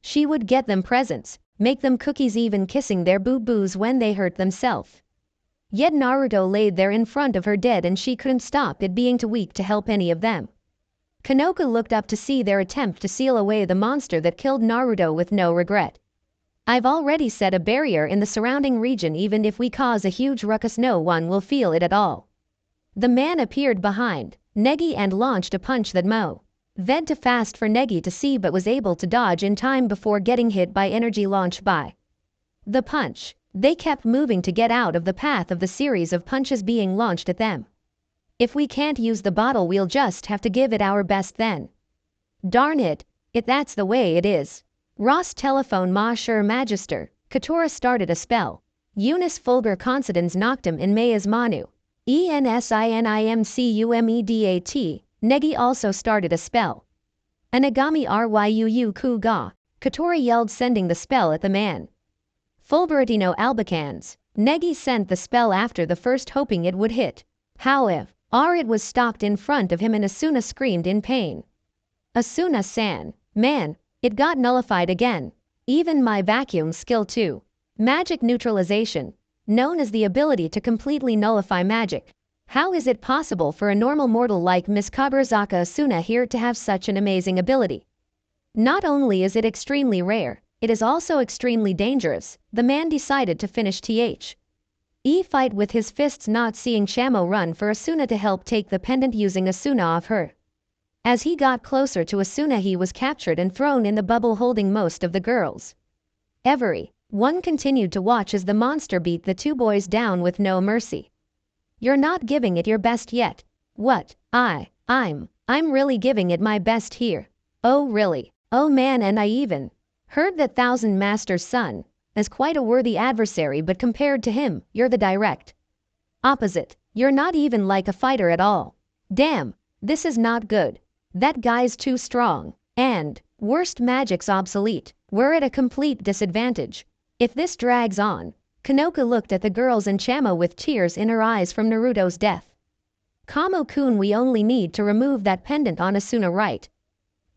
She would get them presents, make them cookies, even kissing their boo-boos when they hurt themselves. Yet Naruto laid there in front of her dead and she couldn't stop it, being too weak to help any of them. Kanoka looked up to see their attempt to seal away the monster that killed Naruto with no regret. I've already set a barrier in the surrounding region. Even if we cause a huge ruckus, no one will feel it at all. The man appeared behind Negi and launched a punch that ved too fast for Negi to see, but was able to dodge in time before getting hit by energy launched by the punch. They kept moving to get out of the path of the series of punches being launched at them. If we can't use the bottle, we'll just have to give it our best then. Darn it, that's the way it is. Ross telephone ma sure magister. Katora started a spell. Eunice Fulgur Considens Noctum in Mayas Manu. Ensinimcumedat. Negi also started a spell. Anagami Ryuu Ku Ga. Katora yelled, sending the spell at the man. Fulberitino Albicans. Negi sent the spell after the first, hoping it would hit. However, it was stopped in front of him and Asuna screamed in pain. Asuna-san, man, it got nullified again. Even my vacuum skill too. Magic neutralization, known as the ability to completely nullify magic. How is it possible for a normal mortal like Miss Kaburazaka Asuna here to have such an amazing ability? Not only is it extremely rare, it is also extremely dangerous. The man decided to finish fight with his fists, not seeing Shamo run for Asuna to help take the pendant, using Asuna off her. As he got closer to Asuna, he was captured and thrown in the bubble, holding most of the girls. Everyone continued to watch as the monster beat the two boys down with no mercy. You're not giving it your best yet. What? I'm really giving it my best here. Oh really? Oh man, and I even heard that Thousand Master's son is quite a worthy adversary, but compared to him, you're the direct opposite. You're not even like a fighter at all. Damn, this is not good. That guy's too strong. And, worst, magic's obsolete. We're at a complete disadvantage. If this drags on. Kanoka looked at the girls and Chamo with tears in her eyes from Naruto's death. Kamo-kun, we only need to remove that pendant on Asuna, right?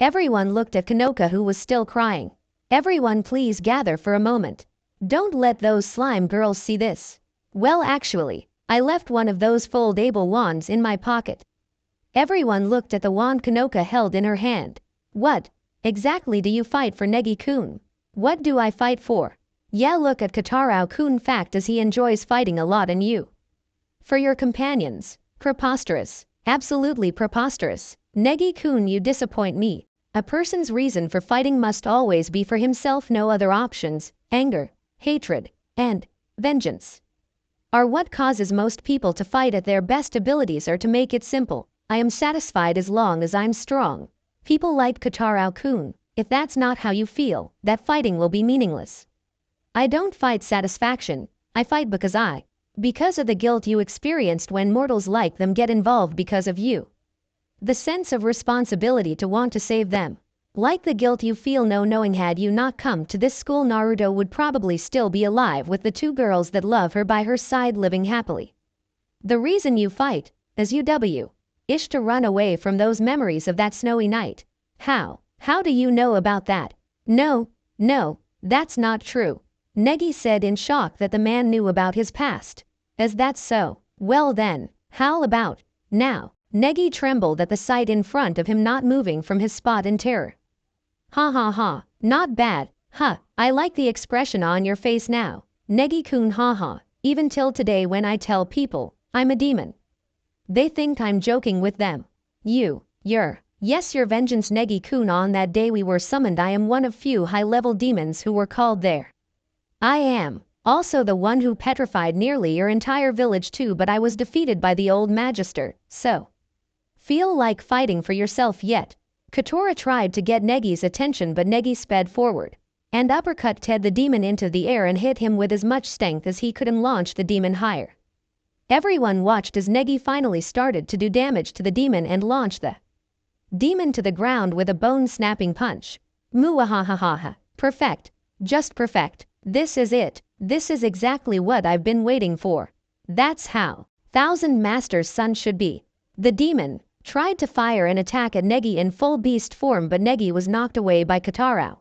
Everyone looked at Kanoka, who was still crying. Everyone please gather for a moment. Don't let those slime girls see this. Well, actually, I left one of those foldable wands in my pocket. Everyone looked at the wand Kanoka held in her hand. What exactly do you fight for, Negi-kun? What do I fight for? Yeah, look at Kotarao-kun. Fact is, he enjoys fighting a lot, and you? For your companions. Preposterous. Absolutely preposterous. Negi-kun, you disappoint me. A person's reason for fighting must always be for himself. No other options, anger, hatred, and vengeance, are what causes most people to fight at their best abilities. Or to make it simple, I am satisfied as long as I'm strong. People like Kotarao-kun, if that's not how you feel, that fighting will be meaningless. I don't fight satisfaction, I fight because of the guilt you experienced when mortals like them get involved because of you. The sense of responsibility to want to save them. Like the guilt you feel. No, knowing had you not come to this school, Naruto would probably still be alive with the two girls that love her by her side, living happily. The reason you fight is ish to run away from those memories of that snowy night. How do you know about that? No, that's not true. Negi said in shock that the man knew about his past. Is that so? Well then, how about now? Negi trembled at the sight in front of him, not moving from his spot in terror. Ha ha ha, not bad, huh, I like the expression on your face now. Negi-kun, haha, even till today when I tell people I'm a demon, they think I'm joking with them. Yes, your vengeance, Negi-kun. On that day we were summoned, I am one of few high-level demons who were called there. I am also the one who petrified nearly your entire village too, but I was defeated by the old magister, so feel like fighting for yourself yet? Katora tried to get Negi's attention, but Negi sped forward and uppercut the demon into the air and hit him with as much strength as he could and launched the demon higher. Everyone watched as Negi finally started to do damage to the demon and launched the demon to the ground with a bone-snapping punch. Muahahaha. Perfect. Just perfect. This is it. This is exactly what I've been waiting for. That's how Thousand Master's son should be. The demon tried to fire an attack at Negi in full beast form, but Negi was knocked away by Kotarao.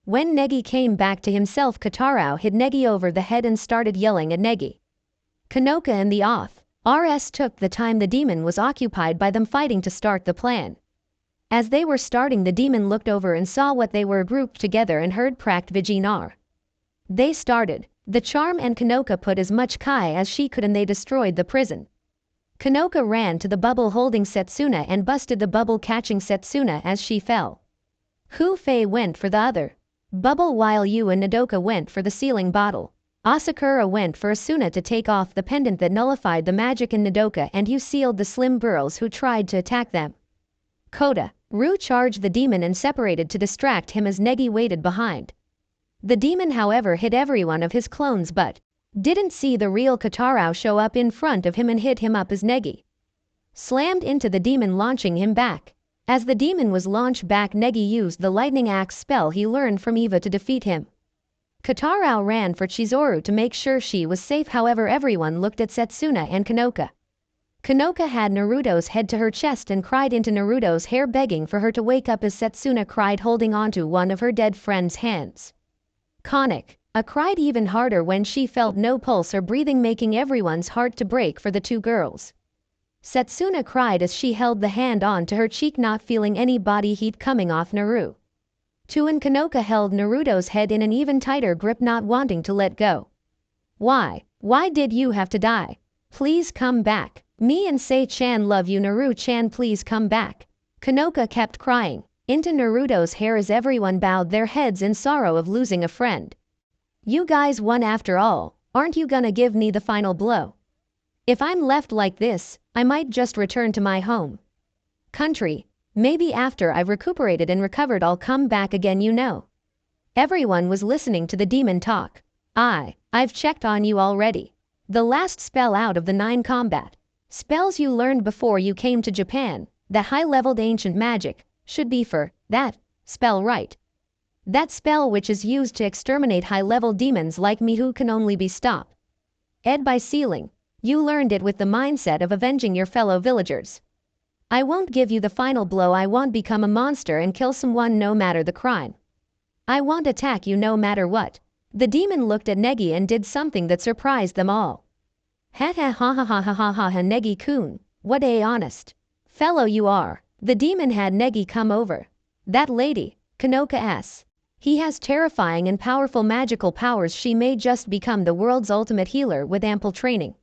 When Negi came back to himself, Kotarao hit Negi over the head and started yelling at Negi. Kanoka and the RS took the time the demon was occupied by them fighting to start the plan. As they were starting, the demon looked over and saw what they were grouped together and heard Prakt Vijinar. They started the charm and Kanoka put as much Kai as she could and they destroyed the prison. Kanoka ran to the bubble holding Setsuna and busted the bubble, catching Setsuna as she fell. Hu Fei went for the other bubble while Yu and Nodoka went for the sealing bottle. Asakura went for Asuna to take off the pendant that nullified the magic, and Nodoka and Yu sealed the slim girls who tried to attack them. Ru charged the demon and separated to distract him as Negi waited behind. The demon, however, hit every one of his clones but didn't see the real Kotarao show up in front of him and hit him up as Negi slammed into the demon, launching him back. As the demon was launched back, Negi used the lightning axe spell he learned from Eva to defeat him. Kotarao ran for Chizuru to make sure she was safe, however everyone looked at Setsuna and Kanoka. Kanoka had Naruto's head to her chest and cried into Naruto's hair, begging for her to wake up as Setsuna cried, holding onto one of her dead friend's hands. Konik cried even harder when she felt no pulse or breathing, making everyone's heart to break for the two girls. Setsuna cried as she held the hand on to her cheek, not feeling any body heat coming off Naruto. And Kanoka held Naruto's head in an even tighter grip, not wanting to let go. Why did you have to die? Please come back. Me and Sei-chan love you. Naruto-chan, please come back. Kanoka kept crying into Naruto's hair as everyone bowed their heads in sorrow of losing a friend. You guys won after all. Aren't you gonna give me the final blow? If I'm left like this, I might just return to my home country. Maybe after I've recuperated and recovered I'll come back again, you know. Everyone was listening to the demon talk. I've checked on you already. The last spell out of the 9 combat spells you learned before you came to Japan, that high-leveled ancient magic, should be for that spell, right? That spell which is used to exterminate high-level demons like me who can only be stopped by sealing. You learned it with the mindset of avenging your fellow villagers. I won't give you the final blow. I won't become a monster and kill someone no matter the crime. I won't attack you no matter what. The demon looked at Negi and did something that surprised them all. Ha ha ha ha ha ha ha ha ha. Negi-kun, what a honest fellow you are. The demon had Negi come over. That lady, Kanoka S. He has terrifying and powerful magical powers. She may just become the world's ultimate healer with ample training.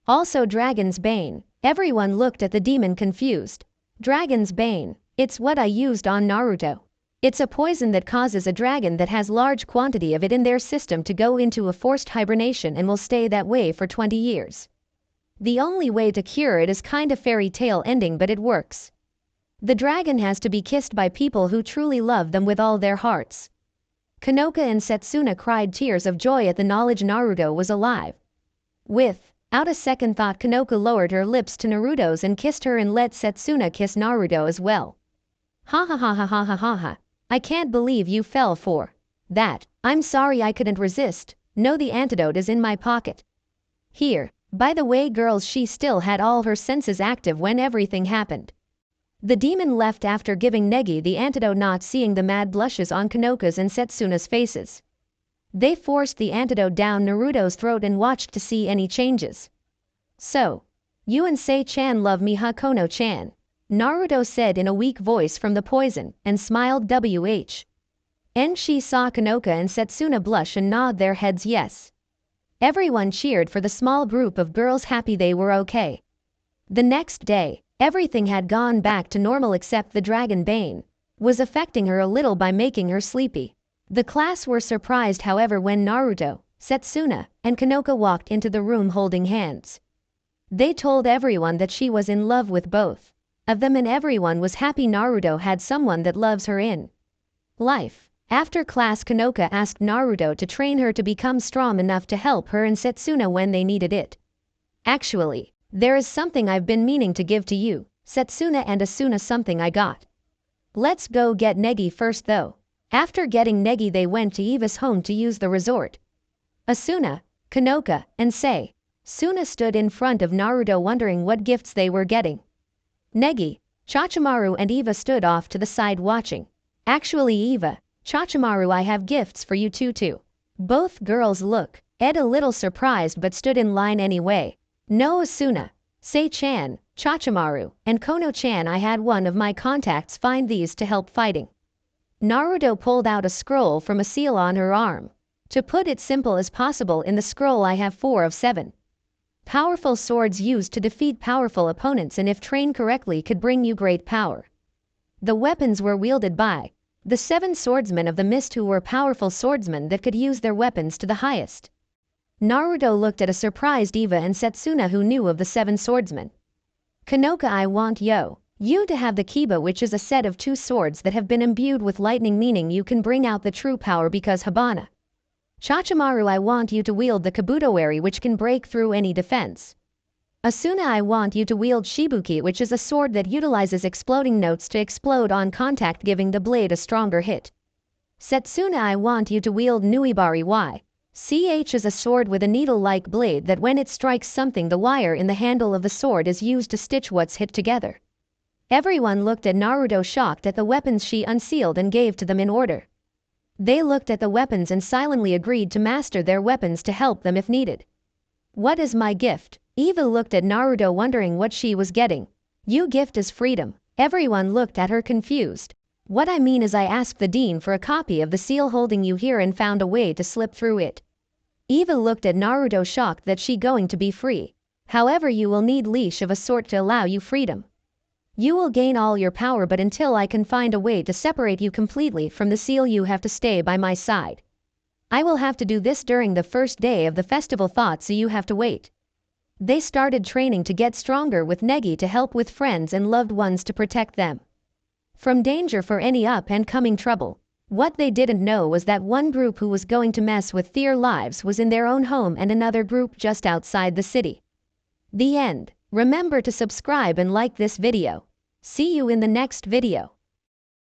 Also Dragon's Bane. Everyone looked at the demon confused. Dragon's Bane. It's what I used on Naruto. It's a poison that causes a dragon that has large quantity of it in their system to go into a forced hibernation and will stay that way for 20 years. The only way to cure it is kind of fairy tale ending, but it works. The dragon has to be kissed by people who truly love them with all their hearts. Kanoka and Setsuna cried tears of joy at the knowledge Naruto was alive. Without a second thought, Kanoka lowered her lips to Naruto's and kissed her and let Setsuna kiss Naruto as well. Ha ha ha ha ha ha ha ha. I can't believe you fell for that. I'm sorry, I couldn't resist. No, the antidote is in my pocket. Here. By the way, girls, she still had all her senses active when everything happened. The demon left after giving Negi the antidote, not seeing the mad blushes on Kanoka's and Setsuna's faces. They forced the antidote down Naruto's throat and watched to see any changes. So, you and Sei-chan love me, huh, Kono-chan? Naruto said in a weak voice from the poison, and smiled. And she saw Kanoka and Setsuna blush and nod their heads yes. Everyone cheered for the small group of girls, happy they were okay. The next day, everything had gone back to normal except the Dragon Bane was affecting her a little by making her sleepy. The class were surprised, however, when Naruto, Setsuna, and Kanoka walked into the room holding hands. They told everyone that she was in love with both of them, and everyone was happy Naruto had someone that loves her in life. After class, Kanoka asked Naruto to train her to become strong enough to help her and Setsuna when they needed it. Actually, there is something I've been meaning to give to you, Setsuna and Asuna, something I got. Let's go get Negi first though. After getting Negi, they went to Eva's home to use the resort. Asuna, Kanoka, and Sei-suna stood in front of Naruto wondering what gifts they were getting. Negi, Chachimaru and Eva stood off to the side watching. Actually, Eva, Chachimaru, I have gifts for you too. Both girls looked a little surprised but stood in line anyway. No, Asuna, Sei-chan, Chachimaru, and Kono-chan, I had one of my contacts find these to help fighting. Naruto pulled out a scroll from a seal on her arm. To put it simple as possible, in the scroll I have 4 of 7 powerful swords used to defeat powerful opponents, and if trained correctly could bring you great power. The weapons were wielded by the 7 swordsmen of the mist, who were powerful swordsmen that could use their weapons to the highest. Naruto looked at a surprised Eva and Setsuna, who knew of the 7 swordsmen. Kanoka, I want you to have the Kiba, which is a set of 2 swords that have been imbued with lightning, meaning you can bring out the true power because Habana. Chachimaru, I want you to wield the Kabutowari, which can break through any defense. Asuna, I want you to wield Shibuki, which is a sword that utilizes exploding notes to explode on contact, giving the blade a stronger hit. Setsuna, I want you to wield Nuibari YCH is a sword with a needle-like blade that when it strikes something, the wire in the handle of the sword is used to stitch what's hit together. Everyone looked at Naruto, shocked at the weapons she unsealed and gave to them in order. They looked at the weapons and silently agreed to master their weapons to help them if needed. What is my gift? Eva looked at Naruto wondering what she was getting. Your gift is freedom. Everyone looked at her confused. What I mean is I asked the dean for a copy of the seal holding you here and found a way to slip through it. Eva looked at Naruto, shocked that she going to be free. However, you will need leash of a sort to allow you freedom. You will gain all your power, but until I can find a way to separate you completely from the seal, you have to stay by my side. I will have to do this during the first day of the festival, so you have to wait. They started training to get stronger with Negi to help with friends and loved ones to protect them from danger for any up and coming trouble. What they didn't know was that one group who was going to mess with their lives was in their own home and another group just outside the city. The end. Remember to subscribe and like this video. See you in the next video.